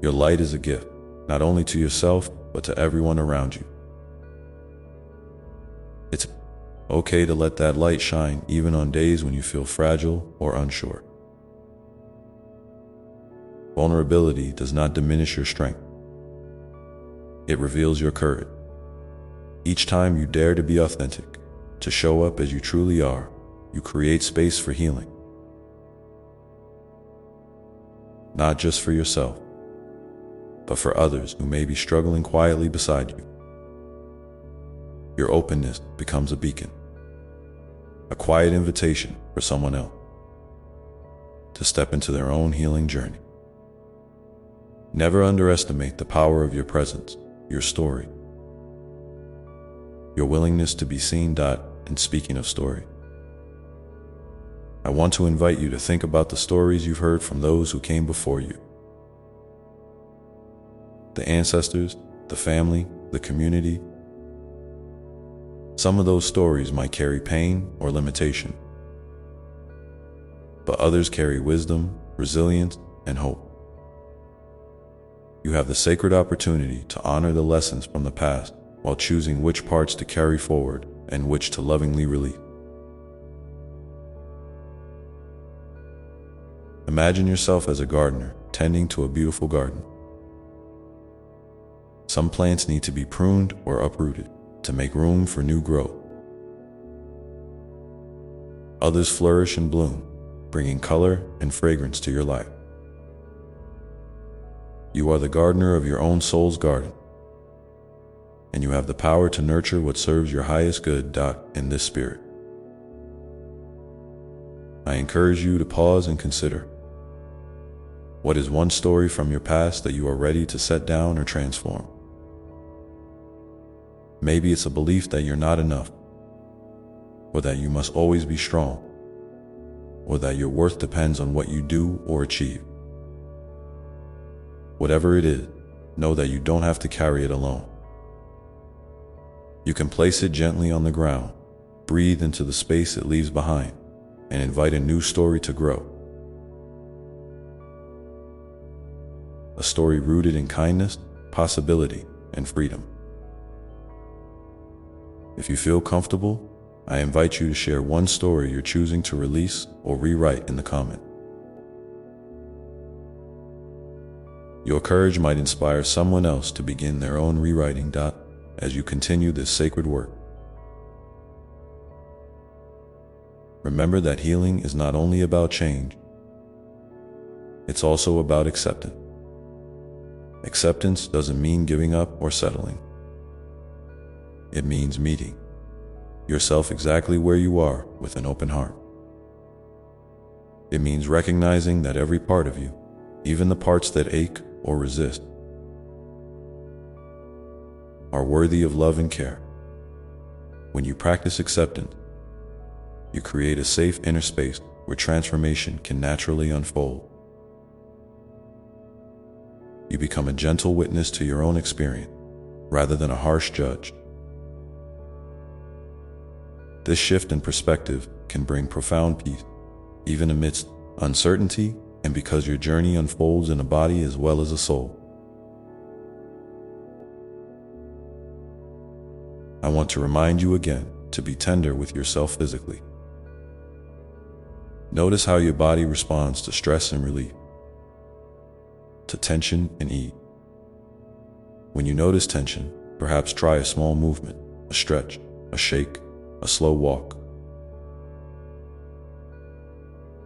Your light is a gift, not only to yourself, but to everyone around you. It's okay to let that light shine even on days when you feel fragile or unsure. Vulnerability does not diminish your strength. It reveals your courage. Each time you dare to be authentic, to show up as you truly are, you create space for healing. Not just for yourself, but for others who may be struggling quietly beside you. Your openness becomes a beacon, a quiet invitation for someone else to step into their own healing journey. Never underestimate the power of your presence, your story, your willingness to be seen. And speaking of story, I want to invite you to think about the stories you've heard from those who came before you. The ancestors, the family, the community. Some of those stories might carry pain or limitation, but others carry wisdom, resilience, and hope. You have the sacred opportunity to honor the lessons from the past while choosing which parts to carry forward and which to lovingly release. Imagine yourself as a gardener tending to a beautiful garden. Some plants need to be pruned or uprooted to make room for new growth. Others flourish and bloom, bringing color and fragrance to your life. You are the gardener of your own soul's garden, and you have the power to nurture what serves your highest good. In this spirit, I encourage you to pause and consider, what is one story from your past that you are ready to set down or transform? Maybe it's a belief that you're not enough, or that you must always be strong, or that your worth depends on what you do or achieve. Whatever it is, know that you don't have to carry it alone. You can place it gently on the ground, breathe into the space it leaves behind, and invite a new story to grow. A story rooted in kindness, possibility, and freedom. If you feel comfortable, I invite you to share one story you're choosing to release or rewrite in the comment. Your courage might inspire someone else to begin their own rewriting. As you continue this sacred work, remember that healing is not only about change, it's also about acceptance. Acceptance doesn't mean giving up or settling. It means meeting yourself exactly where you are with an open heart. It means recognizing that every part of you, even the parts that ache or resist, are worthy of love and care. When you practice acceptance, you create a safe inner space where transformation can naturally unfold. You become a gentle witness to your own experience, rather than a harsh judge. This shift in perspective can bring profound peace, even amidst uncertainty, and because your journey unfolds in a body as well as a soul. I want to remind you again to be tender with yourself physically. Notice how your body responds to stress and relief, to tension and ease. When you notice tension, perhaps try a small movement, a stretch, a shake, a slow walk,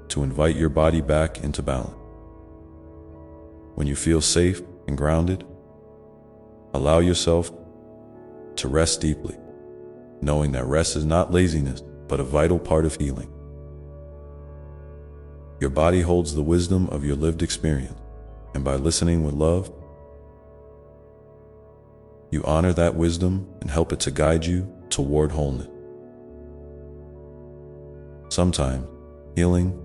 to invite your body back into balance. When you feel safe and grounded, allow yourself to rest deeply, knowing that rest is not laziness, but a vital part of healing. Your body holds the wisdom of your lived experience, and by listening with love, you honor that wisdom and help it to guide you toward wholeness. Sometimes, healing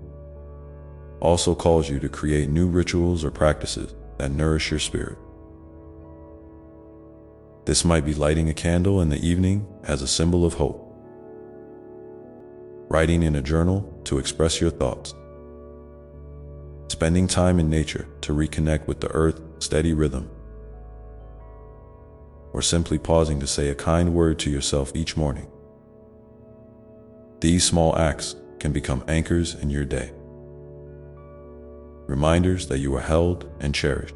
also calls you to create new rituals or practices that nourish your spirit. This might be lighting a candle in the evening as a symbol of hope, writing in a journal to express your thoughts, spending time in nature to reconnect with the earth's steady rhythm, or simply pausing to say a kind word to yourself each morning. These small acts can become anchors in your day, reminders that you are held and cherished.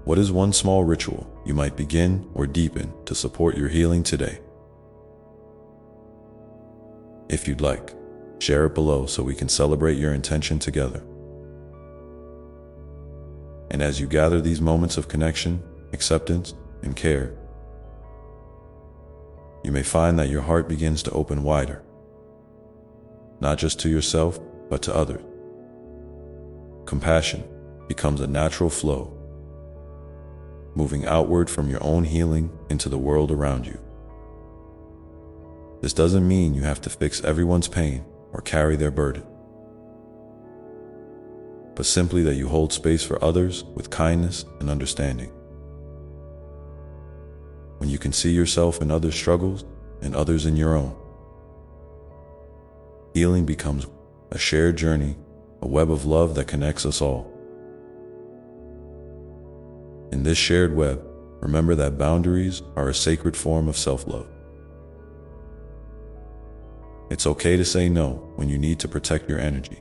What is one small ritual you might begin or deepen to support your healing today? If you'd like, share it below so we can celebrate your intention together. And as you gather these moments of connection, acceptance, and care, you may find that your heart begins to open wider, not just to yourself, but to others. Compassion becomes a natural flow, moving outward from your own healing into the world around you. This doesn't mean you have to fix everyone's pain or carry their burden, but simply that you hold space for others with kindness and understanding. When you can see yourself in others' struggles and others in your own, healing becomes a shared journey, a web of love that connects us all. In this shared web, remember that boundaries are a sacred form of self-love. It's okay to say no when you need to protect your energy,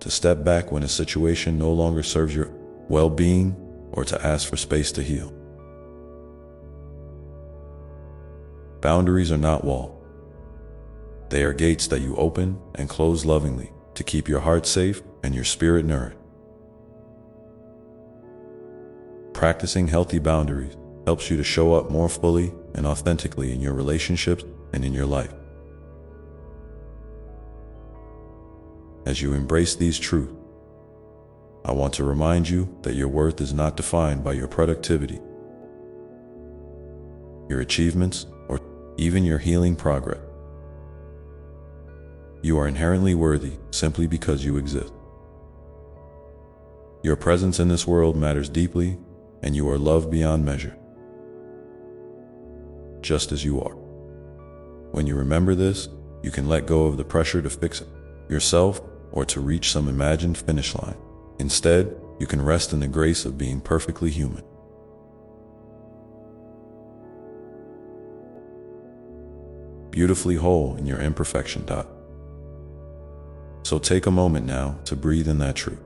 to step back when a situation no longer serves your well-being, or to ask for space to heal. Boundaries are not walls. They are gates that you open and close lovingly to keep your heart safe and your spirit nourished. Practicing healthy boundaries helps you to show up more fully and authentically in your relationships and in your life. As you embrace these truths, I want to remind you that your worth is not defined by your productivity, your achievements, or even your healing progress. You are inherently worthy simply because you exist. Your presence in this world matters deeply, and you are loved beyond measure, just as you are. When you remember this, you can let go of the pressure to fix yourself or to reach some imagined finish line. Instead, you can rest in the grace of being perfectly human. Beautifully whole in your imperfection. So take a moment now to breathe in that truth.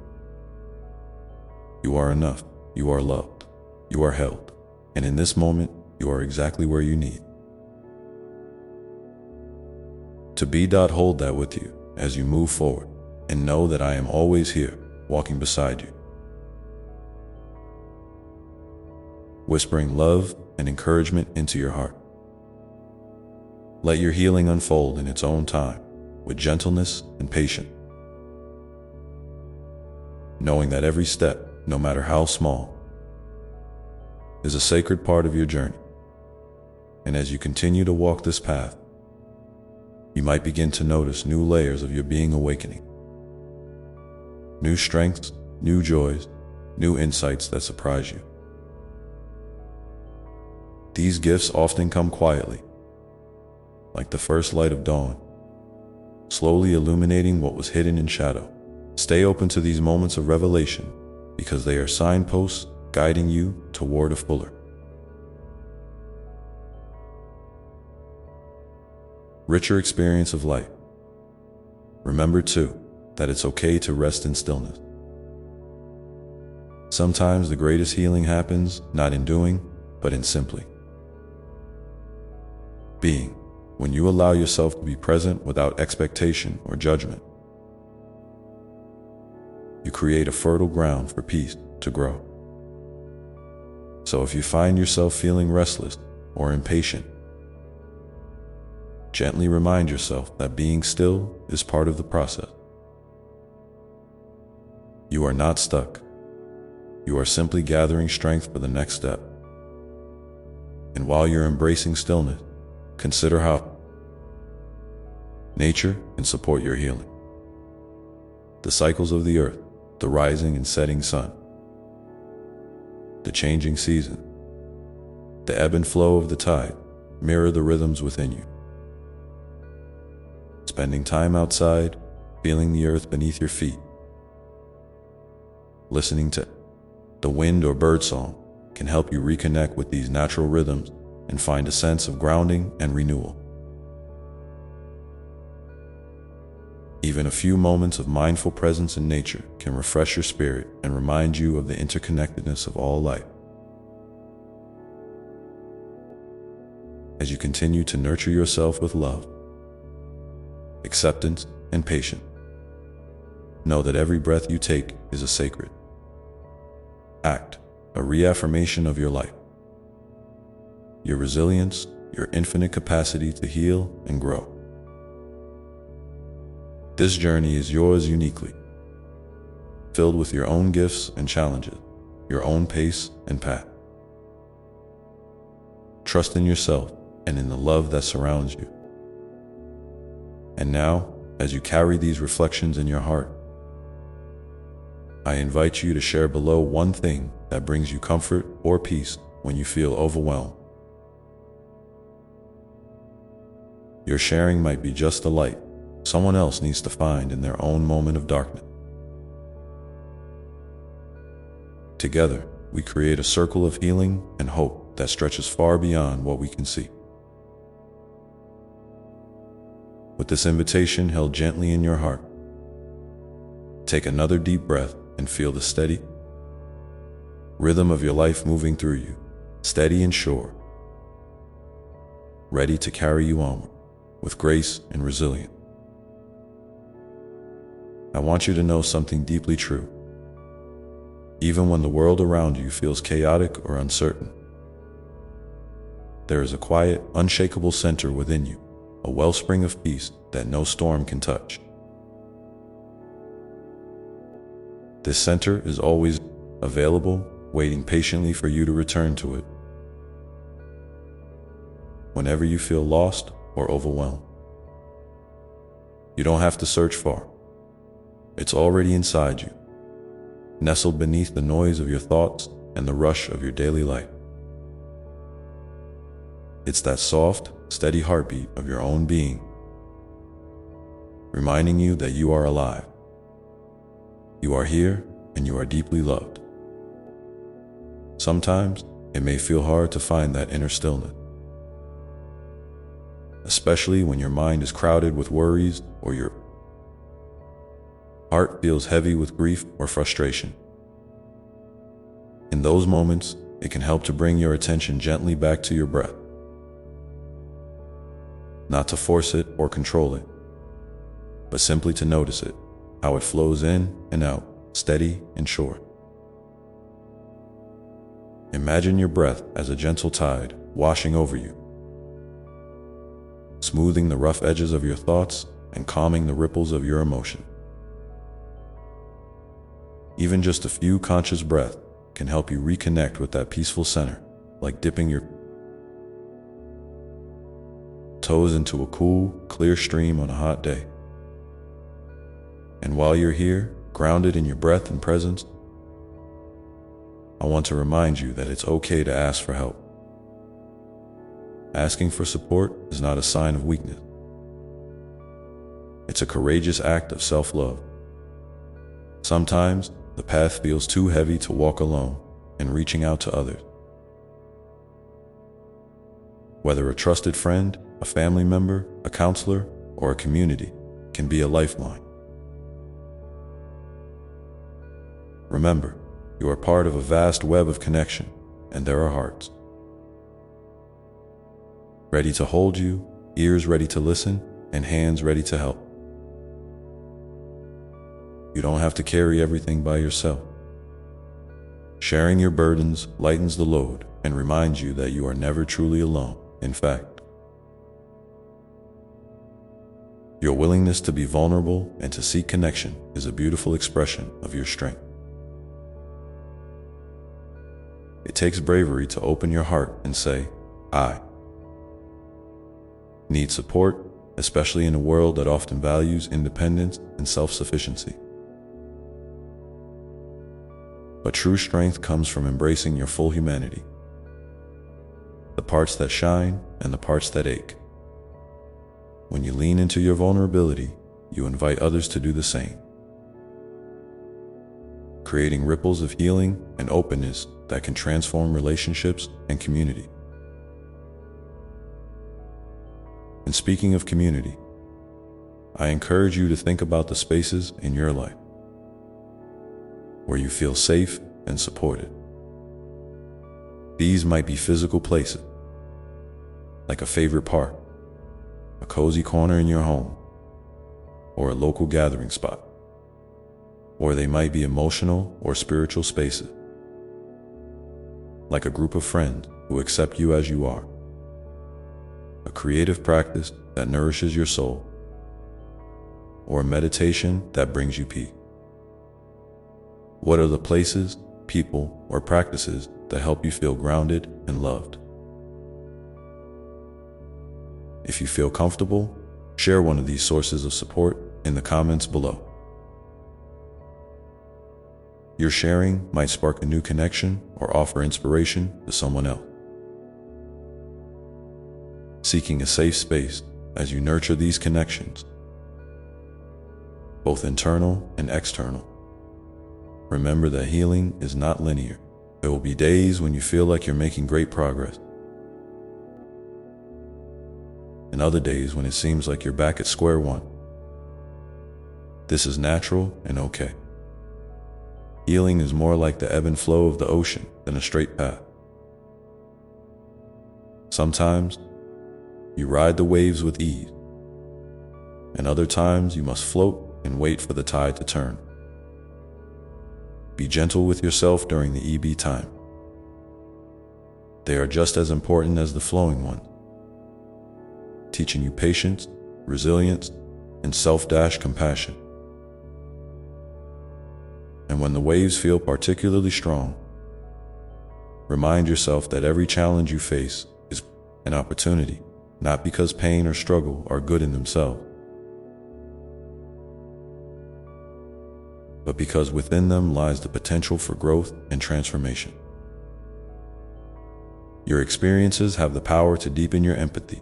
You are enough, you are loved, you are held, and in this moment, you are exactly where you need to be. Hold that with you as you move forward, and know that I am always here, walking beside you, whispering love and encouragement into your heart. Let your healing unfold in its own time, with gentleness and patience, knowing that every step, no matter how small, is a sacred part of your journey. And as you continue to walk this path, you might begin to notice new layers of your being awakening. New strengths, new joys, new insights that surprise you. These gifts often come quietly, like the first light of dawn, slowly illuminating what was hidden in shadow. Stay open to these moments of revelation, because they are signposts guiding you toward a fuller, richer experience of life. Remember, too, that it's okay to rest in stillness. Sometimes the greatest healing happens not in doing, but in simply being. When you allow yourself to be present without expectation or judgment, you create a fertile ground for peace to grow. So if you find yourself feeling restless or impatient, gently remind yourself that being still is part of the process. You are not stuck. You are simply gathering strength for the next step. And while you're embracing stillness, consider how nature can support your healing. The cycles of the earth, the rising and setting sun, the changing season, the ebb and flow of the tide mirror the rhythms within you. Spending time outside, feeling the earth beneath your feet, listening to the wind or birdsong can help you reconnect with these natural rhythms and find a sense of grounding and renewal. Even a few moments of mindful presence in nature can refresh your spirit and remind you of the interconnectedness of all life. As you continue to nurture yourself with love, acceptance, and patience, know that every breath you take is a sacred act, a reaffirmation of your life, your resilience, your infinite capacity to heal and grow. This journey is yours uniquely, filled with your own gifts and challenges, your own pace and path. Trust in yourself and in the love that surrounds you. And now, as you carry these reflections in your heart, I invite you to share below one thing that brings you comfort or peace when you feel overwhelmed. Your sharing might be just the light someone else needs to find in their own moment of darkness. Together, we create a circle of healing and hope that stretches far beyond what we can see. With this invitation held gently in your heart, take another deep breath and feel the steady rhythm of your life moving through you, steady and sure, ready to carry you onward with grace and resilience. I want you to know something deeply true. Even when the world around you feels chaotic or uncertain, there is a quiet, unshakable center within you, a wellspring of peace that no storm can touch. This center is always available, waiting patiently for you to return to it whenever you feel lost or overwhelmed. You don't have to search far. It's already inside you, nestled beneath the noise of your thoughts and the rush of your daily life. It's that soft, steady heartbeat of your own being, reminding you that you are alive. You are here and you are deeply loved. Sometimes it may feel hard to find that inner stillness, especially when your mind is crowded with worries or your heart feels heavy with grief or frustration. In those moments, it can help to bring your attention gently back to your breath. Not to force it or control it, but simply to notice it, how it flows in and out, steady and sure. Imagine your breath as a gentle tide washing over you, smoothing the rough edges of your thoughts and calming the ripples of your emotion. Even just a few conscious breaths can help you reconnect with that peaceful center, like dipping your toes into a cool, clear stream on a hot day. And while you're here, grounded in your breath and presence, I want to remind you that it's okay to ask for help. Asking for support is not a sign of weakness. It's a courageous act of self-love. Sometimes, the path feels too heavy to walk alone, and reaching out to others, whether a trusted friend, a family member, a counselor, or a community, can be a lifeline. Remember, you are part of a vast web of connection, and there are hearts ready to hold you, ears ready to listen, and hands ready to help. You don't have to carry everything by yourself. Sharing your burdens lightens the load and reminds you that you are never truly alone. In fact, your willingness to be vulnerable and to seek connection is a beautiful expression of your strength. It takes bravery to open your heart and say, I need support, especially in a world that often values independence and self-sufficiency. But true strength comes from embracing your full humanity, the parts that shine and the parts that ache. When you lean into your vulnerability, you invite others to do the same, creating ripples of healing and openness that can transform relationships and community. And speaking of community, I encourage you to think about the spaces in your life where you feel safe and supported. These might be physical places, like a favorite park, a cozy corner in your home, or a local gathering spot. Or they might be emotional or spiritual spaces, like a group of friends who accept you as you are, a creative practice that nourishes your soul, or a meditation that brings you peace. What are the places, people, or practices that help you feel grounded and loved? If you feel comfortable, share one of these sources of support in the comments below. Your sharing might spark a new connection or offer inspiration to someone else. Seeking a safe space as you nurture these connections, both internal and external. Remember that healing is not linear. There will be days when you feel like you're making great progress, and other days when it seems like you're back at square one. This is natural and okay. Healing is more like the ebb and flow of the ocean than a straight path. Sometimes you ride the waves with ease, and other times you must float and wait for the tide to turn. Be gentle with yourself during the ebb time. They are just as important as the flowing ones, teaching you patience, resilience, and self-compassion. And when the waves feel particularly strong, remind yourself that every challenge you face is an opportunity, not because pain or struggle are good in themselves, but because within them lies the potential for growth and transformation. Your experiences have the power to deepen your empathy,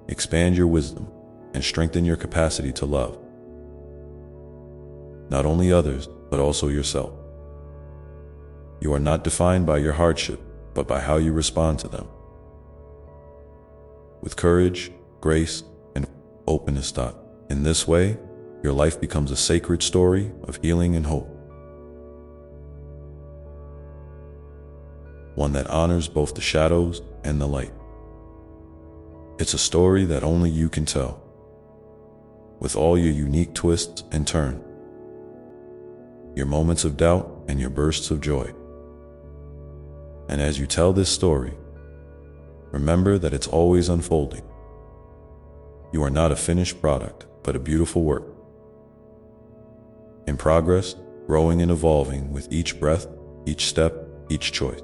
expand your wisdom, and strengthen your capacity to love not only others, but also yourself. You are not defined by your hardship, but by how you respond to them. With courage, grace, and openness. In this way, your life becomes a sacred story of healing and hope. One that honors both the shadows and the light. It's a story that only you can tell, with all your unique twists and turns, your moments of doubt and your bursts of joy. And as you tell this story, remember that it's always unfolding. You are not a finished product, but a beautiful work, in progress, growing and evolving with each breath, each step, each choice.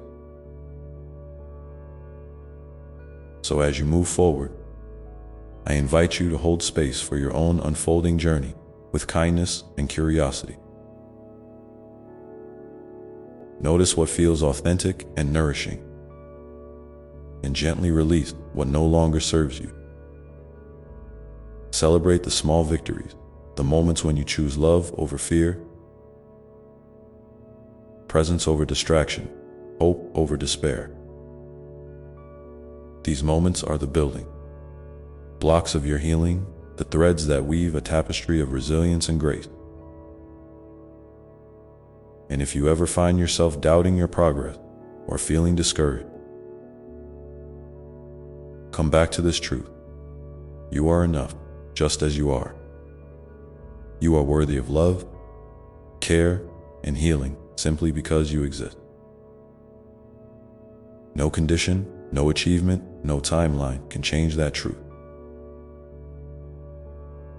So as you move forward, I invite you to hold space for your own unfolding journey with kindness and curiosity. Notice what feels authentic and nourishing, and gently release what no longer serves you. Celebrate the small victories, the moments when you choose love over fear, presence over distraction, hope over despair. These moments are the building blocks of your healing, the threads that weave a tapestry of resilience and grace. And if you ever find yourself doubting your progress or feeling discouraged, come back to this truth. You are enough, just as you are. You are worthy of love, care, and healing simply because you exist. No condition, no achievement, no timeline can change that truth.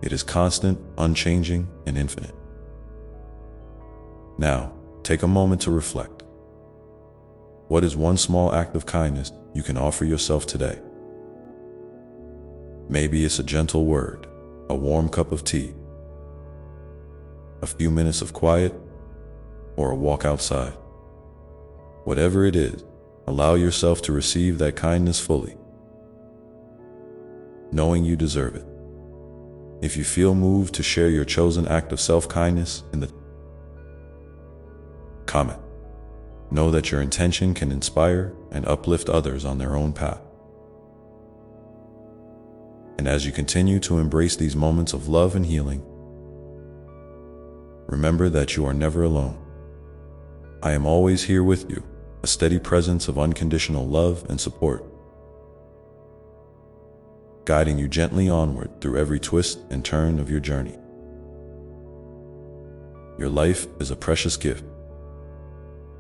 It is constant, unchanging, and infinite. Now, take a moment to reflect. What is one small act of kindness you can offer yourself today? Maybe it's a gentle word, a warm cup of tea, a few minutes of quiet, or a walk outside. Whatever it is, allow yourself to receive that kindness fully, knowing you deserve it. If you feel moved to share your chosen act of self-kindness in the comment, know that your intention can inspire and uplift others on their own path. And as you continue to embrace these moments of love and healing, remember that you are never alone. I am always here with you, a steady presence of unconditional love and support, guiding you gently onward through every twist and turn of your journey. Your life is a precious gift,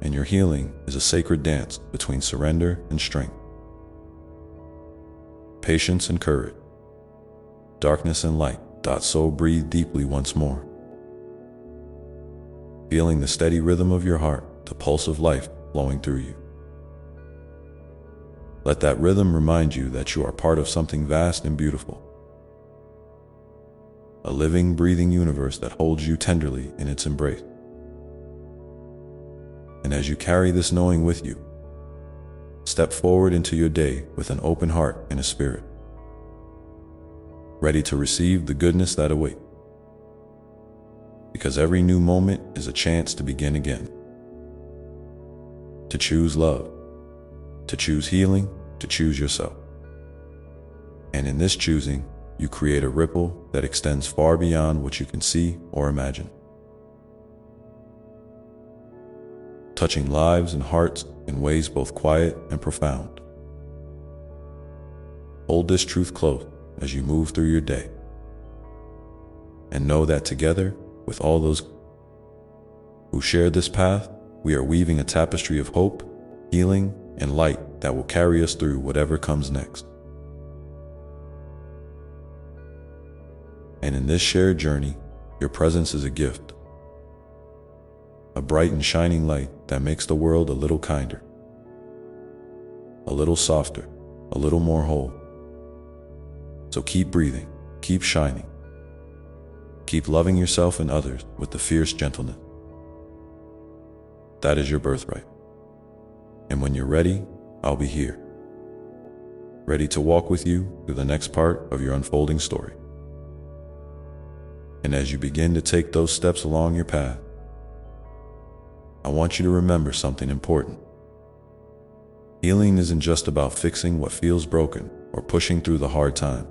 and your healing is a sacred dance between surrender and strength, patience and courage, darkness and light. So breathe deeply once more, feeling the steady rhythm of your heart, the pulse of life flowing through you. Let that rhythm remind you that you are part of something vast and beautiful. A living, breathing universe that holds you tenderly in its embrace. And as you carry this knowing with you, step forward into your day with an open heart and a spirit, ready to receive the goodness that awaits. Because every new moment is a chance to begin again. To choose love, to choose healing, to choose yourself. And in this choosing, you create a ripple that extends far beyond what you can see or imagine. Touching lives and hearts in ways both quiet and profound. Hold this truth close as you move through your day. And know that together, with all those who share this path, we are weaving a tapestry of hope, healing, and light that will carry us through whatever comes next. And in this shared journey, your presence is a gift. A bright and shining light that makes the world a little kinder, a little softer, a little more whole. So keep breathing, keep shining, keep loving yourself and others with the fierce gentleness. That is your birthright. And when you're ready, I'll be here, ready to walk with you through the next part of your unfolding story. And as you begin to take those steps along your path, I want you to remember something important. Healing isn't just about fixing what feels broken or pushing through the hard time.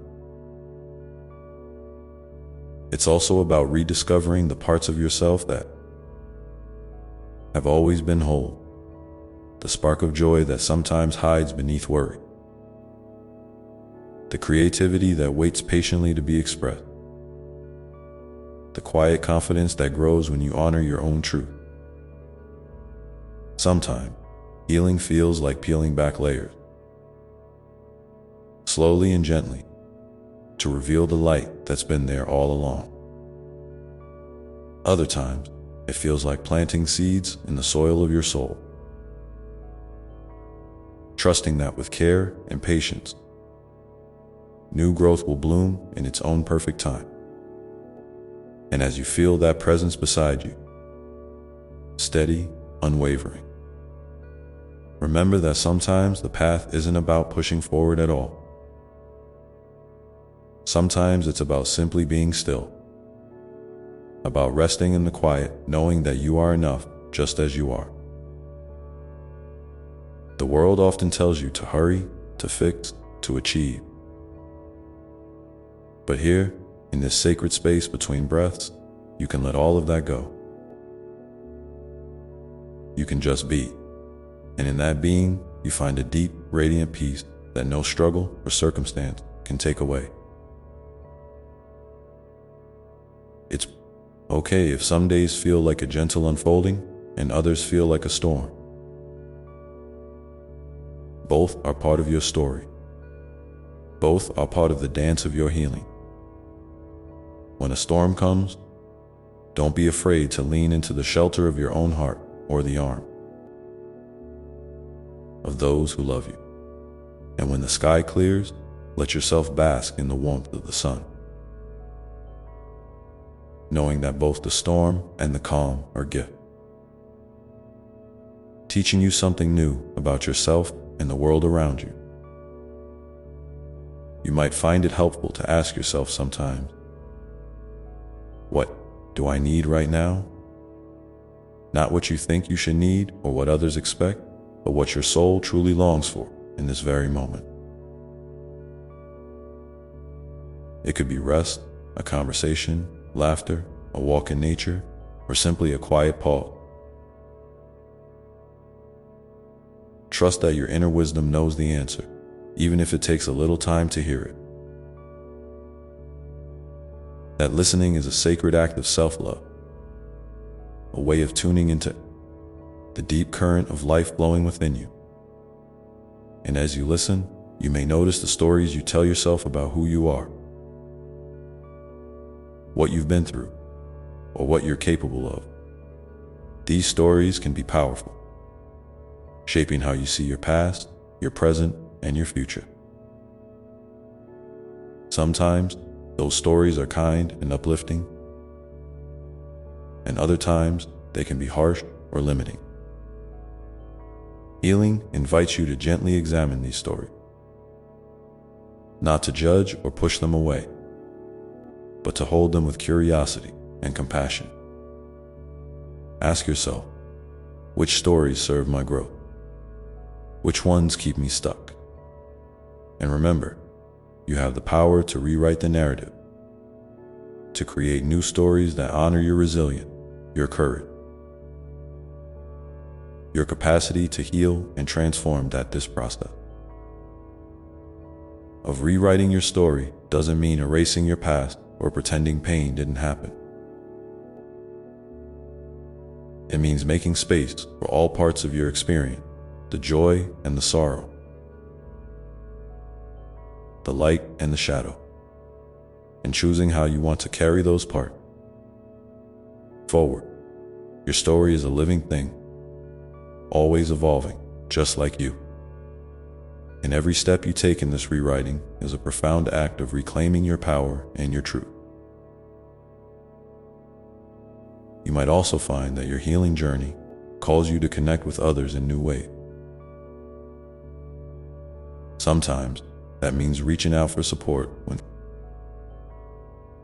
It's also about rediscovering the parts of yourself that have always been whole, the spark of joy that sometimes hides beneath worry, the creativity that waits patiently to be expressed, the quiet confidence that grows when you honor your own truth. Sometimes, healing feels like peeling back layers, slowly and gently, to reveal the light that's been there all along. Other times, it feels like planting seeds in the soil of your soul, trusting that with care and patience, new growth will bloom in its own perfect time. And as you feel that presence beside you, steady, unwavering, remember that sometimes the path isn't about pushing forward at all. Sometimes it's about simply being still, about resting in the quiet, knowing that you are enough just as you are. The world often tells you to hurry, to fix, to achieve. But here, in this sacred space between breaths, you can let all of that go. You can just be. And in that being, you find a deep, radiant peace that no struggle or circumstance can take away. It's okay if some days feel like a gentle unfolding and others feel like a storm. Both are part of your story. Both are part of the dance of your healing. When a storm comes, don't be afraid to lean into the shelter of your own heart or the arm of those who love you. And when the sky clears, let yourself bask in the warmth of the sun, knowing that both the storm and the calm are gifts, teaching you something new about yourself and the world around you. You might find it helpful to ask yourself sometimes, what do I need right now? Not what you think you should need or what others expect, but what your soul truly longs for in this very moment. It could be rest, a conversation, laughter, a walk in nature, or simply a quiet pause. Trust that your inner wisdom knows the answer, even if it takes a little time to hear it. That listening is a sacred act of self-love, a way of tuning into the deep current of life flowing within you. And as you listen, you may notice the stories you tell yourself about who you are, what you've been through, or what you're capable of. These stories can be powerful, shaping how you see your past, your present, and your future. Sometimes those stories are kind and uplifting, and other times they can be harsh or limiting. Healing invites you to gently examine these stories, not to judge or push them away, but to hold them with curiosity and compassion. Ask yourself, which stories serve my growth? Which ones keep me stuck? And remember, you have the power to rewrite the narrative, to create new stories that honor your resilience, your courage, your capacity to heal and transform. That this process of rewriting your story doesn't mean erasing your past or pretending pain didn't happen. It means making space for all parts of your experience, the joy and the sorrow, the light and the shadow, and choosing how you want to carry those parts forward. Your story is a living thing, always evolving, just like you. And every step you take in this rewriting is a profound act of reclaiming your power and your truth. You might also find that your healing journey calls you to connect with others in new ways. Sometimes that means reaching out for support when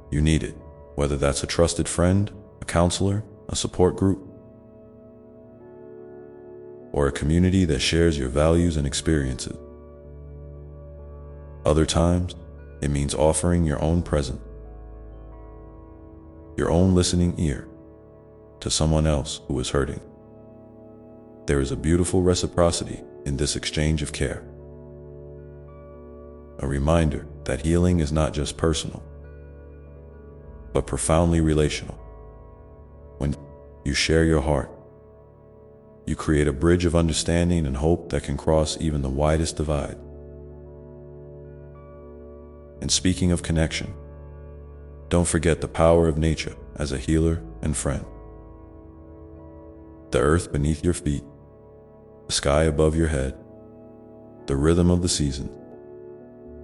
you need it, whether that's a trusted friend, a counselor, a support group, or a community that shares your values and experiences. Other times, it means offering your own presence, your own listening ear to someone else who is hurting. There is a beautiful reciprocity in this exchange of care. A reminder that healing is not just personal, but profoundly relational. When you share your heart, you create a bridge of understanding and hope that can cross even the widest divide. And speaking of connection, don't forget the power of nature as a healer and friend. The earth beneath your feet, the sky above your head, the rhythm of the seasons,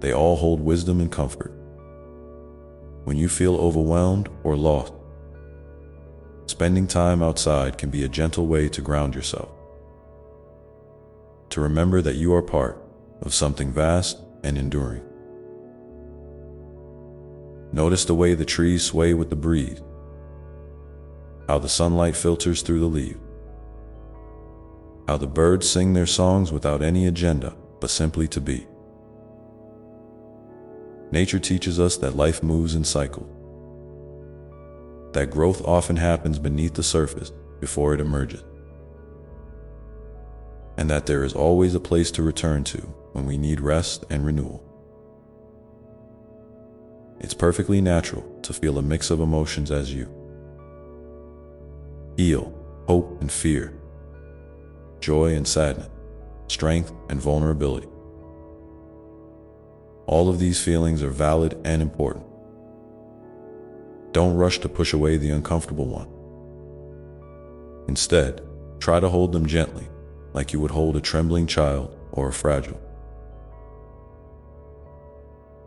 they all hold wisdom and comfort. When you feel overwhelmed or lost, spending time outside can be a gentle way to ground yourself, to remember that you are part of something vast and enduring. Notice the way the trees sway with the breeze, how the sunlight filters through the leaves, how the birds sing their songs without any agenda, but simply to be. Nature teaches us that life moves in cycles, that growth often happens beneath the surface before it emerges, and that there is always a place to return to when we need rest and renewal. It's perfectly natural to feel a mix of emotions as you heal, hope and fear, joy and sadness, strength and vulnerability. All of these feelings are valid and important. Don't rush to push away the uncomfortable one. Instead, try to hold them gently, like you would hold a trembling child or a fragile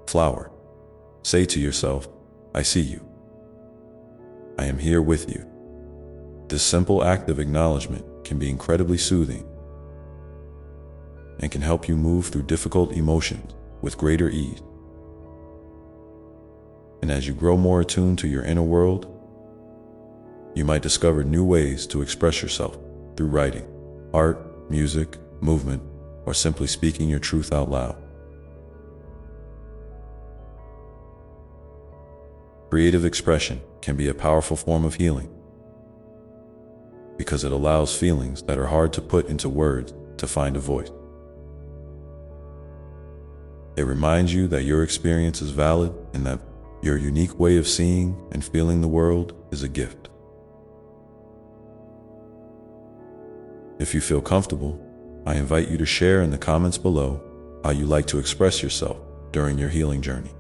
flower. Say to yourself, I see you. I am here with you. This simple act of acknowledgement can be incredibly soothing and can help you move through difficult emotions with greater ease. And as you grow more attuned to your inner world, you might discover new ways to express yourself through writing, art, music, movement, or simply speaking your truth out loud. Creative expression can be a powerful form of healing because it allows feelings that are hard to put into words to find a voice. It reminds you that your experience is valid and that your unique way of seeing and feeling the world is a gift. If you feel comfortable, I invite you to share in the comments below how you like to express yourself during your healing journey.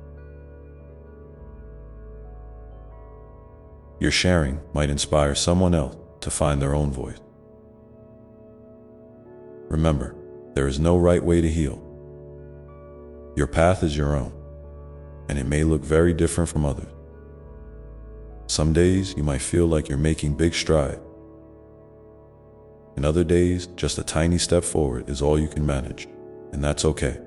Your sharing might inspire someone else to find their own voice. Remember, there is no right way to heal, Your path is your own, and it may look very different from others. Some days you might feel like you're making big strides. And other days, just a tiny step forward is all you can manage, and that's okay.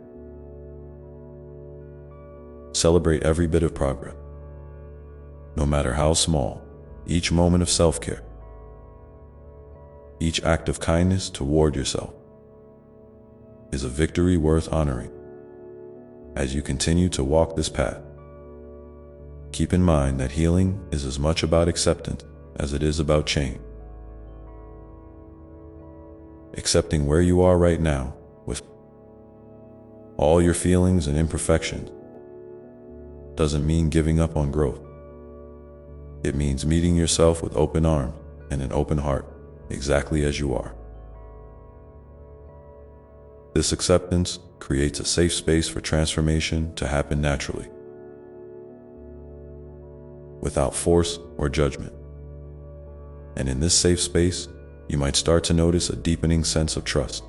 Celebrate every bit of progress, no matter how small. Each moment of self-care, each act of kindness toward yourself is a victory worth honoring. As you continue to walk this path, keep in mind that healing is as much about acceptance as it is about change. Accepting where you are right now with all your feelings and imperfections doesn't mean giving up on growth. It means meeting yourself with open arms and an open heart, exactly as you are. This acceptance creates a safe space for transformation to happen naturally, without force or judgment. And in this safe space, you might start to notice a deepening sense of trust,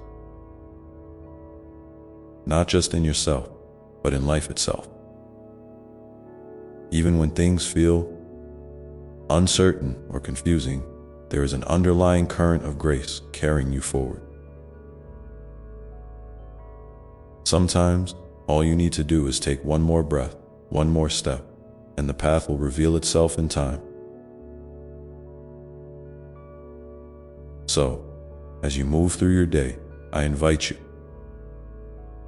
not just in yourself, but in life itself. Even when things feel uncertain or confusing, there is an underlying current of grace carrying you forward. Sometimes, all you need to do is take one more breath, one more step, and the path will reveal itself in time. So, as you move through your day, I invite you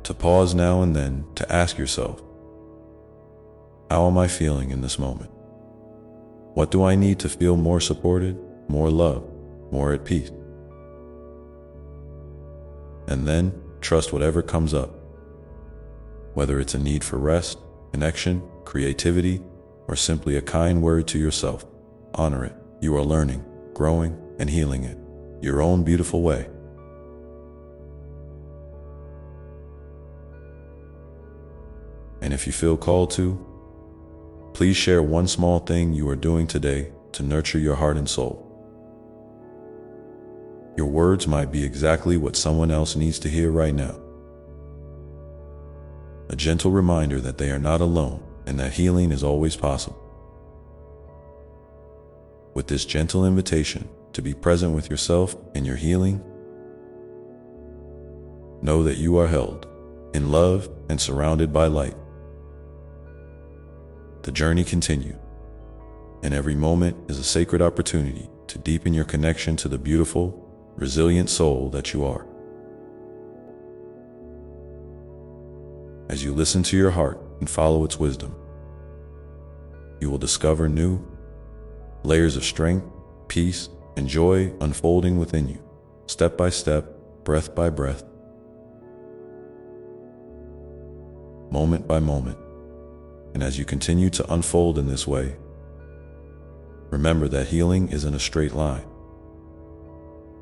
to pause now and then to ask yourself, how am I feeling in this moment? What do I need to feel more supported, more loved, more at peace? And then trust whatever comes up, whether it's a need for rest, connection, creativity, or simply a kind word to yourself. Honor it. You are learning, growing, and healing it your own beautiful way. And if you feel called to, please share one small thing you are doing today to nurture your heart and soul. Your words might be exactly what someone else needs to hear right now. A gentle reminder that they are not alone and that healing is always possible. With this gentle invitation to be present with yourself and your healing, know that you are held in love and surrounded by light. The journey continues, and every moment is a sacred opportunity to deepen your connection to the beautiful, resilient soul that you are. As you listen to your heart and follow its wisdom, you will discover new layers of strength, peace, and joy unfolding within you, step by step, breath by breath, moment by moment. And as you continue to unfold in this way, remember that healing isn't a straight line.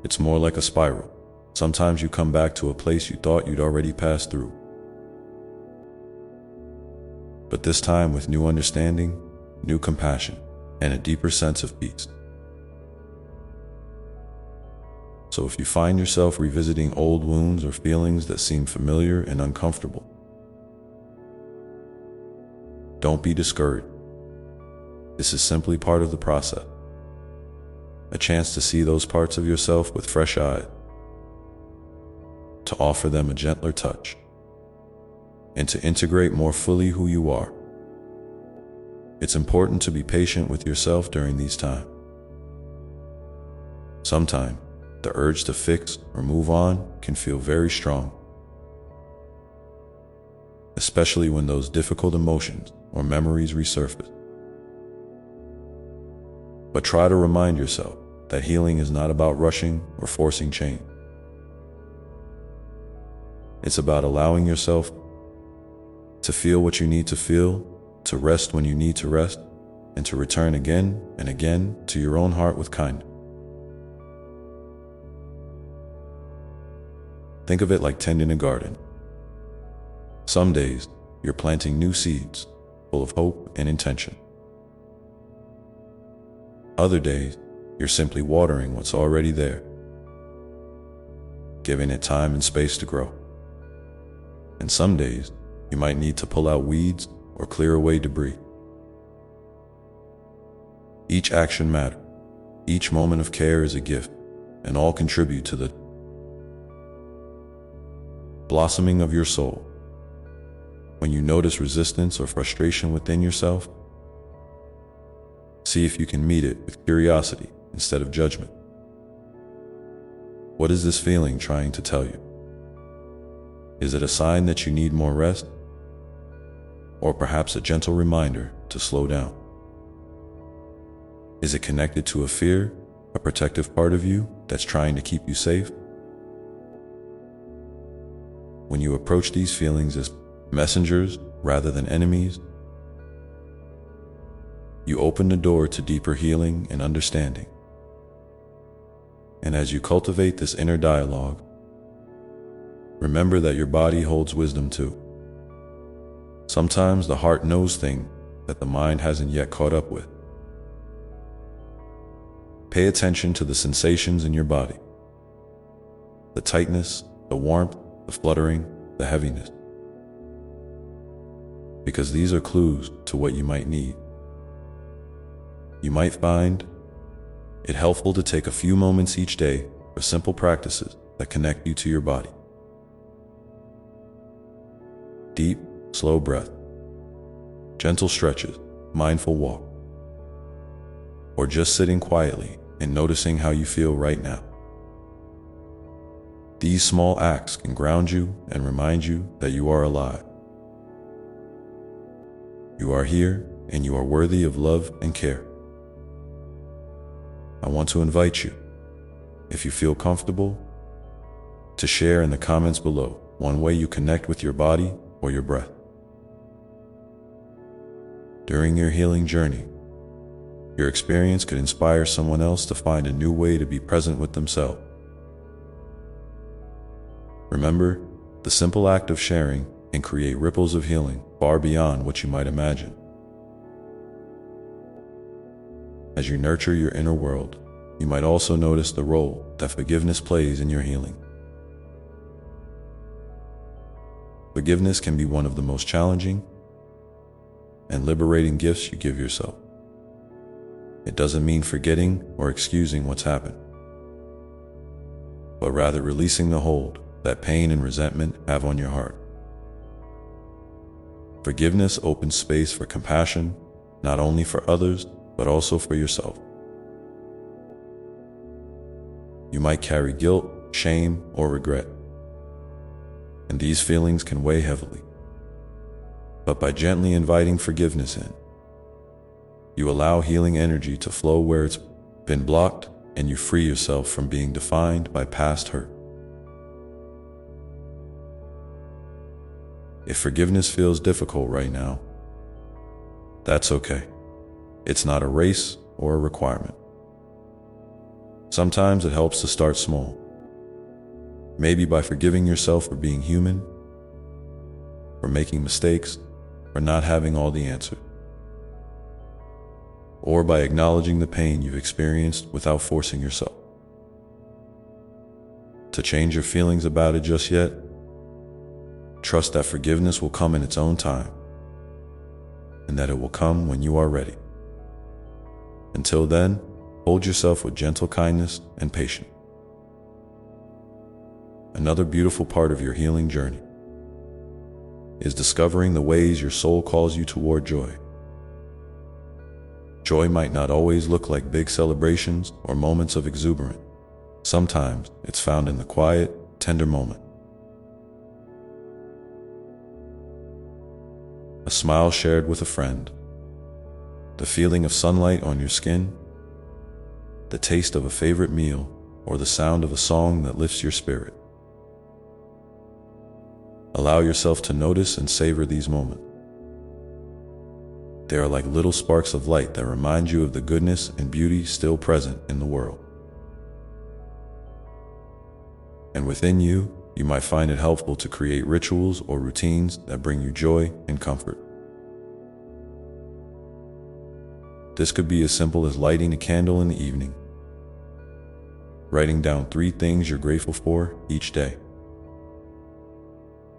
It's more like a spiral. Sometimes you come back to a place you thought you'd already passed through, but this time with new understanding, new compassion, and a deeper sense of peace. So if you find yourself revisiting old wounds or feelings that seem familiar and uncomfortable, don't be discouraged. This is simply part of the process. A chance to see those parts of yourself with fresh eyes, to offer them a gentler touch, and to integrate more fully who you are. It's important to be patient with yourself during these times. Sometimes, the urge to fix or move on can feel very strong, especially when those difficult emotions or memories resurface. But try to remind yourself that healing is not about rushing or forcing change. It's about allowing yourself to feel what you need to feel, to rest when you need to rest, and to return again and again to your own heart with kindness. Think of it like tending a garden. Some days, you're planting new seeds, full of hope and intention. Other days, you're simply watering what's already there, giving it time and space to grow. And some days, You might need to pull out weeds or clear away debris. Each action matters. Each moment of care is a gift, and all contribute to the blossoming of your soul. When you notice resistance or frustration within yourself, see if you can meet it with curiosity instead of judgment. What is this feeling trying to tell you? Is it a sign that you need more rest? Or perhaps a gentle reminder to slow down? Is it connected to a fear, a protective part of you that's trying to keep you safe? When you approach these feelings as messengers rather than enemies, you open the door to deeper healing and understanding. And as you cultivate this inner dialogue, remember that your body holds wisdom too. Sometimes the heart knows things that the mind hasn't yet caught up with. Pay attention to the sensations in your body. The tightness, the warmth, the fluttering, the heaviness. Because these are clues to what you might need. You might find it helpful to take a few moments each day for simple practices that connect you to your body. Deep, slow breath, gentle stretches, mindful walk, or just sitting quietly and noticing how you feel right now. These small acts can ground you and remind you that you are alive. You are here and you are worthy of love and care. I want to invite you, if you feel comfortable, to share in the comments below one way you connect with your body or your breath. During your healing journey, your experience could inspire someone else to find a new way to be present with themselves. Remember, the simple act of sharing can create ripples of healing far beyond what you might imagine. As you nurture your inner world, you might also notice the role that forgiveness plays in your healing. Forgiveness can be one of the most challenging and liberating gifts you give yourself. It doesn't mean forgetting or excusing what's happened, but rather releasing the hold that pain and resentment have on your heart. Forgiveness opens space for compassion, not only for others, but also for yourself. You might carry guilt, shame, or regret, and these feelings can weigh heavily. But by gently inviting forgiveness in, you allow healing energy to flow where it's been blocked, and you free yourself from being defined by past hurt. If forgiveness feels difficult right now, that's okay. It's not a race or a requirement. Sometimes it helps to start small. Maybe by forgiving yourself for being human, for making mistakes, for not having all the answers. Or by acknowledging the pain you've experienced without forcing yourself to change your feelings about it just yet. Trust that forgiveness will come in its own time, and that it will come when you are ready. Until then, hold yourself with gentle kindness and patience. Another beautiful part of your healing journey is discovering the ways your soul calls you toward joy. Joy might not always look like big celebrations or moments of exuberance. Sometimes it's found in the quiet, tender moment. A smile shared with a friend, the feeling of sunlight on your skin, the taste of a favorite meal, or the sound of a song that lifts your spirit. Allow yourself to notice and savor these moments. They are like little sparks of light that remind you of the goodness and beauty still present in the world. And within you, you might find it helpful to create rituals or routines that bring you joy and comfort. This could be as simple as lighting a candle in the evening, writing down 3 things you're grateful for each day,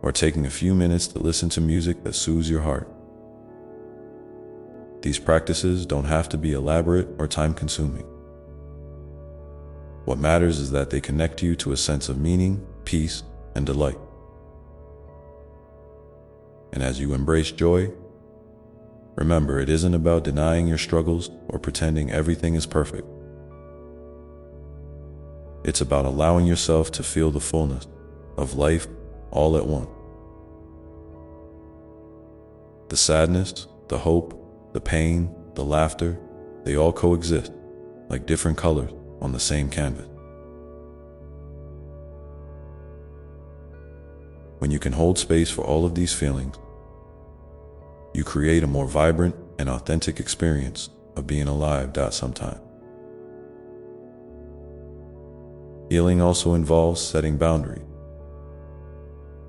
or taking a few minutes to listen to music that soothes your heart. These practices don't have to be elaborate or time-consuming. What matters is that they connect you to a sense of meaning, peace, and delight. And as you embrace joy, remember, it isn't about denying your struggles or pretending everything is perfect. It's about allowing yourself to feel the fullness of life all at once. The sadness, the hope, the pain, the laughter, they all coexist like different colors on the same canvas. When you can hold space for all of these feelings, you create a more vibrant and authentic experience of being alive. Sometimes healing also involves setting boundaries,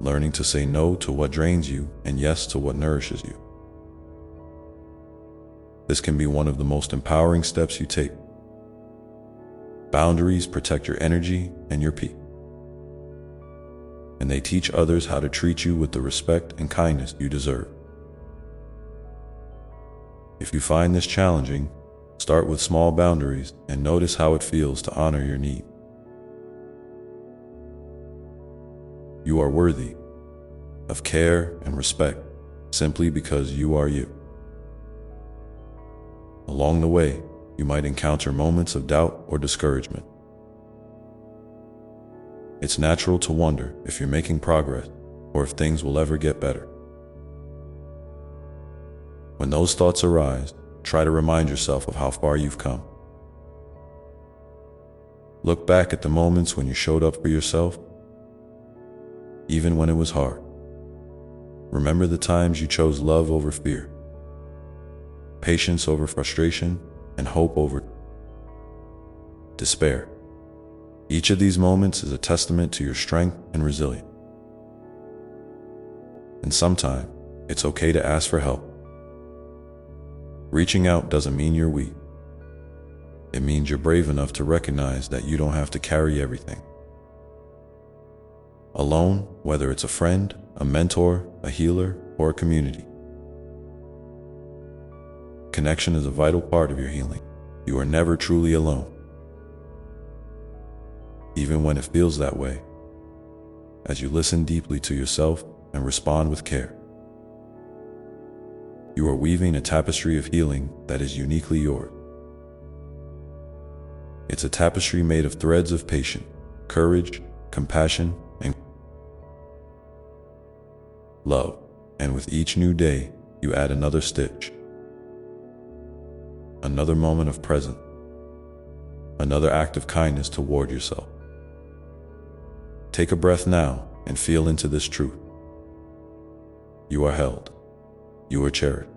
learning to say no to what drains you and yes to what nourishes you. This can be one of the most empowering steps you take. Boundaries protect your energy and your peace, and they teach others how to treat you with the respect and kindness you deserve. If you find this challenging, start with small boundaries and notice how it feels to honor your needs. You are worthy of care and respect simply because you are you. Along the way, you might encounter moments of doubt or discouragement. It's natural to wonder if you're making progress or if things will ever get better. When those thoughts arise, try to remind yourself of how far you've come. Look back at the moments when you showed up for yourself, even when it was hard. Remember the times you chose love over fear, patience over frustration, and hope over despair. Each of these moments is a testament to your strength and resilience. And sometimes, it's okay to ask for help. Reaching out doesn't mean you're weak. It means you're brave enough to recognize that you don't have to carry everything alone, whether it's a friend, a mentor, a healer, or a community. Connection is a vital part of your healing. You are never truly alone, even when it feels that way, as you listen deeply to yourself and respond with care. You are weaving a tapestry of healing that is uniquely yours. It's a tapestry made of threads of patience, courage, compassion, and love. And with each new day, you add another stitch, another moment of presence, another act of kindness toward yourself. Take a breath now and feel into this truth. You are held. You are cherished.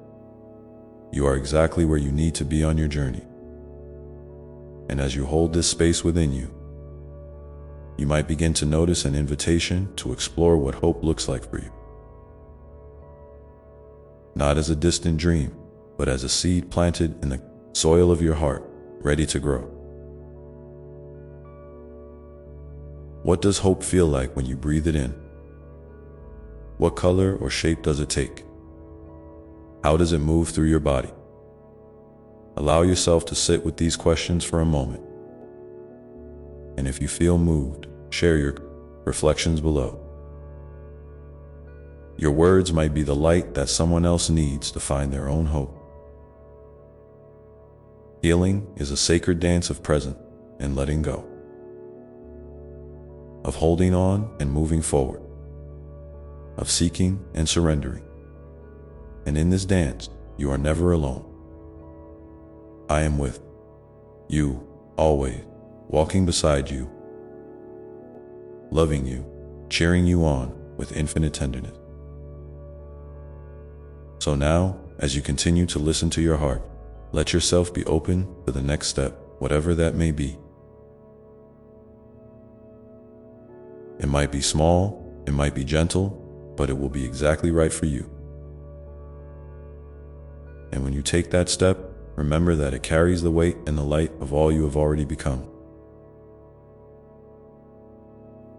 You are exactly where you need to be on your journey. And as you hold this space within you, you might begin to notice an invitation to explore what hope looks like for you. Not as a distant dream, but as a seed planted in the soil of your heart, ready to grow. What does hope feel like when you breathe it in? What color or shape does it take? How does it move through your body? Allow yourself to sit with these questions for a moment. And if you feel moved, share your reflections below. Your words might be the light that someone else needs to find their own hope. Healing is a sacred dance of presence and letting go, of holding on and moving forward, of seeking and surrendering. And in this dance, you are never alone. I am with you, always, walking beside you, loving you, cheering you on with infinite tenderness. So now, as you continue to listen to your heart, let yourself be open to the next step, whatever that may be. It might be small, it might be gentle, but it will be exactly right for you. And when you take that step, remember that it carries the weight and the light of all you have already become.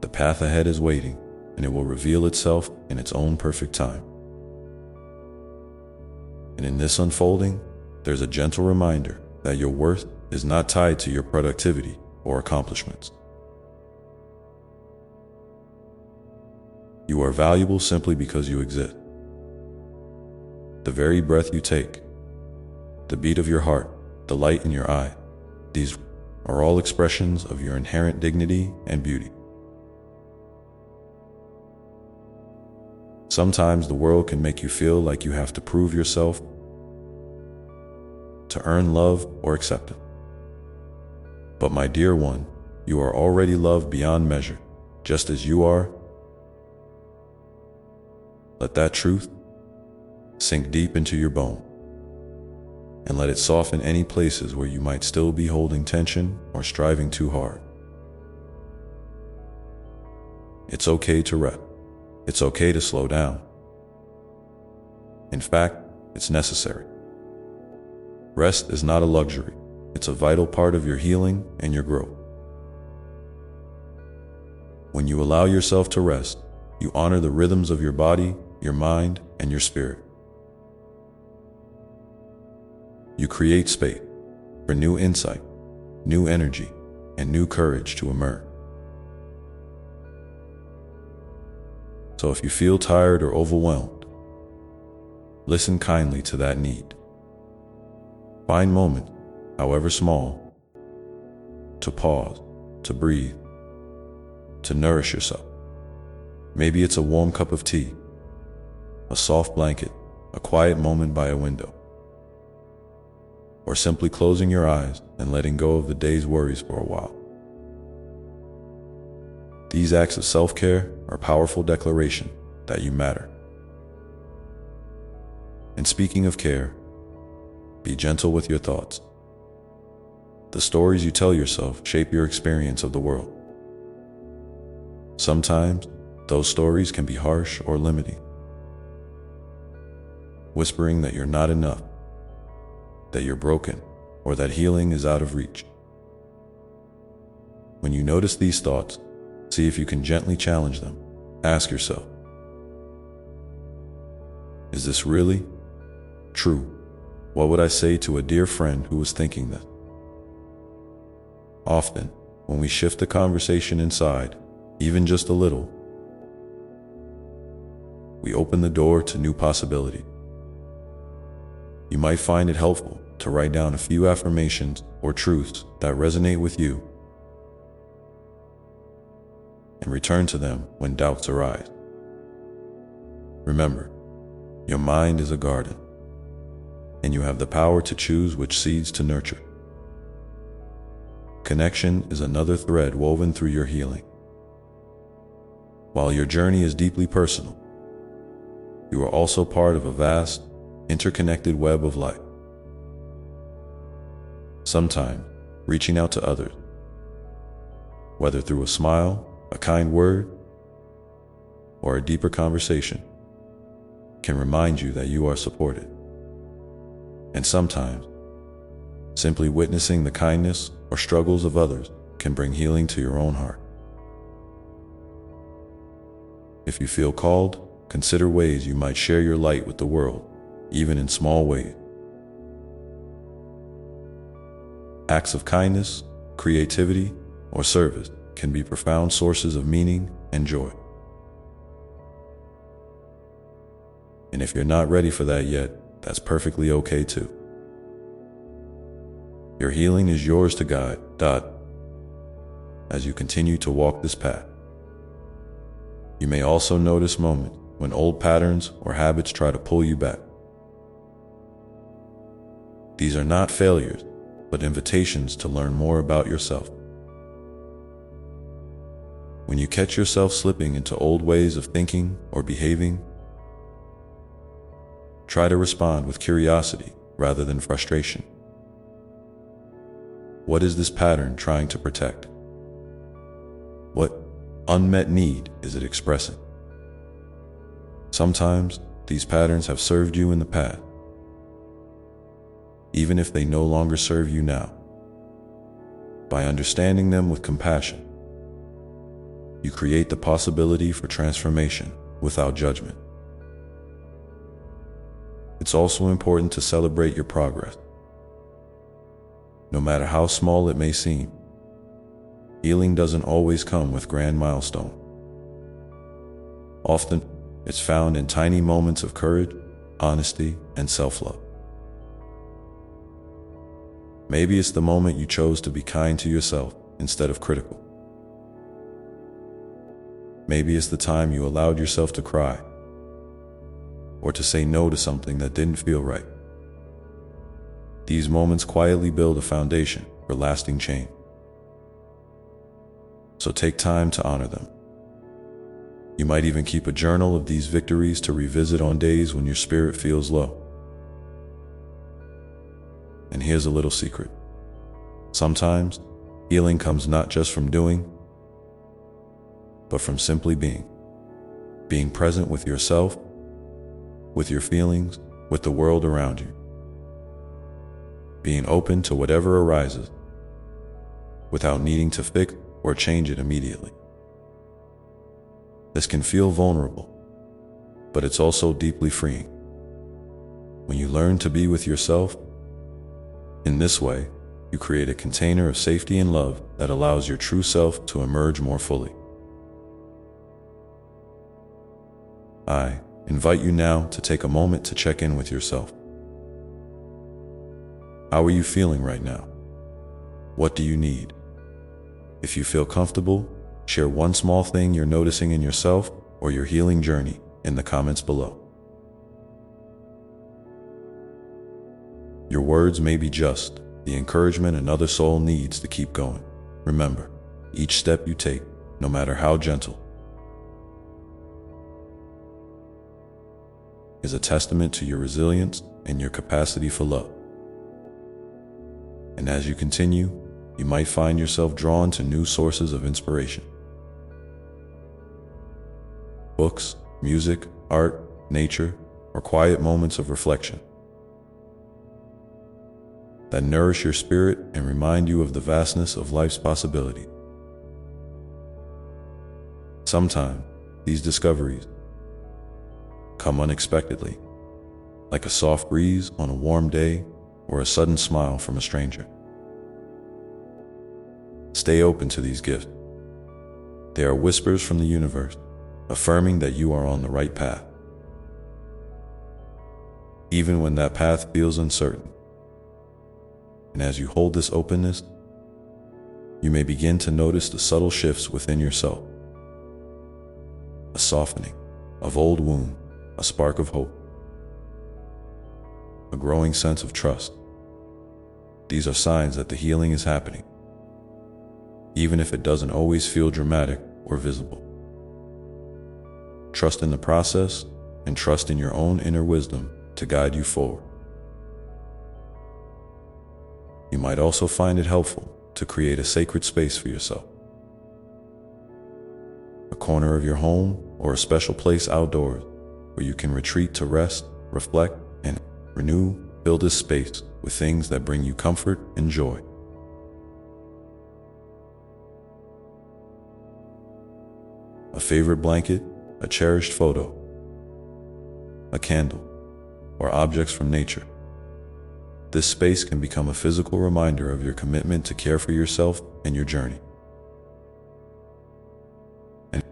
The path ahead is waiting, and it will reveal itself in its own perfect time. And in this unfolding, there's a gentle reminder that your worth is not tied to your productivity or accomplishments. You are valuable simply because you exist. The very breath you take, the beat of your heart, the light in your eye, these are all expressions of your inherent dignity and beauty. Sometimes the world can make you feel like you have to prove yourself to earn love or acceptance. But my dear one, you are already loved beyond measure, just as you are. Let that truth sink deep into your bone, and let it soften any places where you might still be holding tension or striving too hard. It's okay to rest. It's okay to slow down. In fact, it's necessary. Rest is not a luxury. It's a vital part of your healing and your growth. When you allow yourself to rest, you honor the rhythms of your body, your mind, and your spirit. You create space for new insight, new energy, and new courage to emerge. So if you feel tired or overwhelmed, listen kindly to that need. Find moments, however small, to pause, to breathe, to nourish yourself. Maybe it's a warm cup of tea, a soft blanket, a quiet moment by a window, or simply closing your eyes and letting go of the day's worries for a while. These acts of self-care are powerful declaration that you matter. And speaking of care, be gentle with your thoughts. The stories you tell yourself shape your experience of the world. Sometimes, those stories can be harsh or limiting, whispering that you're not enough, that you're broken, or that healing is out of reach. When you notice these thoughts, see if you can gently challenge them. Ask yourself, is this really true? What would I say to a dear friend who was thinking this? Often, when we shift the conversation inside, even just a little, we open the door to new possibilities. You might find it helpful to write down a few affirmations or truths that resonate with you and return to them when doubts arise. Remember, your mind is a garden, and you have the power to choose which seeds to nurture. Connection is another thread woven through your healing. While your journey is deeply personal, you are also part of a vast, interconnected web of life. Sometimes, reaching out to others, whether through a smile, a kind word, or a deeper conversation, can remind you that you are supported. And sometimes, simply witnessing the kindness or struggles of others can bring healing to your own heart. If you feel called, consider ways you might share your light with the world, even in small ways. Acts of kindness, creativity, or service can be profound sources of meaning and joy. And if you're not ready for that yet, that's perfectly okay too. Your healing is yours to guide, as you continue to walk this path. You may also notice moments when old patterns or habits try to pull you back. These are not failures, but invitations to learn more about yourself. When you catch yourself slipping into old ways of thinking or behaving, try to respond with curiosity rather than frustration. What is this pattern trying to protect? What unmet need is it expressing? Sometimes these patterns have served you in the past, even if they no longer serve you now. By understanding them with compassion, you create the possibility for transformation without judgment. It's also important to celebrate your progress. No matter how small it may seem, healing doesn't always come with grand milestones. Often, it's found in tiny moments of courage, honesty, and self-love. Maybe it's the moment you chose to be kind to yourself instead of critical. Maybe it's the time you allowed yourself to cry, or to say no to something that didn't feel right. These moments quietly build a foundation for lasting change. So take time to honor them. You might even keep a journal of these victories to revisit on days when your spirit feels low. And here's a little secret. Sometimes, healing comes not just from doing, but from simply being. Being present with yourself, with your feelings, with the world around you. Being open to whatever arises, without needing to fix or change it immediately. This can feel vulnerable, but it's also deeply freeing. When you learn to be with yourself, in this way, you create a container of safety and love that allows your true self to emerge more fully. I invite you now to take a moment to check in with yourself. How are you feeling right now? What do you need? If you feel comfortable, share one small thing you're noticing in yourself or your healing journey in the comments below. Your words may be just the encouragement another soul needs to keep going. Remember, each step you take, no matter how gentle, is a testament to your resilience and your capacity for love. And as you continue, you might find yourself drawn to new sources of inspiration. Books, music, art, nature, or quiet moments of reflection that nourish your spirit and remind you of the vastness of life's possibilities. Sometimes, these discoveries come unexpectedly, like a soft breeze on a warm day or a sudden smile from a stranger. Stay open to these gifts. They are whispers from the universe, affirming that you are on the right path. Even when that path feels uncertain. And as you hold this openness, you may begin to notice the subtle shifts within yourself. A softening of old wounds, a spark of hope, a growing sense of trust. These are signs that the healing is happening, even if it doesn't always feel dramatic or visible. Trust in the process and trust in your own inner wisdom to guide you forward. You might also find it helpful to create a sacred space for yourself. A corner of your home or a special place outdoors where you can retreat to rest, reflect, and renew. Fill this space with things that bring you comfort and joy. A favorite blanket, a cherished photo, a candle, or objects from nature. This space can become a physical reminder of your commitment to care for yourself and your journey. And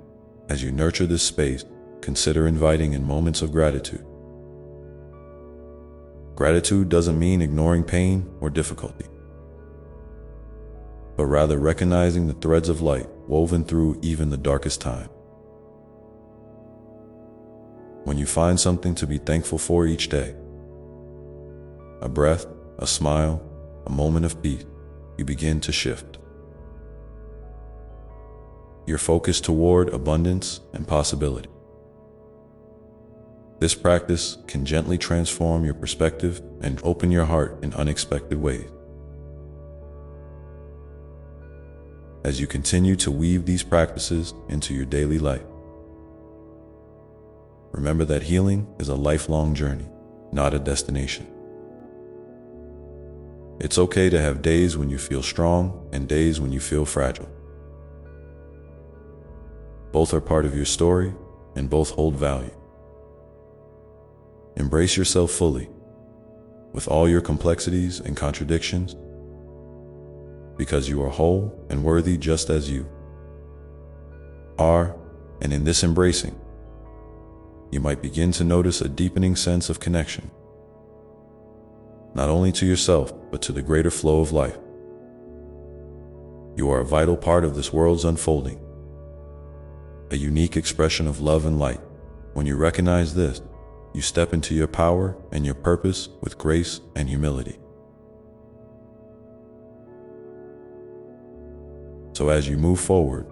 as you nurture this space, consider inviting in moments of gratitude. Gratitude doesn't mean ignoring pain or difficulty, but rather recognizing the threads of light woven through even the darkest time. When you find something to be thankful for each day, a breath, a smile, a moment of peace, you begin to shift. Your focus toward abundance and possibility. This practice can gently transform your perspective and open your heart in unexpected ways. As you continue to weave these practices into your daily life, remember that healing is a lifelong journey, not a destination. It's okay to have days when you feel strong and days when you feel fragile. Both are part of your story, and both hold value. Embrace yourself fully, with all your complexities and contradictions, because you are whole and worthy just as you are. And in this embracing, you might begin to notice a deepening sense of connection, not only to yourself, but to the greater flow of life. You are a vital part of this world's unfolding, a unique expression of love and light. When you recognize this, you step into your power and your purpose with grace and humility. So as you move forward,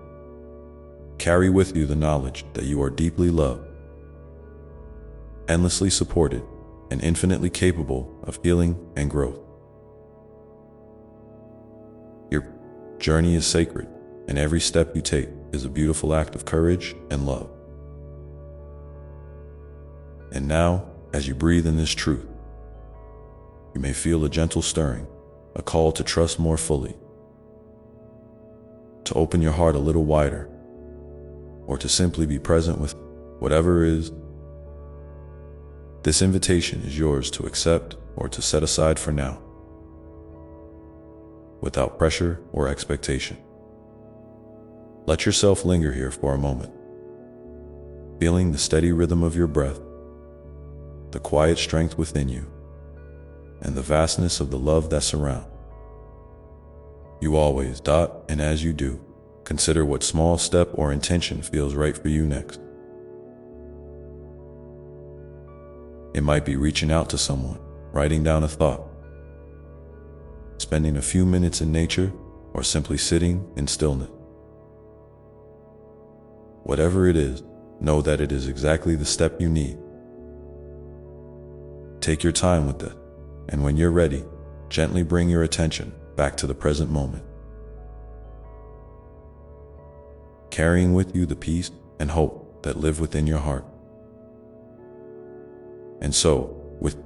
carry with you the knowledge that you are deeply loved, endlessly supported, and infinitely capable of healing and growth. Your journey is sacred, and every step you take is a beautiful act of courage and love. And now, as you breathe in this truth, you may feel a gentle stirring, a call to trust more fully, to open your heart a little wider, or to simply be present with whatever is. This invitation is yours to accept or to set aside for now, without pressure or expectation. Let yourself linger here for a moment, feeling the steady rhythm of your breath, the quiet strength within you, and the vastness of the love that surrounds you always. And as you do, consider what small step or intention feels right for you next. It might be reaching out to someone, writing down a thought, spending a few minutes in nature, or simply sitting in stillness. Whatever it is, know that it is exactly the step you need. Take your time with it, and when you're ready, gently bring your attention back to the present moment, carrying with you the peace and hope that live within your heart. And so, with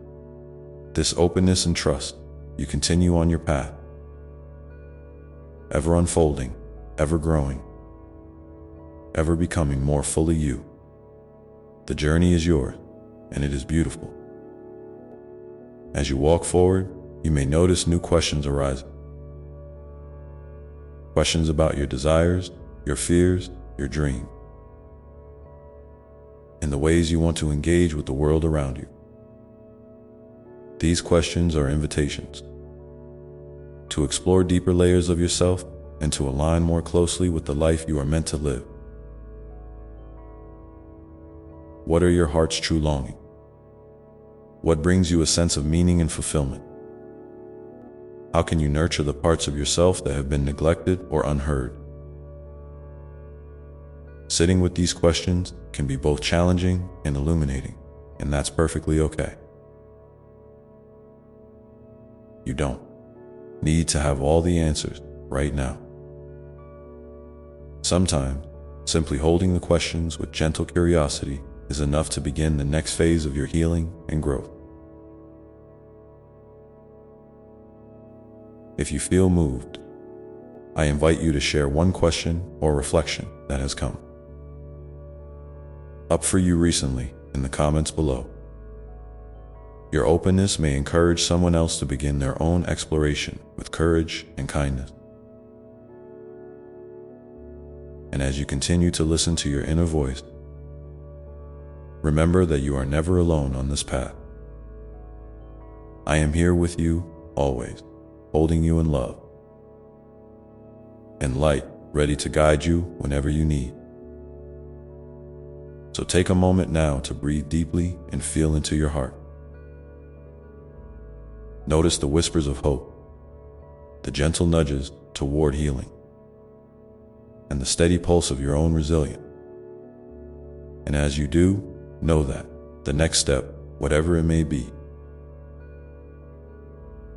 this openness and trust, you continue on your path, ever unfolding, ever growing, ever becoming more fully you. The journey is yours, and it is beautiful. As you walk forward, you may notice new questions arising. Questions about your desires, your fears, your dreams, and the ways you want to engage with the world around you. These questions are invitations to explore deeper layers of yourself and to align more closely with the life you are meant to live. What are your heart's true longing? What brings you a sense of meaning and fulfillment? How can you nurture the parts of yourself that have been neglected or unheard? Sitting with these questions can be both challenging and illuminating, and that's perfectly okay. You don't need to have all the answers right now. Sometimes, simply holding the questions with gentle curiosity is enough to begin the next phase of your healing and growth. If you feel moved, I invite you to share one question or reflection that has come up for you recently in the comments below. Your openness may encourage someone else to begin their own exploration with courage and kindness. And as you continue to listen to your inner voice, remember that you are never alone on this path. I am here with you always, holding you in love and light, ready to guide you whenever you need. So take a moment now to breathe deeply and feel into your heart. Notice the whispers of hope, the gentle nudges toward healing, and the steady pulse of your own resilience. And as you do, know that the next step, whatever it may be,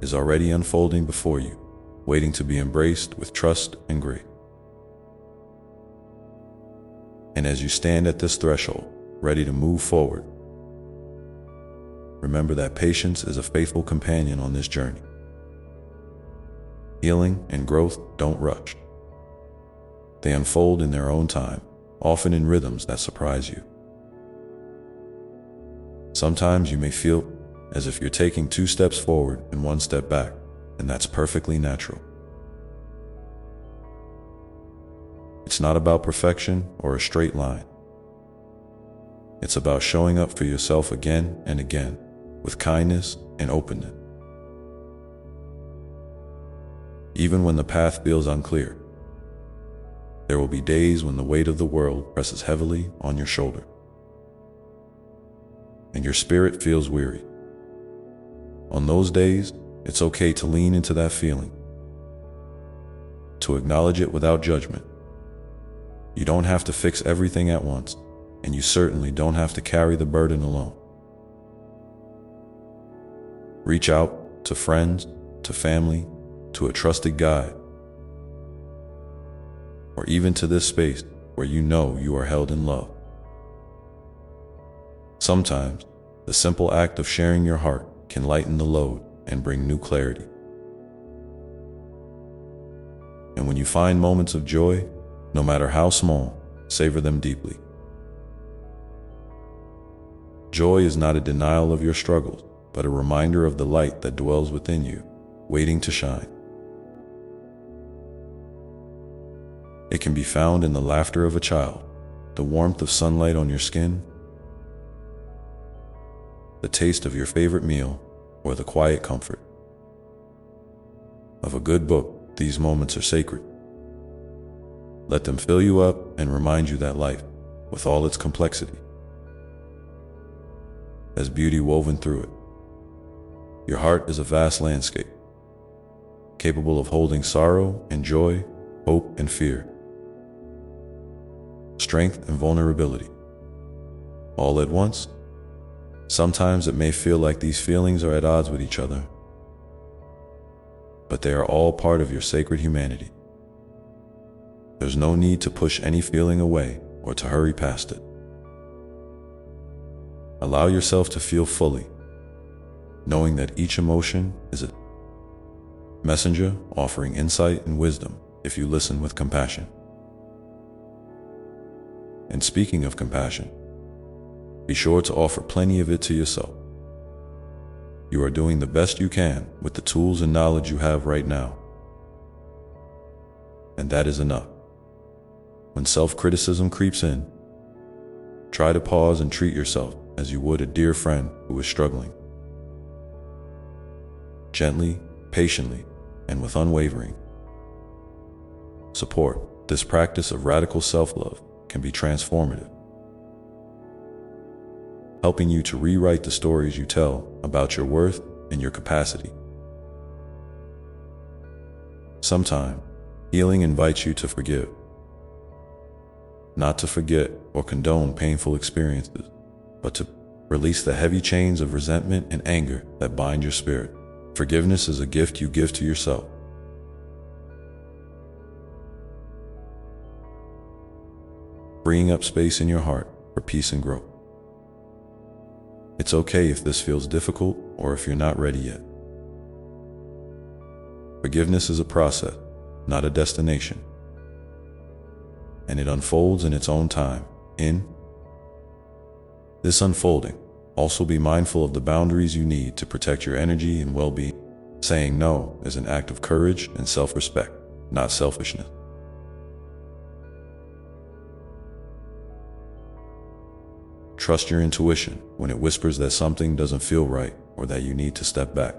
is already unfolding before you, waiting to be embraced with trust and grace. And as you stand at this threshold, ready to move forward, remember that patience is a faithful companion on this journey. Healing and growth don't rush. They unfold in their own time, often in rhythms that surprise you. Sometimes you may feel as if you're taking 2 steps forward and 1 step back, and that's perfectly natural. It's not about perfection or a straight line. It's about showing up for yourself again and again with kindness and openness. Even when the path feels unclear, there will be days when the weight of the world presses heavily on your shoulder, and your spirit feels weary. On those days, it's okay to lean into that feeling, to acknowledge it without judgment. You don't have to fix everything at once, and you certainly don't have to carry the burden alone. Reach out to friends, to family, to a trusted guide, or even to this space where you know you are held in love. Sometimes, the simple act of sharing your heart can lighten the load and bring new clarity. And when you find moments of joy, no matter how small, savor them deeply. Joy is not a denial of your struggles, but a reminder of the light that dwells within you, waiting to shine. It can be found in the laughter of a child, the warmth of sunlight on your skin, the taste of your favorite meal, or the quiet comfort of a good book. These moments are sacred. Let them fill you up and remind you that life, with all its complexity, has beauty woven through it. Your heart is a vast landscape, capable of holding sorrow and joy, hope and fear, strength and vulnerability, all at once. Sometimes it may feel like these feelings are at odds with each other, but they are all part of your sacred humanity. There's no need to push any feeling away or to hurry past it. Allow yourself to feel fully, knowing that each emotion is a messenger offering insight and wisdom if you listen with compassion. And speaking of compassion, be sure to offer plenty of it to yourself. You are doing the best you can with the tools and knowledge you have right now, and that is enough. When self-criticism creeps in, try to pause and treat yourself as you would a dear friend who is struggling. Gently, patiently, and with unwavering support. This practice of radical self-love can be transformative, helping you to rewrite the stories you tell about your worth and your capacity. Sometimes, healing invites you to forgive, not to forget or condone painful experiences, but to release the heavy chains of resentment and anger that bind your spirit. Forgiveness is a gift you give to yourself. Freeing up space in your heart for peace and growth. It's okay if this feels difficult or if you're not ready yet. Forgiveness is a process, not a destination, and it unfolds in its own time. In this unfolding, also be mindful of the boundaries you need to protect your energy and well-being. Saying no is an act of courage and self-respect, not selfishness. Trust your intuition when it whispers that something doesn't feel right or that you need to step back.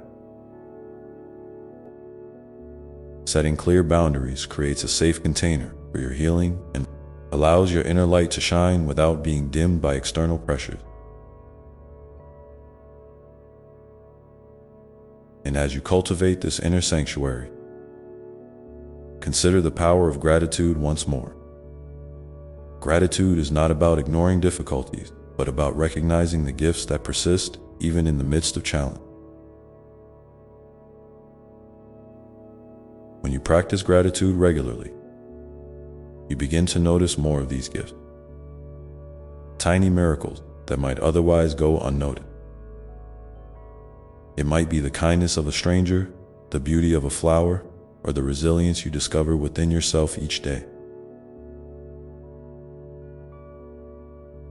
Setting clear boundaries creates a safe container for your healing and allows your inner light to shine without being dimmed by external pressures. And as you cultivate this inner sanctuary, consider the power of gratitude once more. Gratitude is not about ignoring difficulties, but about recognizing the gifts that persist even in the midst of challenge. When you practice gratitude regularly, you begin to notice more of these gifts, tiny miracles that might otherwise go unnoticed. It might be the kindness of a stranger, the beauty of a flower, or the resilience you discover within yourself each day.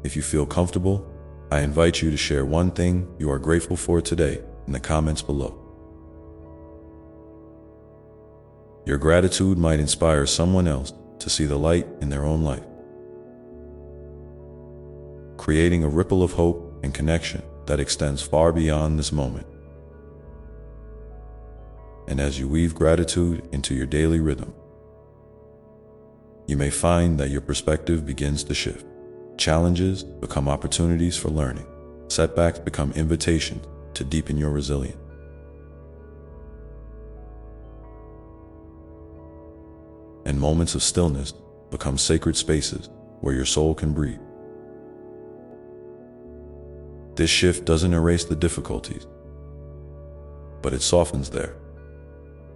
If you feel comfortable, I invite you to share one thing you are grateful for today in the comments below. Your gratitude might inspire someone else to see the light in their own life, creating a ripple of hope and connection that extends far beyond this moment. And as you weave gratitude into your daily rhythm, you may find that your perspective begins to shift. Challenges become opportunities for learning. Setbacks become invitations to deepen your resilience. And moments of stillness become sacred spaces where your soul can breathe. This shift doesn't erase the difficulties, but it softens them.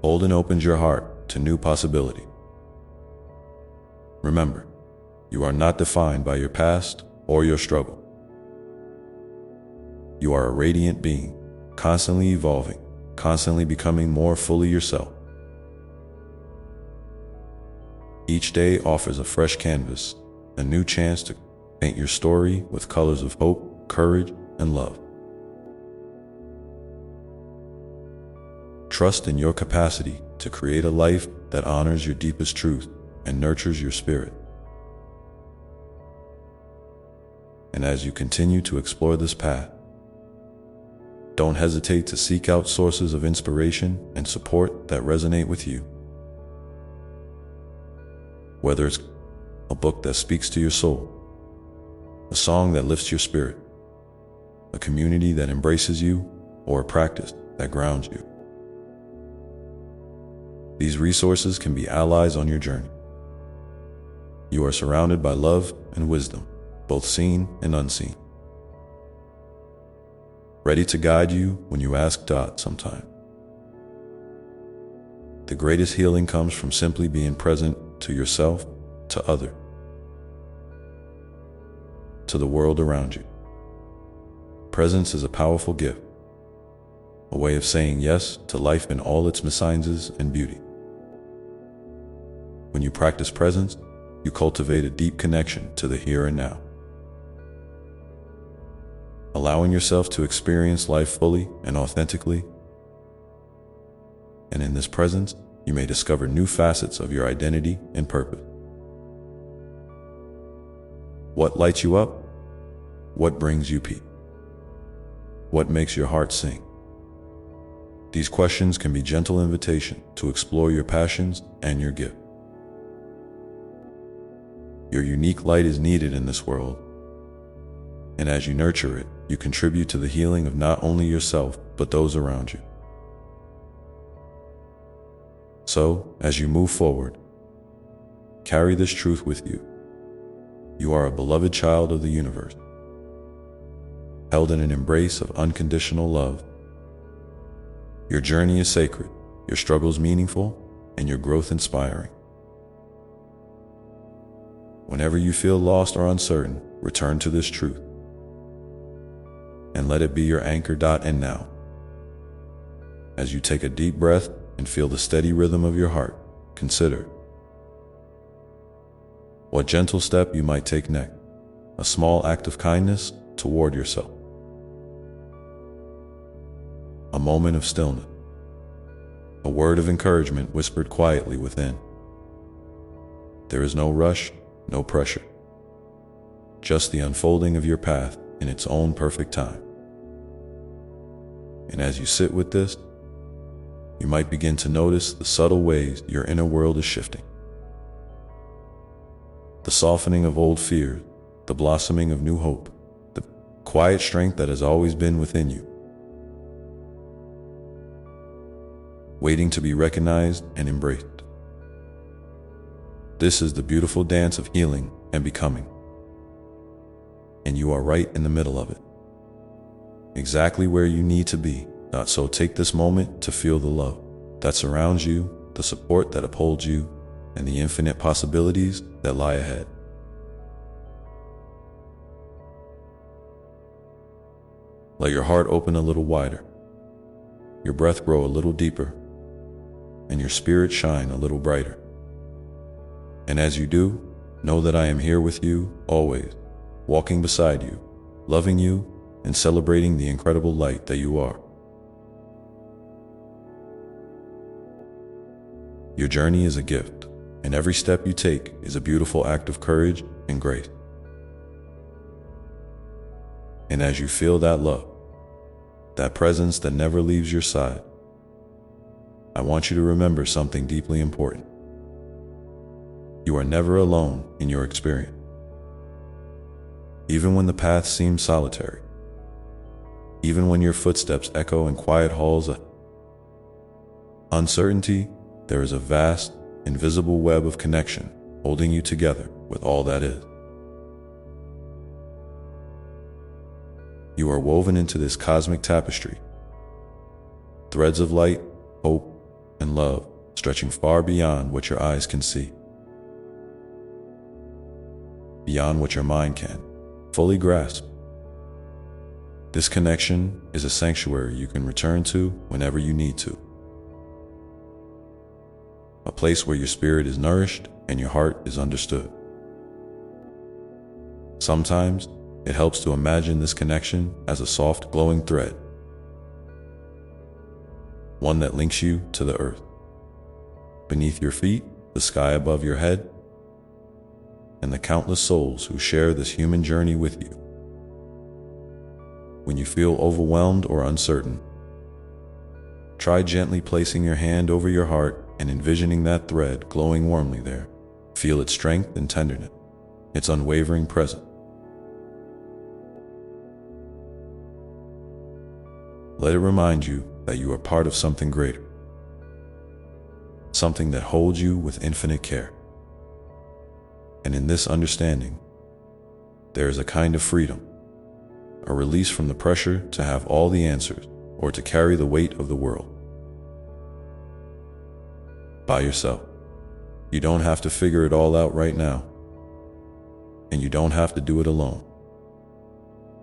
Holds and opens your heart to new possibility. Remember, you are not defined by your past or your struggle. You are a radiant being, constantly evolving, constantly becoming more fully yourself. Each day offers a fresh canvas, a new chance to paint your story with colors of hope, courage, and love. Trust in your capacity to create a life that honors your deepest truth and nurtures your spirit. And as you continue to explore this path, don't hesitate to seek out sources of inspiration and support that resonate with you. Whether it's a book that speaks to your soul, a song that lifts your spirit, a community that embraces you, or a practice that grounds you. These resources can be allies on your journey. You are surrounded by love and wisdom, both seen and unseen, ready to guide you when you ask sometime. The greatest healing comes from simply being present to yourself, to others, to the world around you. Presence is a powerful gift, a way of saying yes to life in all its missigns and beauty. When you practice presence, you cultivate a deep connection to the here and now, allowing yourself to experience life fully and authentically. And in this presence, you may discover new facets of your identity and purpose. What lights you up? What brings you peace? What makes your heart sing? These questions can be gentle invitations to explore your passions and your gift. Your unique light is needed in this world, and as you nurture it, you contribute to the healing of not only yourself, but those around you. So, as you move forward, carry this truth with you. You are a beloved child of the universe, held in an embrace of unconditional love. Your journey is sacred, your struggles meaningful, and your growth inspiring. Whenever you feel lost or uncertain, return to this truth, and let it be your anchor. And now, as you take a deep breath and feel the steady rhythm of your heart, consider what gentle step you might take next, a small act of kindness toward yourself, a moment of stillness, a word of encouragement whispered quietly within. There is no rush, no pressure, just the unfolding of your path in its own perfect time. And as you sit with this, you might begin to notice the subtle ways your inner world is shifting. The softening of old fears, the blossoming of new hope, the quiet strength that has always been within you, waiting to be recognized and embraced. This is the beautiful dance of healing and becoming, and you are right in the middle of it, exactly where you need to be. So take this moment to feel the love that surrounds you, the support that upholds you, and the infinite possibilities that lie ahead. Let your heart open a little wider, your breath grow a little deeper, and your spirit shine a little brighter. And as you do, know that I am here with you always, walking beside you, loving you, and celebrating the incredible light that you are. Your journey is a gift, and every step you take is a beautiful act of courage and grace. And as you feel that love, that presence that never leaves your side, I want you to remember something deeply important. You are never alone in your experience. Even when the path seems solitary, even when your footsteps echo in quiet halls of uncertainty, there is a vast, invisible web of connection holding you together with all that is. You are woven into this cosmic tapestry, threads of light, hope, and love stretching far beyond what your eyes can see, beyond what your mind can fully grasp. This connection is a sanctuary you can return to whenever you need to. A place where your spirit is nourished and your heart is understood. Sometimes it helps to imagine this connection as a soft, glowing thread, one that links you to the earth. Beneath your feet, the sky above your head, and the countless souls who share this human journey with you. When you feel overwhelmed or uncertain, try gently placing your hand over your heart and envisioning that thread glowing warmly there. Feel its strength and tenderness, its unwavering presence. Let it remind you that you are part of something greater, something that holds you with infinite care. And in this understanding, there is a kind of freedom, a release from the pressure to have all the answers or to carry the weight of the world by yourself. You don't have to figure it all out right now, and you don't have to do it alone.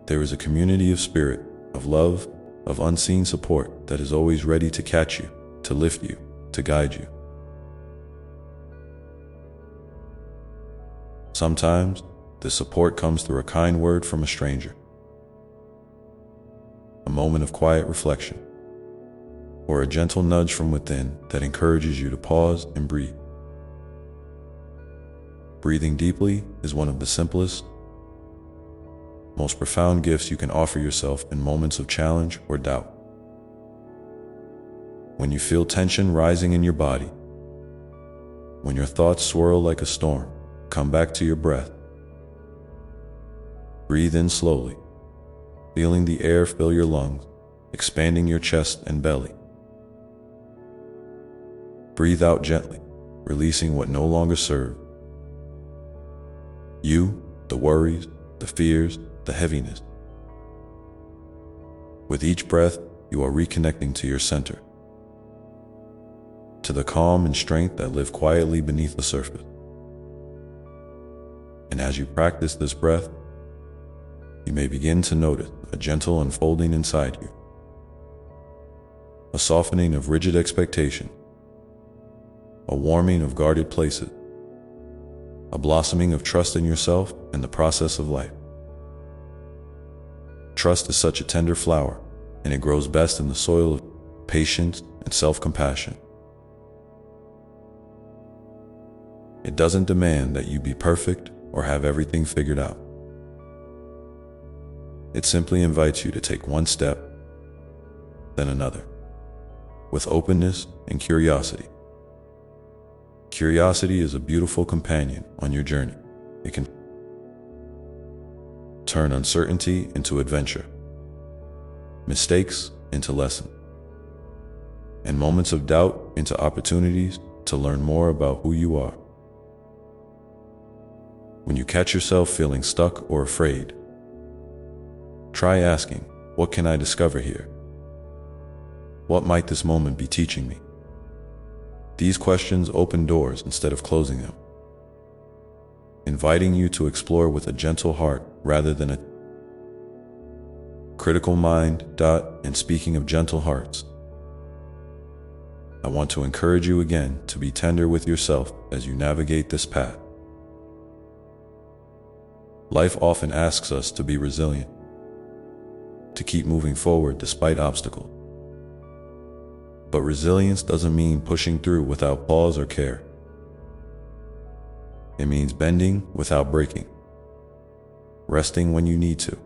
There is a community of spirit, of love, of unseen support that is always ready to catch you, to lift you, to guide you. Sometimes, this support comes through a kind word from a stranger, a moment of quiet reflection, or a gentle nudge from within that encourages you to pause and breathe. Breathing deeply is one of the simplest, most profound gifts you can offer yourself in moments of challenge or doubt. When you feel tension rising in your body, when your thoughts swirl like a storm, come back to your breath. Breathe in slowly, feeling the air fill your lungs, expanding your chest and belly. Breathe out gently, releasing what no longer serves you, the worries, the fears, the heaviness. With each breath, you are reconnecting to your center, to the calm and strength that live quietly beneath the surface. And as you practice this breath, you may begin to notice a gentle unfolding inside you, a softening of rigid expectation, a warming of guarded places, a blossoming of trust in yourself and the process of life. Trust is such a tender flower, and it grows best in the soil of patience and self-compassion. It doesn't demand that you be perfect or have everything figured out. It simply invites you to take one step, then another, with openness and curiosity. Curiosity is a beautiful companion on your journey. It can turn uncertainty into adventure, mistakes into lessons, and moments of doubt into opportunities to learn more about who you are. When you catch yourself feeling stuck or afraid, try asking, what can I discover here? What might this moment be teaching me? These questions open doors instead of closing them, inviting you to explore with a gentle heart rather than a critical mind. And speaking of gentle hearts, I want to encourage you again to be tender with yourself as you navigate this path. Life often asks us to be resilient, to keep moving forward despite obstacles. But resilience doesn't mean pushing through without pause or care. It means bending without breaking, resting when you need to,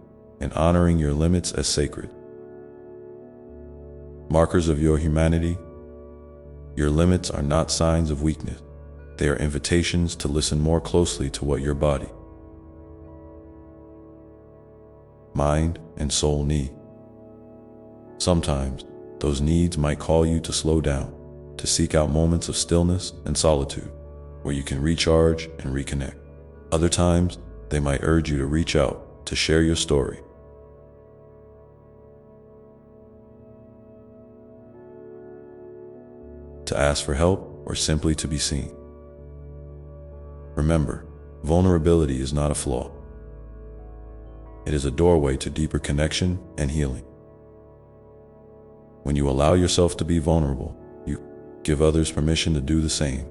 and honoring your limits as sacred. Markers of your humanity, your limits are not signs of weakness. They are invitations to listen more closely to what your body, mind, and soul need. Sometimes, those needs might call you to slow down, to seek out moments of stillness and solitude, where you can recharge and reconnect. Other times, they might urge you to reach out, to share your story. To ask for help, or simply to be seen. Remember, vulnerability is not a flaw. It is a doorway to deeper connection and healing. When you allow yourself to be vulnerable, you give others permission to do the same,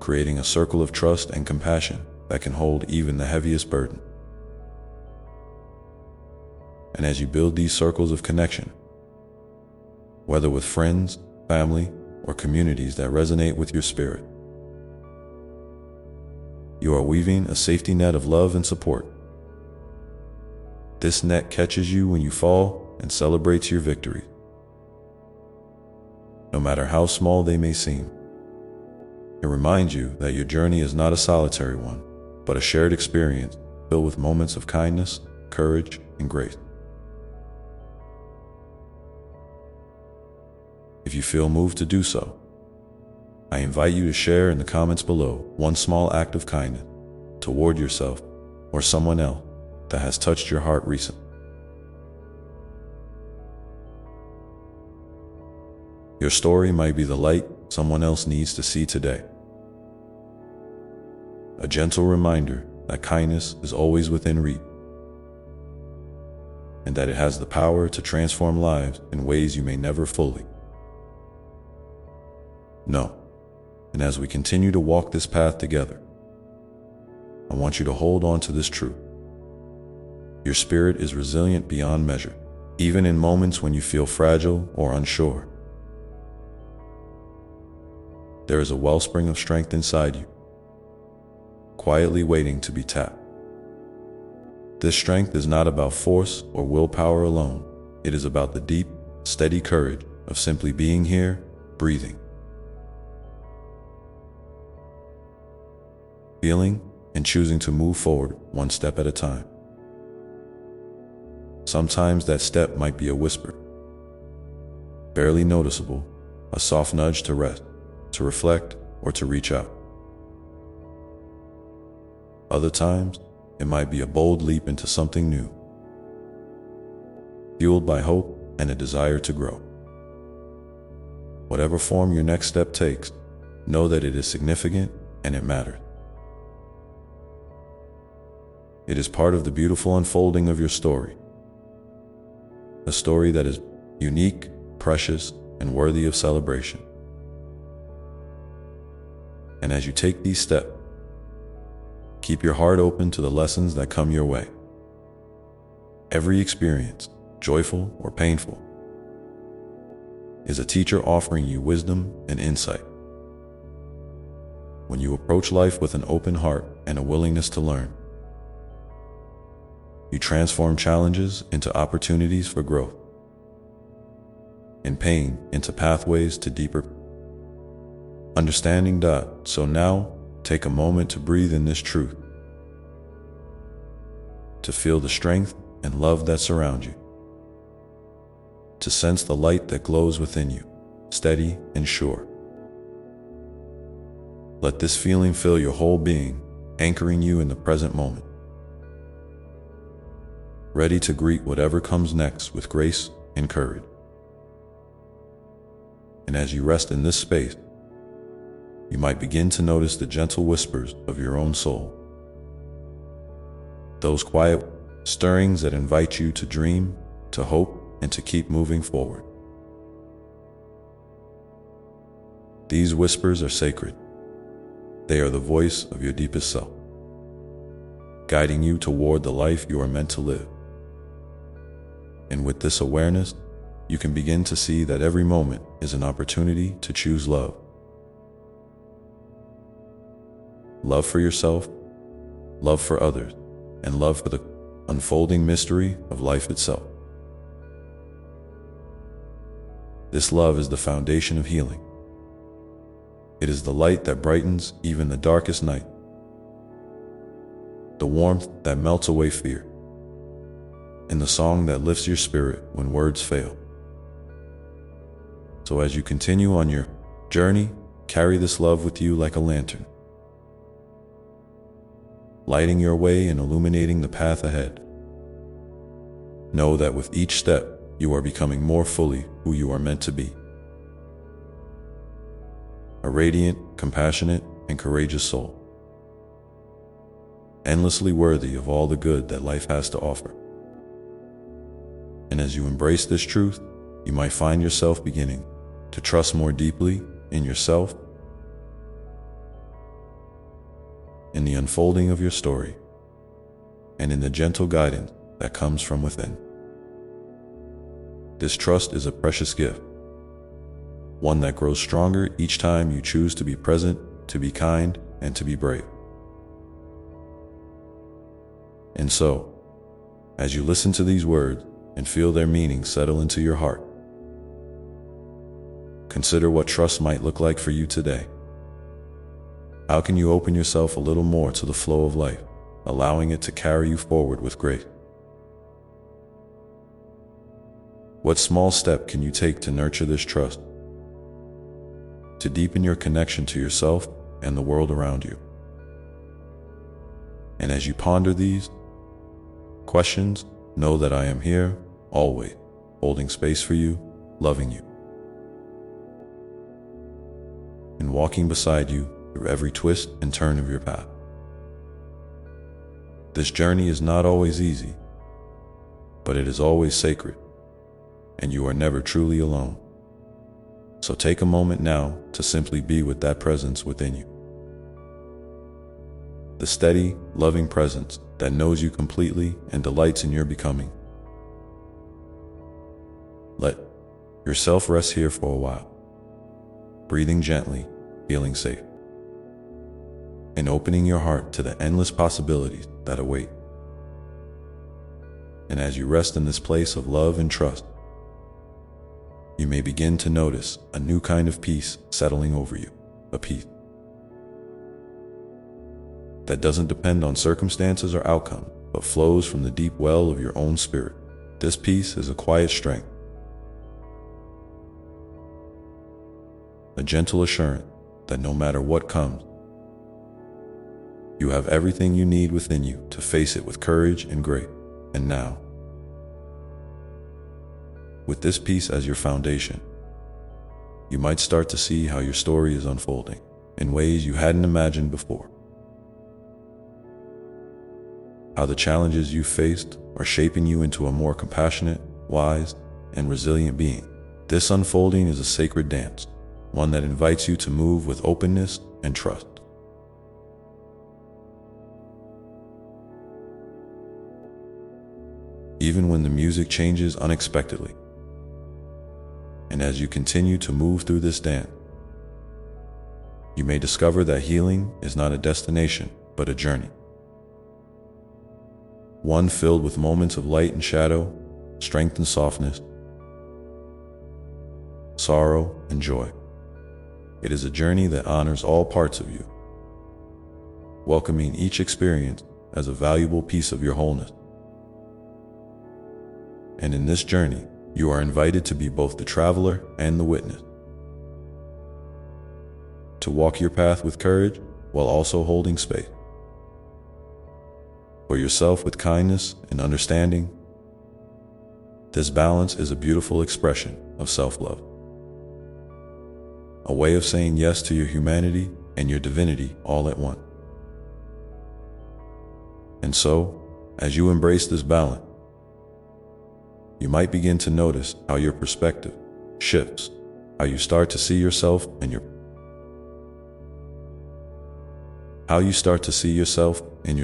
creating a circle of trust and compassion that can hold even the heaviest burden. And as you build these circles of connection, whether with friends, family, or communities that resonate with your spirit, you are weaving a safety net of love and support. This net catches you when you fall and celebrates your victories, no matter how small they may seem. It reminds you that your journey is not a solitary one, but a shared experience filled with moments of kindness, courage, and grace. If you feel moved to do so, I invite you to share in the comments below one small act of kindness toward yourself or someone else that has touched your heart recently. Your story might be the light someone else needs to see today. A gentle reminder that kindness is always within reach, and that it has the power to transform lives in ways you may never fully know. And as we continue to walk this path together, I want you to hold on to this truth. Your spirit is resilient beyond measure, even in moments when you feel fragile or unsure. There is a wellspring of strength inside you, quietly waiting to be tapped. This strength is not about force or willpower alone. It is about the deep, steady courage of simply being here, breathing, feeling, and choosing to move forward one step at a time. Sometimes that step might be a whisper, barely noticeable, a soft nudge to rest, to reflect, or to reach out. Other times, it might be a bold leap into something new, fueled by hope and a desire to grow. Whatever form your next step takes, know that it is significant and it matters. It is part of the beautiful unfolding of your story, a story that is unique, precious, and worthy of celebration. And as you take these steps, keep your heart open to the lessons that come your way. Every experience, joyful or painful, is a teacher offering you wisdom and insight. When you approach life with an open heart and a willingness to learn, you transform challenges into opportunities for growth, and pain into pathways to deeper understanding. So now, take a moment to breathe in this truth, to feel the strength and love that surround you, to sense the light that glows within you, steady and sure. Let this feeling fill your whole being, anchoring you in the present moment, ready to greet whatever comes next with grace and courage. And as you rest in this space, you might begin to notice the gentle whispers of your own soul, those quiet stirrings that invite you to dream, to hope, and to keep moving forward. These whispers are sacred. They are the voice of your deepest self, guiding you toward the life you are meant to live. And with this awareness, you can begin to see that every moment is an opportunity to choose love. Love for yourself, love for others, and love for the unfolding mystery of life itself. This love is the foundation of healing. It is the light that brightens even the darkest night, the warmth that melts away fear, and the song that lifts your spirit when words fail. So as you continue on your journey, carry this love with you like a lantern, lighting your way and illuminating the path ahead. Know that with each step, you are becoming more fully who you are meant to be. A radiant, compassionate, and courageous soul, endlessly worthy of all the good that life has to offer. And as you embrace this truth, you might find yourself beginning to trust more deeply in yourself, in the unfolding of your story, and in the gentle guidance that comes from within. This trust is a precious gift, one that grows stronger each time you choose to be present, to be kind, and to be brave. And so, as you listen to these words and feel their meaning settle into your heart, consider what trust might look like for you today. How can you open yourself a little more to the flow of life, allowing it to carry you forward with grace? What small step can you take to nurture this trust, to deepen your connection to yourself and the world around you? And as you ponder these questions, know that I am here, always, holding space for you, loving you, and walking beside you through every twist and turn of your path. This journey is not always easy, but it is always sacred, and you are never truly alone. So take a moment now to simply be with that presence within you. The steady, loving presence that knows you completely and delights in your becoming. Let yourself rest here for a while, breathing gently, feeling safe, and opening your heart to the endless possibilities that await. And as you rest in this place of love and trust, you may begin to notice a new kind of peace settling over you, a peace that doesn't depend on circumstances or outcome, but flows from the deep well of your own spirit. This peace is a quiet strength, a gentle assurance that no matter what comes, you have everything you need within you to face it with courage and grace. And now, with this peace as your foundation, you might start to see how your story is unfolding in ways you hadn't imagined before. How the challenges you faced are shaping you into a more compassionate, wise, and resilient being. This unfolding is a sacred dance, one that invites you to move with openness and trust. Even when the music changes unexpectedly, and as you continue to move through this dance, you may discover that healing is not a destination, but a journey. One filled with moments of light and shadow, strength and softness, sorrow and joy. It is a journey that honors all parts of you, welcoming each experience as a valuable piece of your wholeness. And in this journey, you are invited to be both the traveler and the witness, to walk your path with courage while also holding space for yourself with kindness and understanding. This balance is a beautiful expression of self-love, a way of saying yes to your humanity and your divinity all at once. And so, as you embrace this balance, you might begin to notice how your perspective shifts, how you start to see yourself and your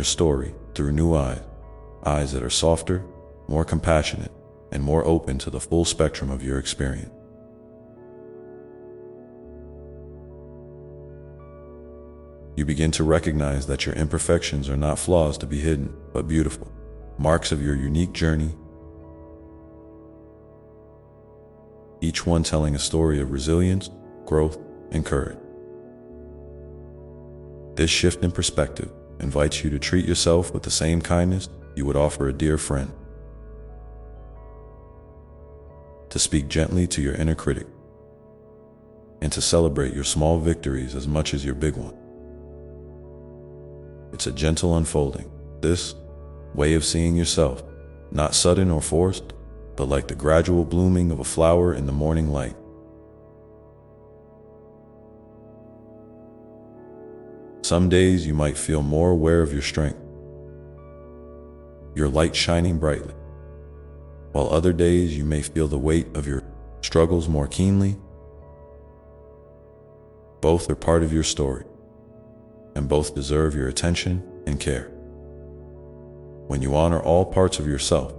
story through new eyes that are softer, more compassionate, and more open to the full spectrum of your experience. You begin to recognize that your imperfections are not flaws to be hidden, but beautiful marks of your unique journey, each one telling a story of resilience, growth, and courage. This shift in perspective invites you to treat yourself with the same kindness you would offer a dear friend, to speak gently to your inner critic, and to celebrate your small victories as much as your big ones. It's a gentle unfolding, this way of seeing yourself, not sudden or forced, but like the gradual blooming of a flower in the morning light. Some days you might feel more aware of your strength, your light shining brightly, while other days you may feel the weight of your struggles more keenly. Both are part of your story, and both deserve your attention and care. When you honor all parts of yourself,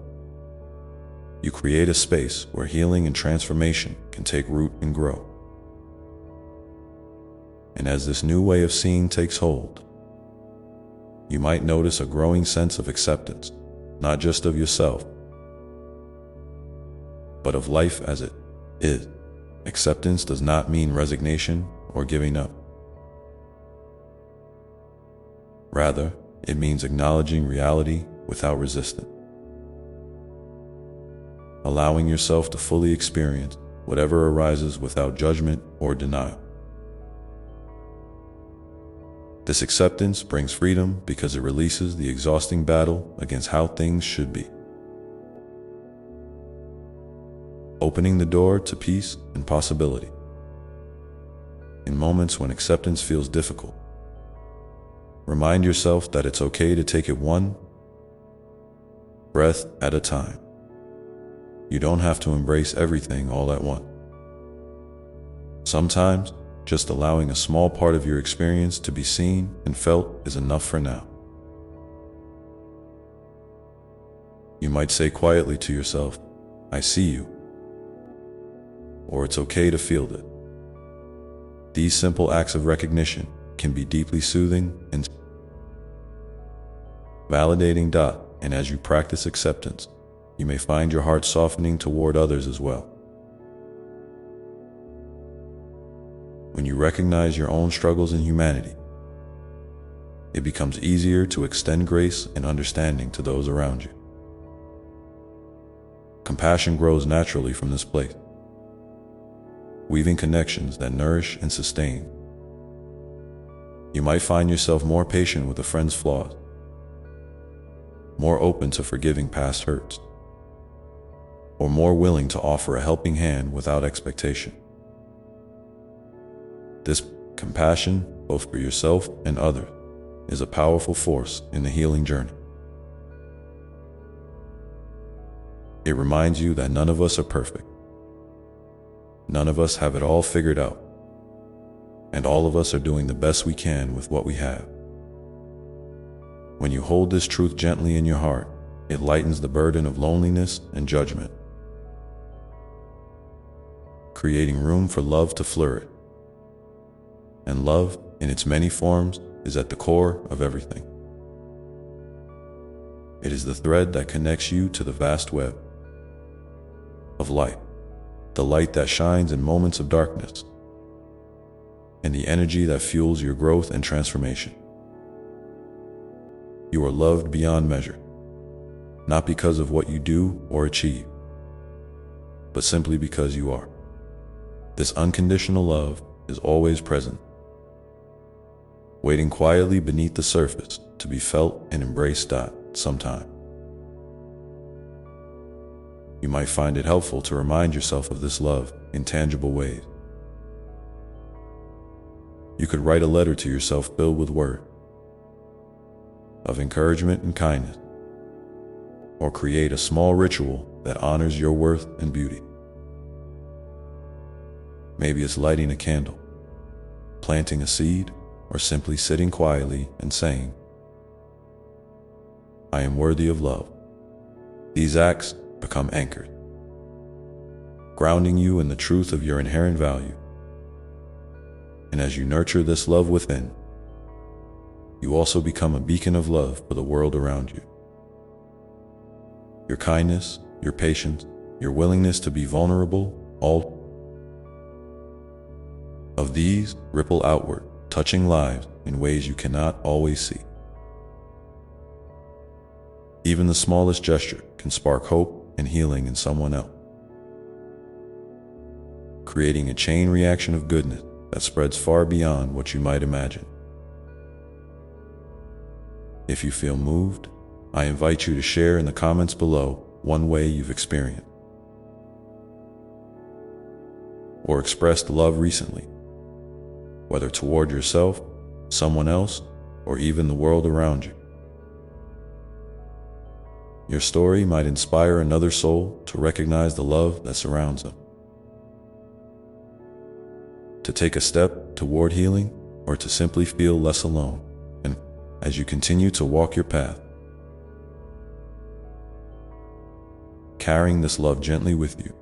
you create a space where healing and transformation can take root and grow. And as this new way of seeing takes hold, you might notice a growing sense of acceptance, not just of yourself, but of life as it is. Acceptance does not mean resignation or giving up. Rather, it means acknowledging reality without resistance, allowing yourself to fully experience whatever arises without judgment or denial. This acceptance brings freedom because it releases the exhausting battle against how things should be, opening the door to peace and possibility. In moments when acceptance feels difficult, remind yourself that it's okay to take it one breath at a time. You don't have to embrace everything all at once. Sometimes, just allowing a small part of your experience to be seen and felt is enough for now. You might say quietly to yourself, "I see you," or "It's okay to feel that." These simple acts of recognition can be deeply soothing and validating. And as you practice acceptance, you may find your heart softening toward others as well. When you recognize your own struggles in humanity, it becomes easier to extend grace and understanding to those around you. Compassion grows naturally from this place, weaving connections that nourish and sustain. You might find yourself more patient with a friend's flaws, more open to forgiving past hurts, or more willing to offer a helping hand without expectation. This compassion, both for yourself and others, is a powerful force in the healing journey. It reminds you that none of us are perfect. None of us have it all figured out, and all of us are doing the best we can with what we have. When you hold this truth gently in your heart, it lightens the burden of loneliness and judgment, creating room for love to flourish. And love, in its many forms, is at the core of everything. It is the thread that connects you to the vast web of light, the light that shines in moments of darkness, and the energy that fuels your growth and transformation. You are loved beyond measure, not because of what you do or achieve, but simply because you are. This unconditional love is always present, waiting quietly beneath the surface to be felt and embraced. Sometime, you might find it helpful to remind yourself of this love in tangible ways. You could write a letter to yourself filled with words of encouragement and kindness, or create a small ritual that honors your worth and beauty. Maybe it's lighting a candle, planting a seed, or simply sitting quietly and saying, I am worthy of love. These acts become anchors, grounding you in the truth of your inherent value. And as you nurture this love within, you also become a beacon of love for the world around you. Your kindness, your patience, your willingness to be vulnerable, all of these ripple outward, touching lives in ways you cannot always see. Even the smallest gesture can spark hope and healing in someone else, creating a chain reaction of goodness that spreads far beyond what you might imagine. If you feel moved, I invite you to share in the comments below one way you've experienced or expressed love recently, whether toward yourself, someone else, or even the world around you. Your story might inspire another soul to recognize the love that surrounds them, to take a step toward healing, or to simply feel less alone. And as you continue to walk your path, carrying this love gently with you,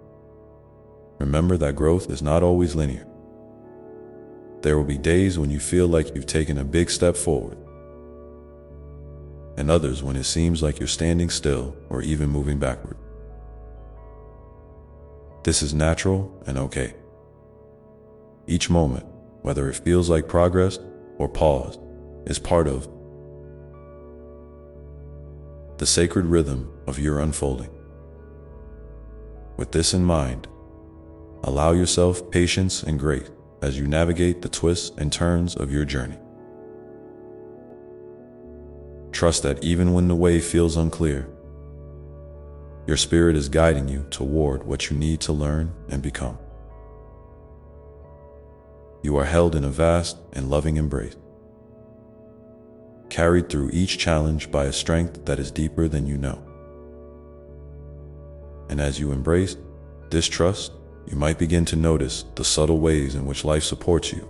remember that growth is not always linear. There will be days when you feel like you've taken a big step forward, and others when it seems like you're standing still or even moving backward. This is natural and okay. Each moment, whether it feels like progress or pause, is part of the sacred rhythm of your unfolding. With this in mind, allow yourself patience and grace as you navigate the twists and turns of your journey. Trust that even when the way feels unclear, your spirit is guiding you toward what you need to learn and become. You are held in a vast and loving embrace, carried through each challenge by a strength that is deeper than you know. And as you embrace this trust, you might begin to notice the subtle ways in which life supports you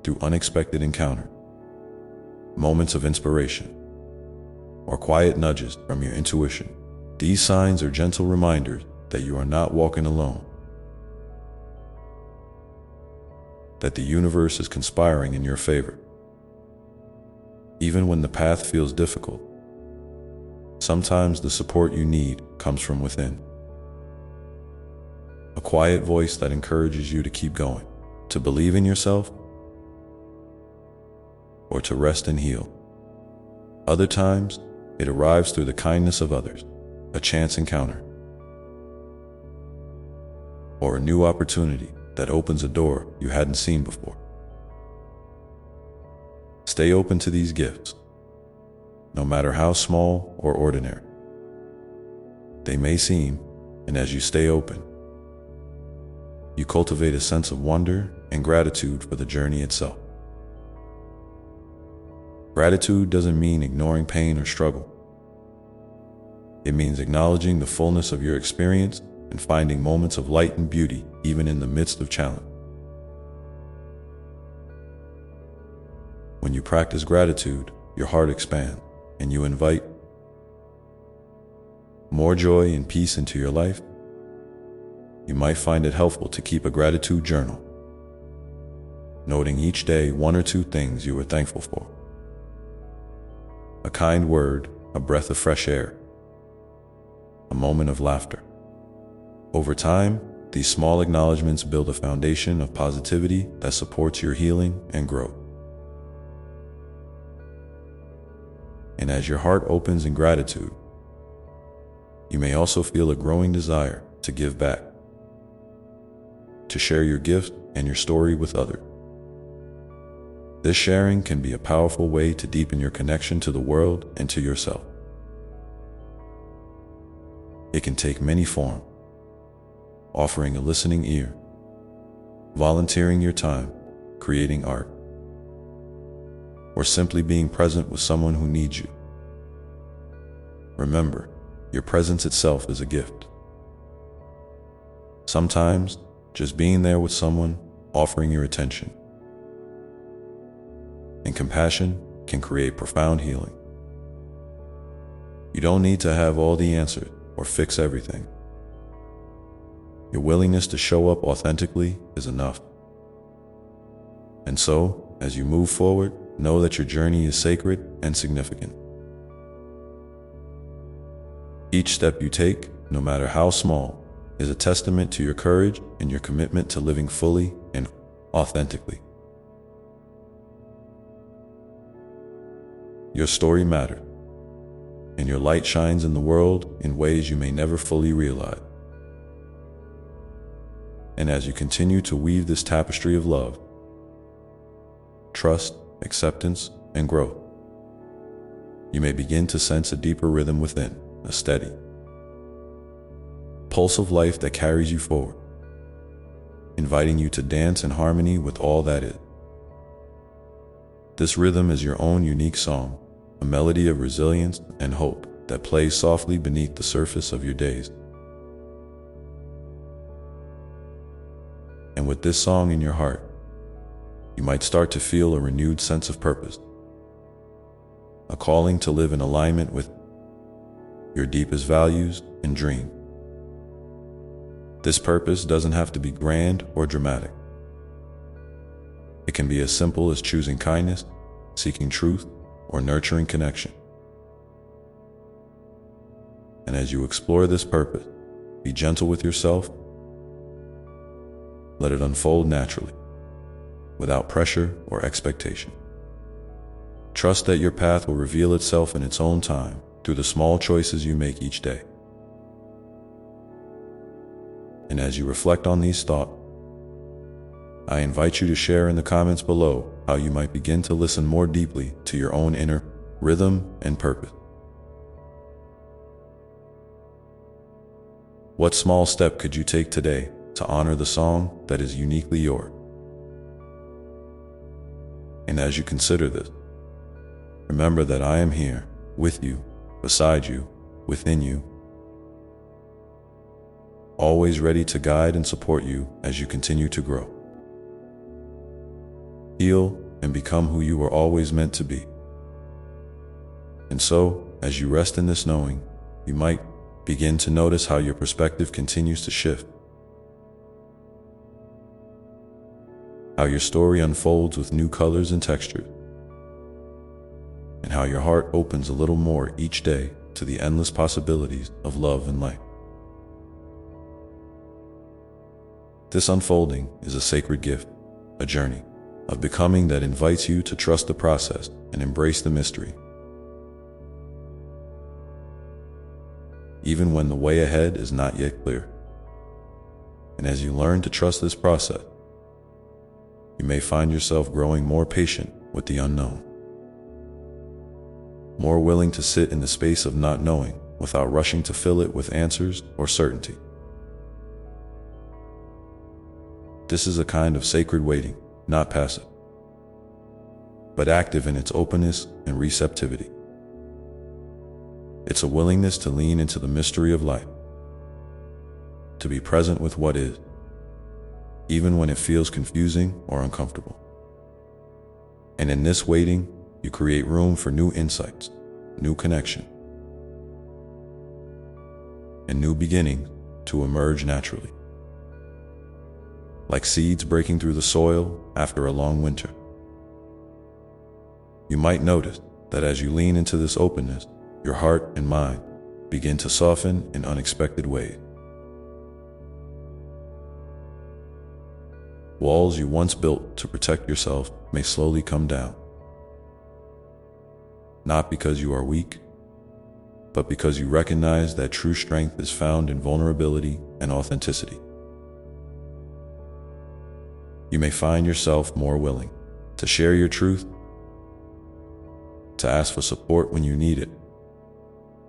through unexpected encounters, moments of inspiration, or quiet nudges from your intuition. These signs are gentle reminders that you are not walking alone, that the universe is conspiring in your favor. Even when the path feels difficult, sometimes the support you need comes from within. A quiet voice that encourages you to keep going, to believe in yourself, or to rest and heal. Other times, it arrives through the kindness of others, a chance encounter, or a new opportunity that opens a door you hadn't seen before. Stay open to these gifts, no matter how small or ordinary they may seem, and as you stay open, you cultivate a sense of wonder and gratitude for the journey itself. Gratitude doesn't mean ignoring pain or struggle. It means acknowledging the fullness of your experience and finding moments of light and beauty even in the midst of challenge. When you practice gratitude, your heart expands, and you invite more joy and peace into your life. You might find it helpful to keep a gratitude journal, noting each day one or two things you were thankful for. A kind word, a breath of fresh air, a moment of laughter. Over time, these small acknowledgments build a foundation of positivity that supports your healing and growth. And as your heart opens in gratitude, you may also feel a growing desire to give back, to share your gift and your story with others. This sharing can be a powerful way to deepen your connection to the world and to yourself. It can take many forms: offering a listening ear, volunteering your time, creating art, or simply being present with someone who needs you. Remember, your presence itself is a gift. Sometimes, just being there with someone, offering your attention and compassion can create profound healing. You don't need to have all the answers or fix everything. Your willingness to show up authentically is enough. And so, as you move forward, know that your journey is sacred and significant. Each step you take, no matter how small, is a testament to your courage and your commitment to living fully and authentically. Your story matters, and your light shines in the world in ways you may never fully realize. And as you continue to weave this tapestry of love, trust, acceptance, and growth, you may begin to sense a deeper rhythm within, a steady pulse of life that carries you forward, inviting you to dance in harmony with all that is. This rhythm is your own unique song, a melody of resilience and hope that plays softly beneath the surface of your days. And with this song in your heart, you might start to feel a renewed sense of purpose, a calling to live in alignment with your deepest values and dreams. This purpose doesn't have to be grand or dramatic. It can be as simple as choosing kindness, seeking truth, or nurturing connection. And as you explore this purpose, be gentle with yourself. Let it unfold naturally, without pressure or expectation. Trust that your path will reveal itself in its own time through the small choices you make each day. And as you reflect on these thoughts, I invite you to share in the comments below how you might begin to listen more deeply to your own inner rhythm and purpose. What small step could you take today to honor the song that is uniquely yours? And as you consider this, remember that I am here, with you, beside you, within you, always ready to guide and support you as you continue to grow. Heal and become who you were always meant to be. And so, as you rest in this knowing, you might begin to notice how your perspective continues to shift, how your story unfolds with new colors and textures, and how your heart opens a little more each day to the endless possibilities of love and life. This unfolding is a sacred gift, a journey of becoming that invites you to trust the process and embrace the mystery. Even when the way ahead is not yet clear. And as you learn to trust this process, you may find yourself growing more patient with the unknown, more willing to sit in the space of not knowing without rushing to fill it with answers or certainty. This is a kind of sacred waiting, not passive, but active in its openness and receptivity. It's a willingness to lean into the mystery of life, to be present with what is, even when it feels confusing or uncomfortable. And in this waiting, you create room for new insights, new connection, and new beginnings to emerge naturally. Like seeds breaking through the soil after a long winter. You might notice that as you lean into this openness, your heart and mind begin to soften in unexpected ways. Walls you once built to protect yourself may slowly come down. Not because you are weak, but because you recognize that true strength is found in vulnerability and authenticity. You may find yourself more willing to share your truth, to ask for support when you need it,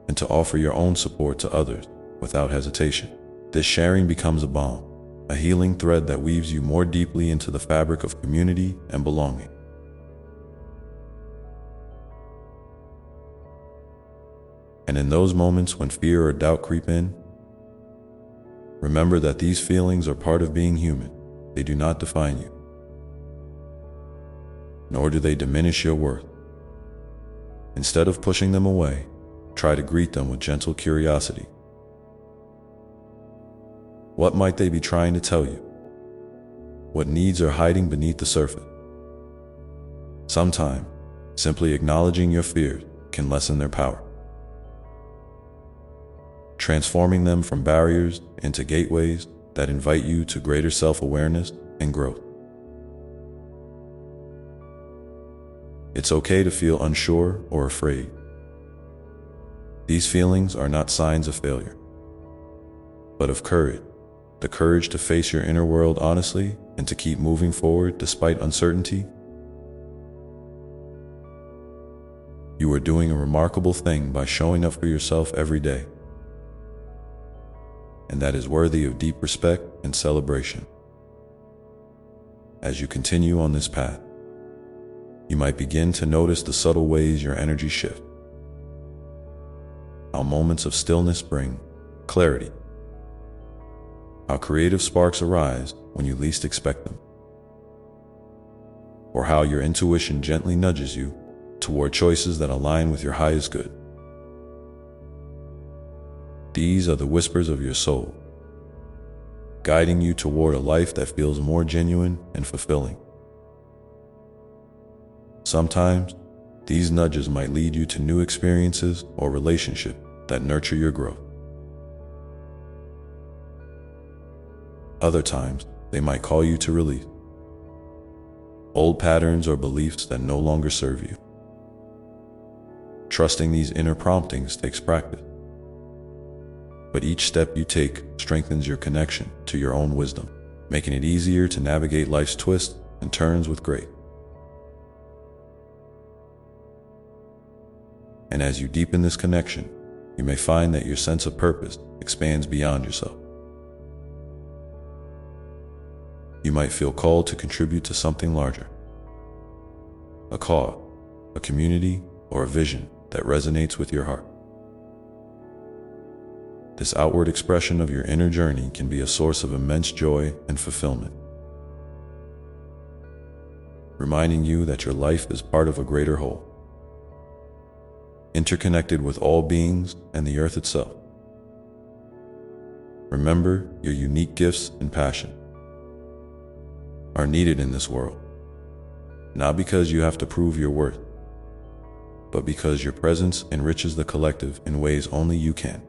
and to offer your own support to others without hesitation. This sharing becomes a bond, a healing thread that weaves you more deeply into the fabric of community and belonging. And in those moments when fear or doubt creep in, remember that these feelings are part of being human. They do not define you, nor do they diminish your worth. Instead of pushing them away, try to greet them with gentle curiosity. What might they be trying to tell you? What needs are hiding beneath the surface? Sometimes, simply acknowledging your fears can lessen their power, transforming them from barriers into gateways that invite you to greater self-awareness and growth. It's okay to feel unsure or afraid. These feelings are not signs of failure, but of courage. The courage to face your inner world honestly and to keep moving forward despite uncertainty. You are doing a remarkable thing by showing up for yourself every day, and that is worthy of deep respect and celebration. As you continue on this path, you might begin to notice the subtle ways your energy shifts, how moments of stillness bring clarity, how creative sparks arise when you least expect them, or how your intuition gently nudges you toward choices that align with your highest good. These are the whispers of your soul, guiding you toward a life that feels more genuine and fulfilling. Sometimes, these nudges might lead you to new experiences or relationships that nurture your growth. Other times, they might call you to release old patterns or beliefs that no longer serve you. Trusting these inner promptings takes practice, but each step you take strengthens your connection to your own wisdom, making it easier to navigate life's twists and turns with grace. And as you deepen this connection, you may find that your sense of purpose expands beyond yourself. You might feel called to contribute to something larger, a cause, a community, or a vision that resonates with your heart. This outward expression of your inner journey can be a source of immense joy and fulfillment, reminding you that your life is part of a greater whole, interconnected with all beings and the earth itself. Remember, your unique gifts and passion are needed in this world, not because you have to prove your worth, but because your presence enriches the collective in ways only you can.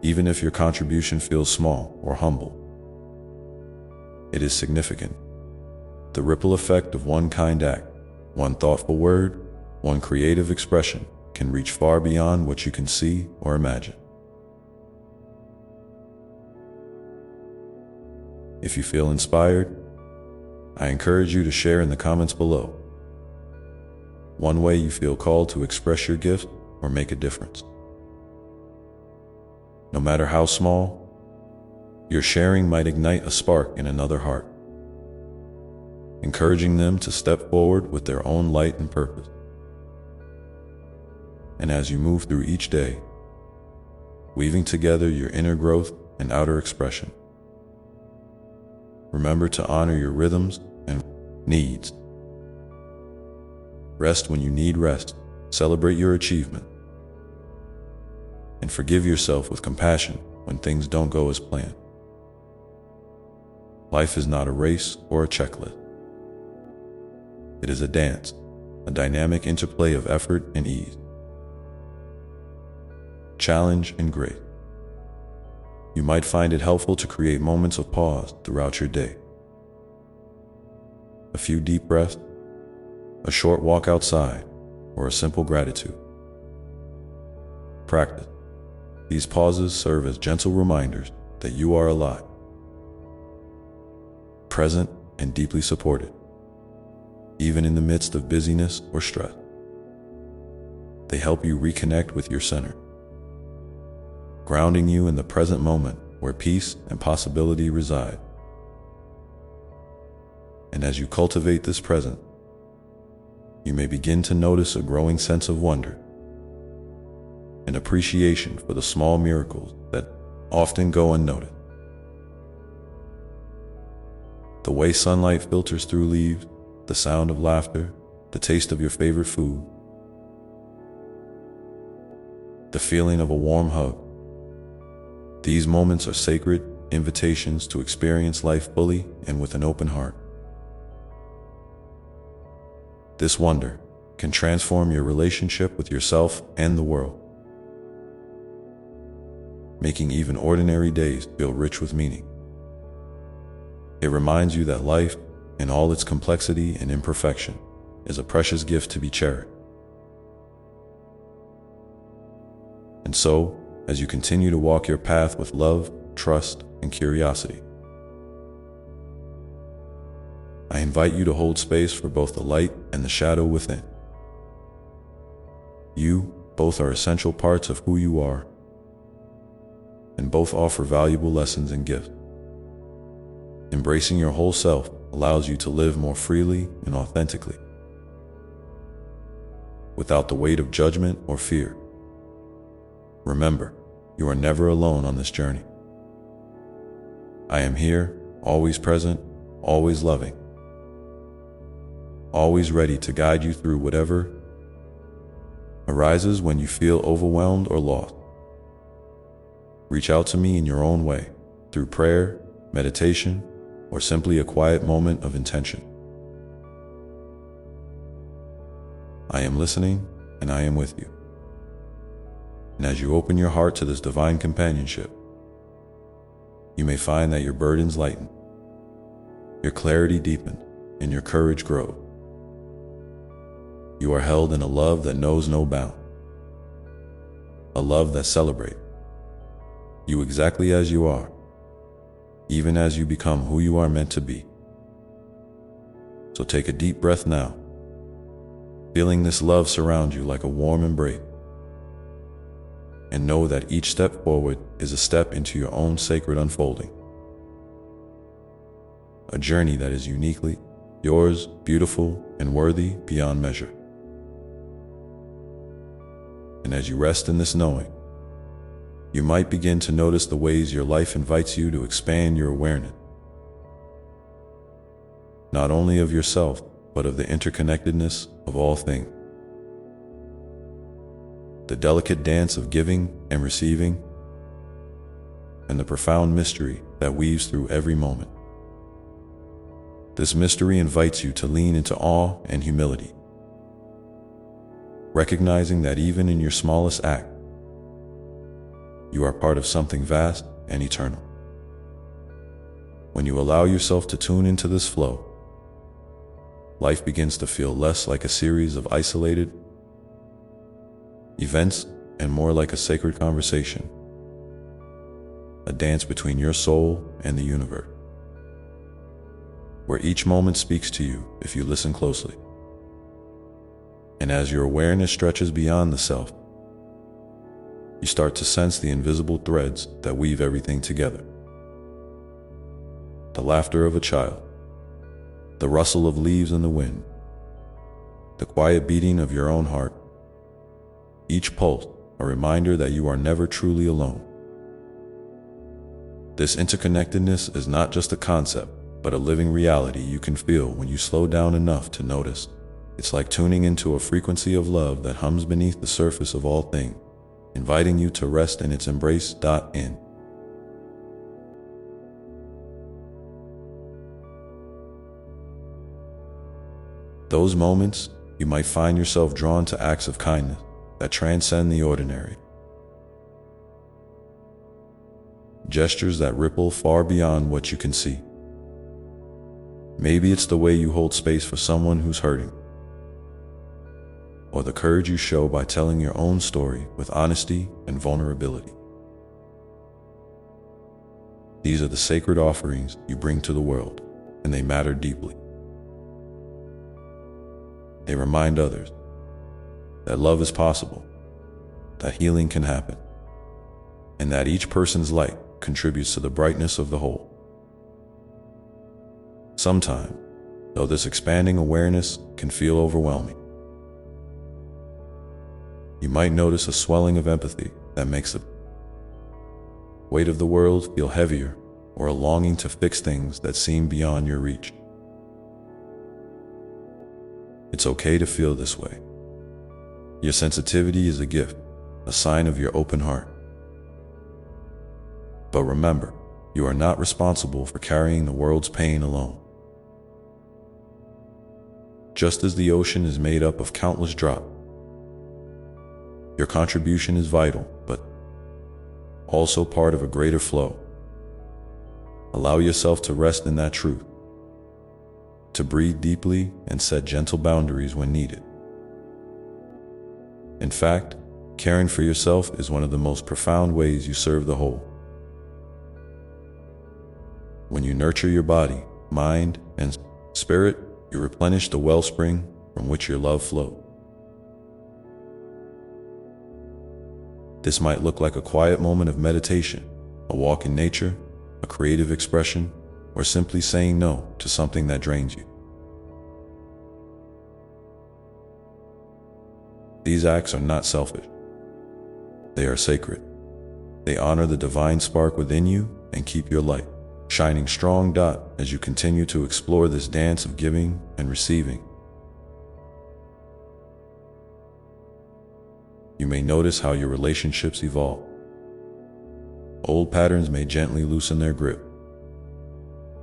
Even if your contribution feels small or humble, it is significant. The ripple effect of one kind act, one thoughtful word, one creative expression can reach far beyond what you can see or imagine. If you feel inspired, I encourage you to share in the comments below one way you feel called to express your gift or make a difference. No matter how small, your sharing might ignite a spark in another heart, encouraging them to step forward with their own light and purpose. And as you move through each day, weaving together your inner growth and outer expression, remember to honor your rhythms and needs. Rest when you need rest, celebrate your achievement, and forgive yourself with compassion when things don't go as planned. Life is not a race or a checklist. It is a dance, a dynamic interplay of effort and ease, challenge and grace. You might find it helpful to create moments of pause throughout your day. A few deep breaths, a short walk outside, or a simple gratitude. Practice. These pauses serve as gentle reminders that you are alive, present, and deeply supported, even in the midst of busyness or stress. They help you reconnect with your center, grounding you in the present moment where peace and possibility reside. And as you cultivate this present, you may begin to notice a growing sense of wonder and appreciation for the small miracles that often go unnoticed. The way sunlight filters through leaves, the sound of laughter, the taste of your favorite food, the feeling of a warm hug. These moments are sacred invitations to experience life fully and with an open heart. This wonder can transform your relationship with yourself and the world, making even ordinary days feel rich with meaning. It reminds you that life, in all its complexity and imperfection, is a precious gift to be cherished. And so, as you continue to walk your path with love, trust, and curiosity, I invite you to hold space for both the light and the shadow within. You both are essential parts of who you are, and both offer valuable lessons and gifts. Embracing your whole self allows you to live more freely and authentically, without the weight of judgment or fear. Remember, you are never alone on this journey. I am here, always present, always loving, always ready to guide you through whatever arises when you feel overwhelmed or lost. Reach out to me in your own way, through prayer, meditation, or simply a quiet moment of intention. I am listening, and I am with you. And as you open your heart to this divine companionship, you may find that your burdens lighten, your clarity deepen, and your courage grow. You are held in a love that knows no bound, a love that celebrates you exactly as you are, even as you become who you are meant to be. So take a deep breath now, feeling this love surround you like a warm embrace, and know that each step forward is a step into your own sacred unfolding, a journey that is uniquely yours, beautiful and worthy beyond measure. And as you rest in this knowing, you might begin to notice the ways your life invites you to expand your awareness, not only of yourself, but of the interconnectedness of all things. The delicate dance of giving and receiving, and the profound mystery that weaves through every moment. This mystery invites you to lean into awe and humility, recognizing that even in your smallest act, you are part of something vast and eternal. When you allow yourself to tune into this flow, life begins to feel less like a series of isolated events and more like a sacred conversation, a dance between your soul and the universe, where each moment speaks to you if you listen closely. And as your awareness stretches beyond the self, you start to sense the invisible threads that weave everything together. The laughter of a child, the rustle of leaves in the wind, the quiet beating of your own heart, each pulse a reminder that you are never truly alone. This interconnectedness is not just a concept, but a living reality you can feel when you slow down enough to notice. It's like tuning into a frequency of love that hums beneath the surface of all things, inviting you to rest in its embrace. In those moments, you might find yourself drawn to acts of kindness that transcend the ordinary, gestures that ripple far beyond what you can see. Maybe it's the way you hold space for someone who's hurting, or the courage you show by telling your own story with honesty and vulnerability. These are the sacred offerings you bring to the world, and they matter deeply. They remind others that love is possible, that healing can happen, and that each person's light contributes to the brightness of the whole. Sometimes, though, this expanding awareness can feel overwhelming. You might notice a swelling of empathy that makes the weight of the world feel heavier, or a longing to fix things that seem beyond your reach. It's okay to feel this way. Your sensitivity is a gift, a sign of your open heart. But remember, you are not responsible for carrying the world's pain alone. Just as the ocean is made up of countless drops, your contribution is vital, but also part of a greater flow. Allow yourself to rest in that truth, to breathe deeply and set gentle boundaries when needed. In fact, caring for yourself is one of the most profound ways you serve the whole. When you nurture your body, mind, and spirit, you replenish the wellspring from which your love flows. This might look like a quiet moment of meditation, a walk in nature, a creative expression, or simply saying no to something that drains you. These acts are not selfish. They are sacred. They honor the divine spark within you and keep your light shining strong as you continue to explore this dance of giving and receiving. You may notice how your relationships evolve. Old patterns may gently loosen their grip,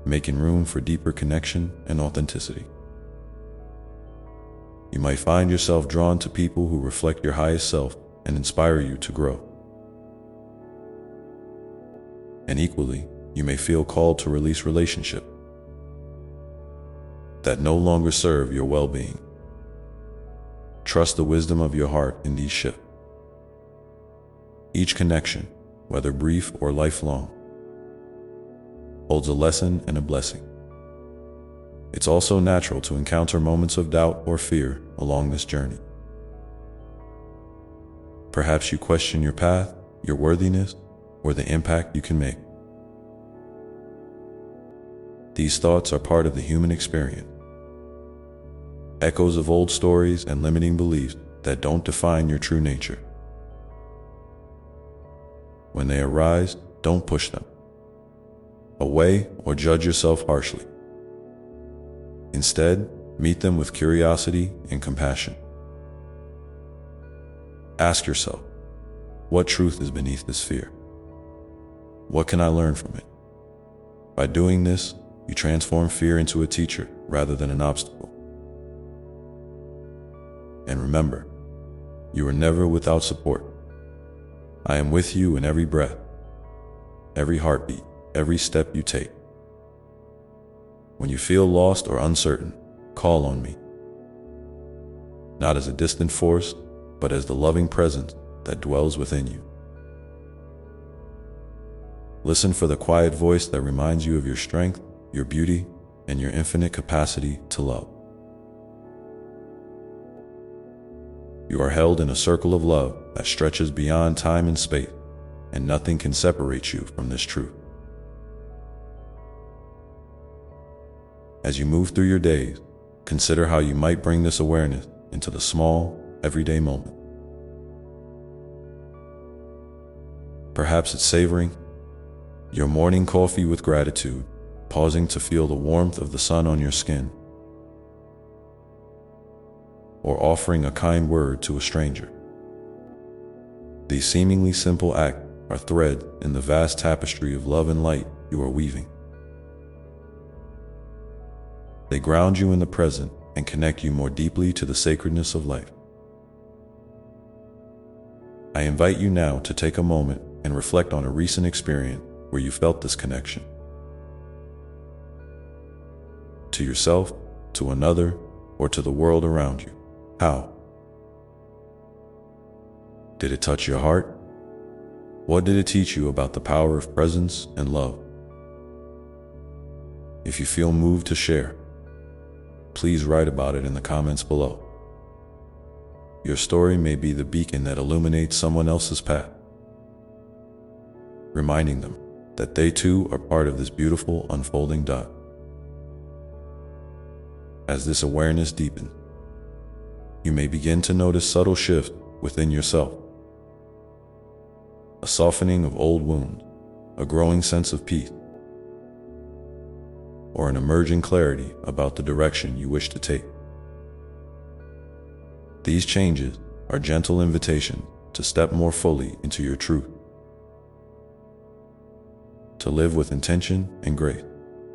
making room for deeper connection and authenticity. You might find yourself drawn to people who reflect your highest self and inspire you to grow. And equally, you may feel called to release relationships that no longer serve your well-being. Trust the wisdom of your heart in these shifts. Each connection, whether brief or lifelong, holds a lesson and a blessing. It's also natural to encounter moments of doubt or fear along this journey. Perhaps you question your path, your worthiness, or the impact you can make. These thoughts are part of the human experience, echoes of old stories and limiting beliefs that don't define your true nature. When they arise, don't push them away or judge yourself harshly. Instead, meet them with curiosity and compassion. Ask yourself, what truth is beneath this fear? What can I learn from it? By doing this, you transform fear into a teacher rather than an obstacle. And remember, you are never without support. I am with you in every breath, every heartbeat, every step you take. When you feel lost or uncertain, call on me. Not as a distant force, but as the loving presence that dwells within you. Listen for the quiet voice that reminds you of your strength, your beauty, and your infinite capacity to love. You are held in a circle of love that stretches beyond time and space, and nothing can separate you from this truth. As you move through your days, consider how you might bring this awareness into the small, everyday moment. Perhaps it's savoring your morning coffee with gratitude, pausing to feel the warmth of the sun on your skin, or offering a kind word to a stranger. These seemingly simple acts are threads in the vast tapestry of love and light you are weaving. They ground you in the present and connect you more deeply to the sacredness of life. I invite you now to take a moment and reflect on a recent experience where you felt this connection. To yourself, to another, or to the world around you. How? Did it touch your heart? What did it teach you about the power of presence and love? If you feel moved to share, please write about it in the comments below. Your story may be the beacon that illuminates someone else's path, reminding them that they too are part of this beautiful unfolding dot. As this awareness deepens, you may begin to notice subtle shifts within yourself. A softening of old wounds, a growing sense of peace, or an emerging clarity about the direction you wish to take. These changes are gentle invitations to step more fully into your truth, to live with intention and grace.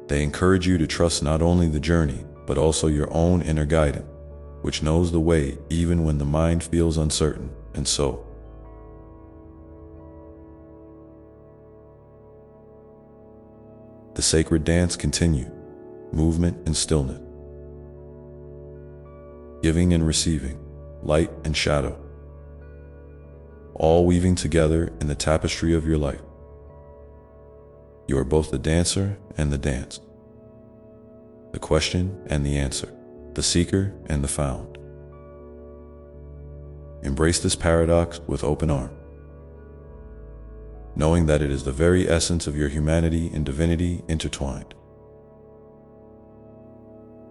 They encourage you to trust not only the journey, but also your own inner guidance, which knows the way even when the mind feels uncertain. And so, the sacred dance continues, movement and stillness, giving and receiving, light and shadow, all weaving together in the tapestry of your life. You are both the dancer and the dance, the question and the answer, the seeker and the found. Embrace this paradox with open arms, knowing that it is the very essence of your humanity and divinity intertwined.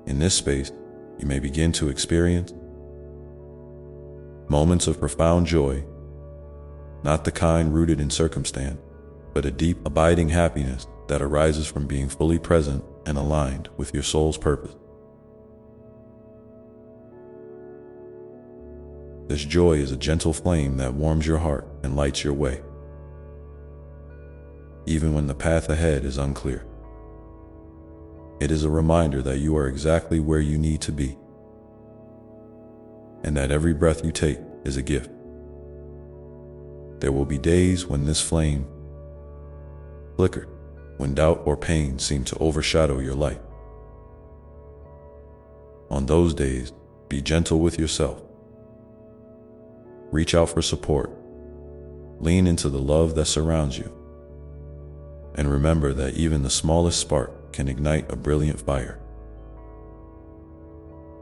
In this space, you may begin to experience moments of profound joy, not the kind rooted in circumstance, but a deep, abiding happiness that arises from being fully present and aligned with your soul's purpose. This joy is a gentle flame that warms your heart and lights your way, even when the path ahead is unclear. It is a reminder that you are exactly where you need to be, and that every breath you take is a gift. There will be days when this flame flickers, when doubt or pain seem to overshadow your light. On those days, be gentle with yourself. Reach out for support. Lean into the love that surrounds you. And remember that even the smallest spark can ignite a brilliant fire.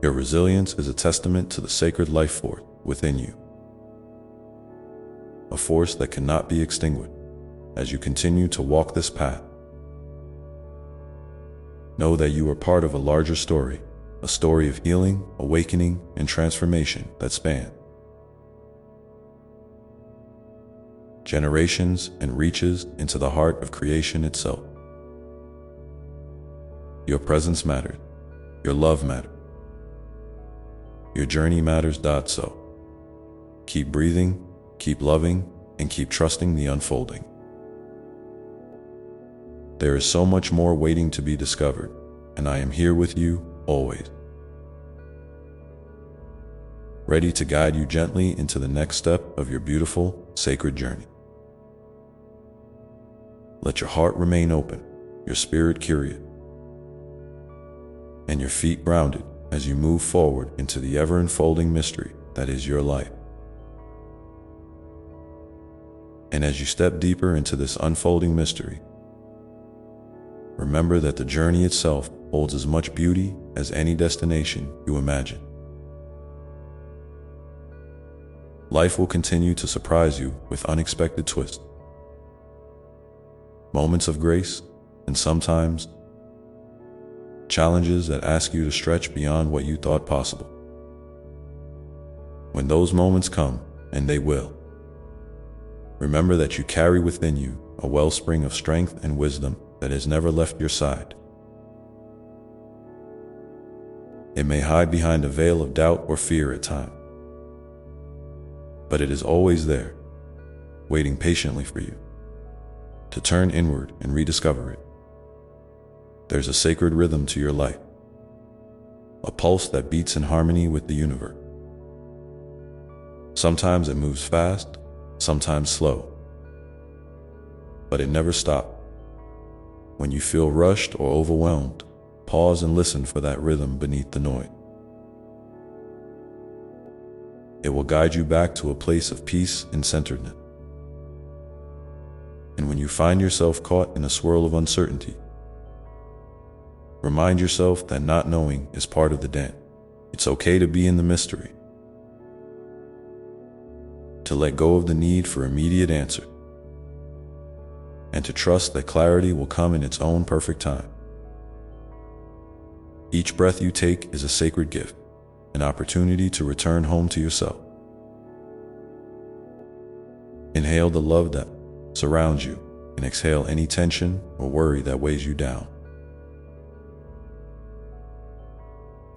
Your resilience is a testament to the sacred life force within you, a force that cannot be extinguished as you continue to walk this path. Know that you are part of a larger story, a story of healing, awakening, and transformation that spans generations and reaches into the heart of creation itself. Your presence matters. Your love matters. Your journey matters. So, keep breathing, keep loving, and keep trusting the unfolding. There is so much more waiting to be discovered, and I am here with you always, ready to guide you gently into the next step of your beautiful, sacred journey. Let your heart remain open, your spirit curious, and your feet grounded as you move forward into the ever-unfolding mystery that is your life. And as you step deeper into this unfolding mystery, remember that the journey itself holds as much beauty as any destination you imagine. Life will continue to surprise you with unexpected twists, moments of grace, and sometimes challenges that ask you to stretch beyond what you thought possible. When those moments come, and they will, remember that you carry within you a wellspring of strength and wisdom that has never left your side. It may hide behind a veil of doubt or fear at times, but it is always there, waiting patiently for you to turn inward and rediscover it. There's a sacred rhythm to your life, a pulse that beats in harmony with the universe. Sometimes it moves fast, sometimes slow, but it never stops. When you feel rushed or overwhelmed, pause and listen for that rhythm beneath the noise. It will guide you back to a place of peace and centeredness. And when you find yourself caught in a swirl of uncertainty, remind yourself that not knowing is part of the dance. It's okay to be in the mystery, to let go of the need for immediate answer, and to trust that clarity will come in its own perfect time. Each breath you take is a sacred gift, an opportunity to return home to yourself. Inhale the love that surrounds you, and exhale any tension or worry that weighs you down.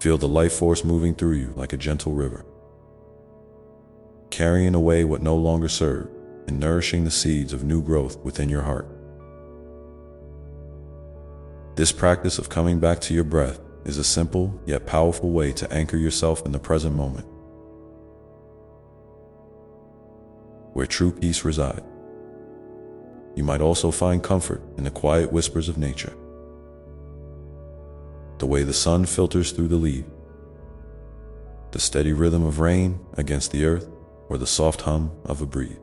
Feel the life force moving through you like a gentle river, carrying away what no longer serves and nourishing the seeds of new growth within your heart. This practice of coming back to your breath is a simple yet powerful way to anchor yourself in the present moment, where true peace resides. You might also find comfort in the quiet whispers of nature, the way the sun filters through the leaves, the steady rhythm of rain against the earth, or the soft hum of a breeze.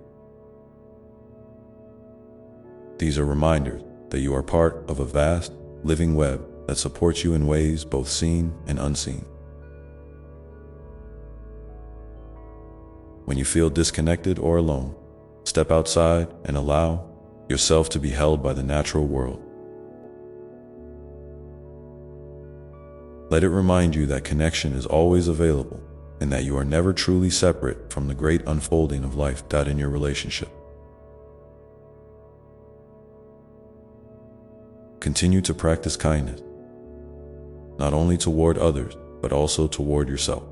These are reminders that you are part of a vast, living web that supports you in ways both seen and unseen. When you feel disconnected or alone, step outside and allow yourself to be held by the natural world. Let it remind you that connection is always available and that you are never truly separate from the great unfolding of life in your relationship. Continue to practice kindness, not only toward others, but also toward yourself.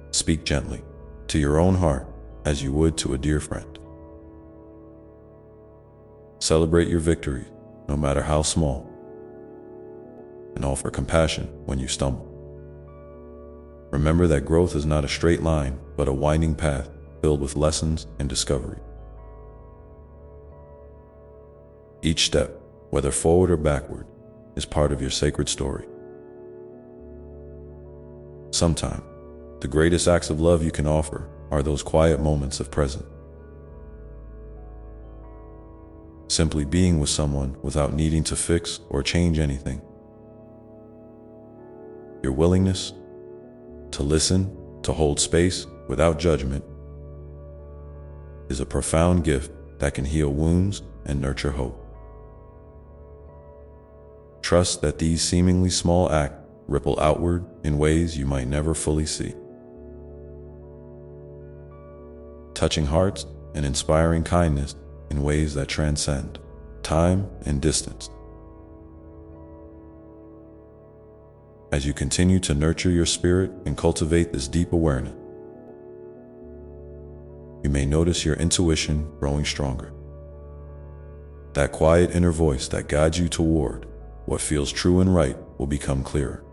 Speak gently to your own heart as you would to a dear friend. Celebrate your victories, no matter how small, and offer compassion when you stumble. Remember that growth is not a straight line, but a winding path filled with lessons and discovery. Each step, whether forward or backward, is part of your sacred story. Sometimes, the greatest acts of love you can offer are those quiet moments of presence. Simply being with someone without needing to fix or change anything. Your willingness to listen, to hold space without judgment, is a profound gift that can heal wounds and nurture hope. Trust that these seemingly small acts ripple outward in ways you might never fully see, touching hearts and inspiring kindness in ways that transcend time and distance. As you continue to nurture your spirit and cultivate this deep awareness, you may notice your intuition growing stronger. That quiet inner voice that guides you toward what feels true and right will become clearer.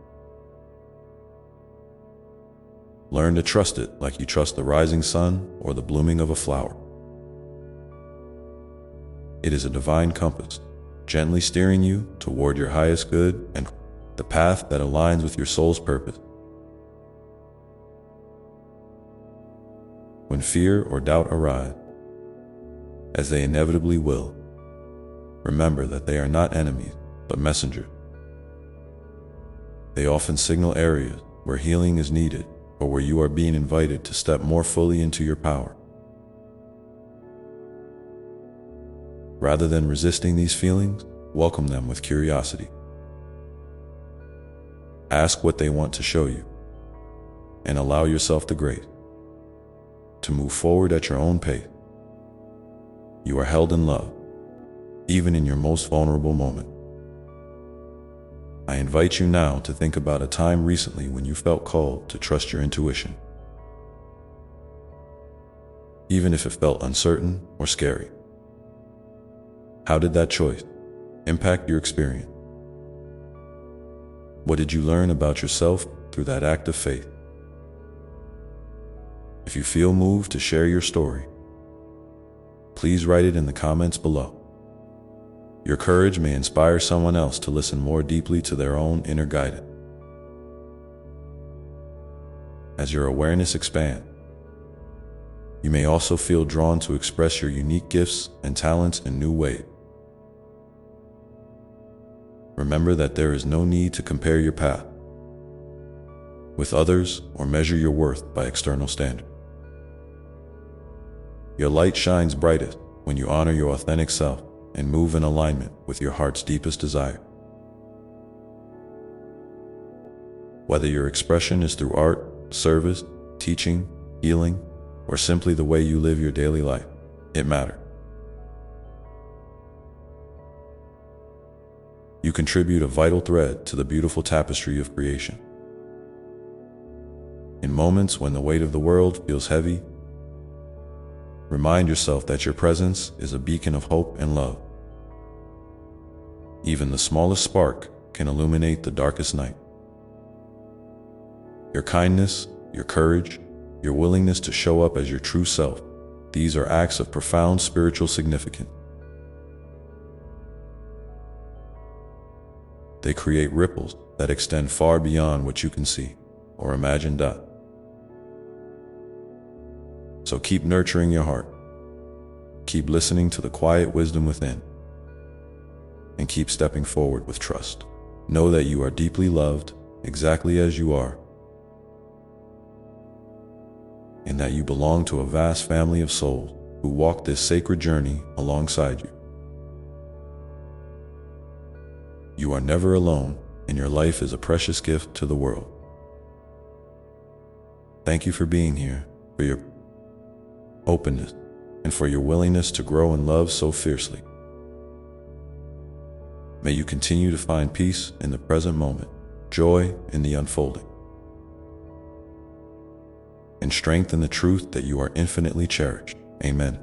Learn to trust it like you trust the rising sun or the blooming of a flower. It is a divine compass, gently steering you toward your highest good and the path that aligns with your soul's purpose. When fear or doubt arise, as they inevitably will, remember that they are not enemies, but messengers. They often signal areas where healing is needed or where you are being invited to step more fully into your power. Rather than resisting these feelings, welcome them with curiosity. Ask what they want to show you, and allow yourself the grace to move forward at your own pace. You are held in love, even in your most vulnerable moment. I invite you now to think about a time recently when you felt called to trust your intuition, even if it felt uncertain or scary. How did that choice impact your experience? What did you learn about yourself through that act of faith? If you feel moved to share your story, please write it in the comments below. Your courage may inspire someone else to listen more deeply to their own inner guidance. As your awareness expands, you may also feel drawn to express your unique gifts and talents in new ways. Remember that there is no need to compare your path with others or measure your worth by external standards. Your light shines brightest when you honor your authentic self and move in alignment with your heart's deepest desire. Whether your expression is through art, service, teaching, healing, or simply the way you live your daily life, it matters. You contribute a vital thread to the beautiful tapestry of creation. In moments when the weight of the world feels heavy, remind yourself that your presence is a beacon of hope and love. Even the smallest spark can illuminate the darkest night. Your kindness, your courage, your willingness to show up as your true self, these are acts of profound spiritual significance. They create ripples that extend far beyond what you can see or imagine. So keep nurturing your heart. Keep listening to the quiet wisdom within. And keep stepping forward with trust. Know that you are deeply loved exactly as you are, and that you belong to a vast family of souls who walk this sacred journey alongside you. You are never alone, and your life is a precious gift to the world. Thank you for being here, for your openness, and for your willingness to grow in love so fiercely. May you continue to find peace in the present moment, joy in the unfolding, and strength in the truth that you are infinitely cherished. Amen.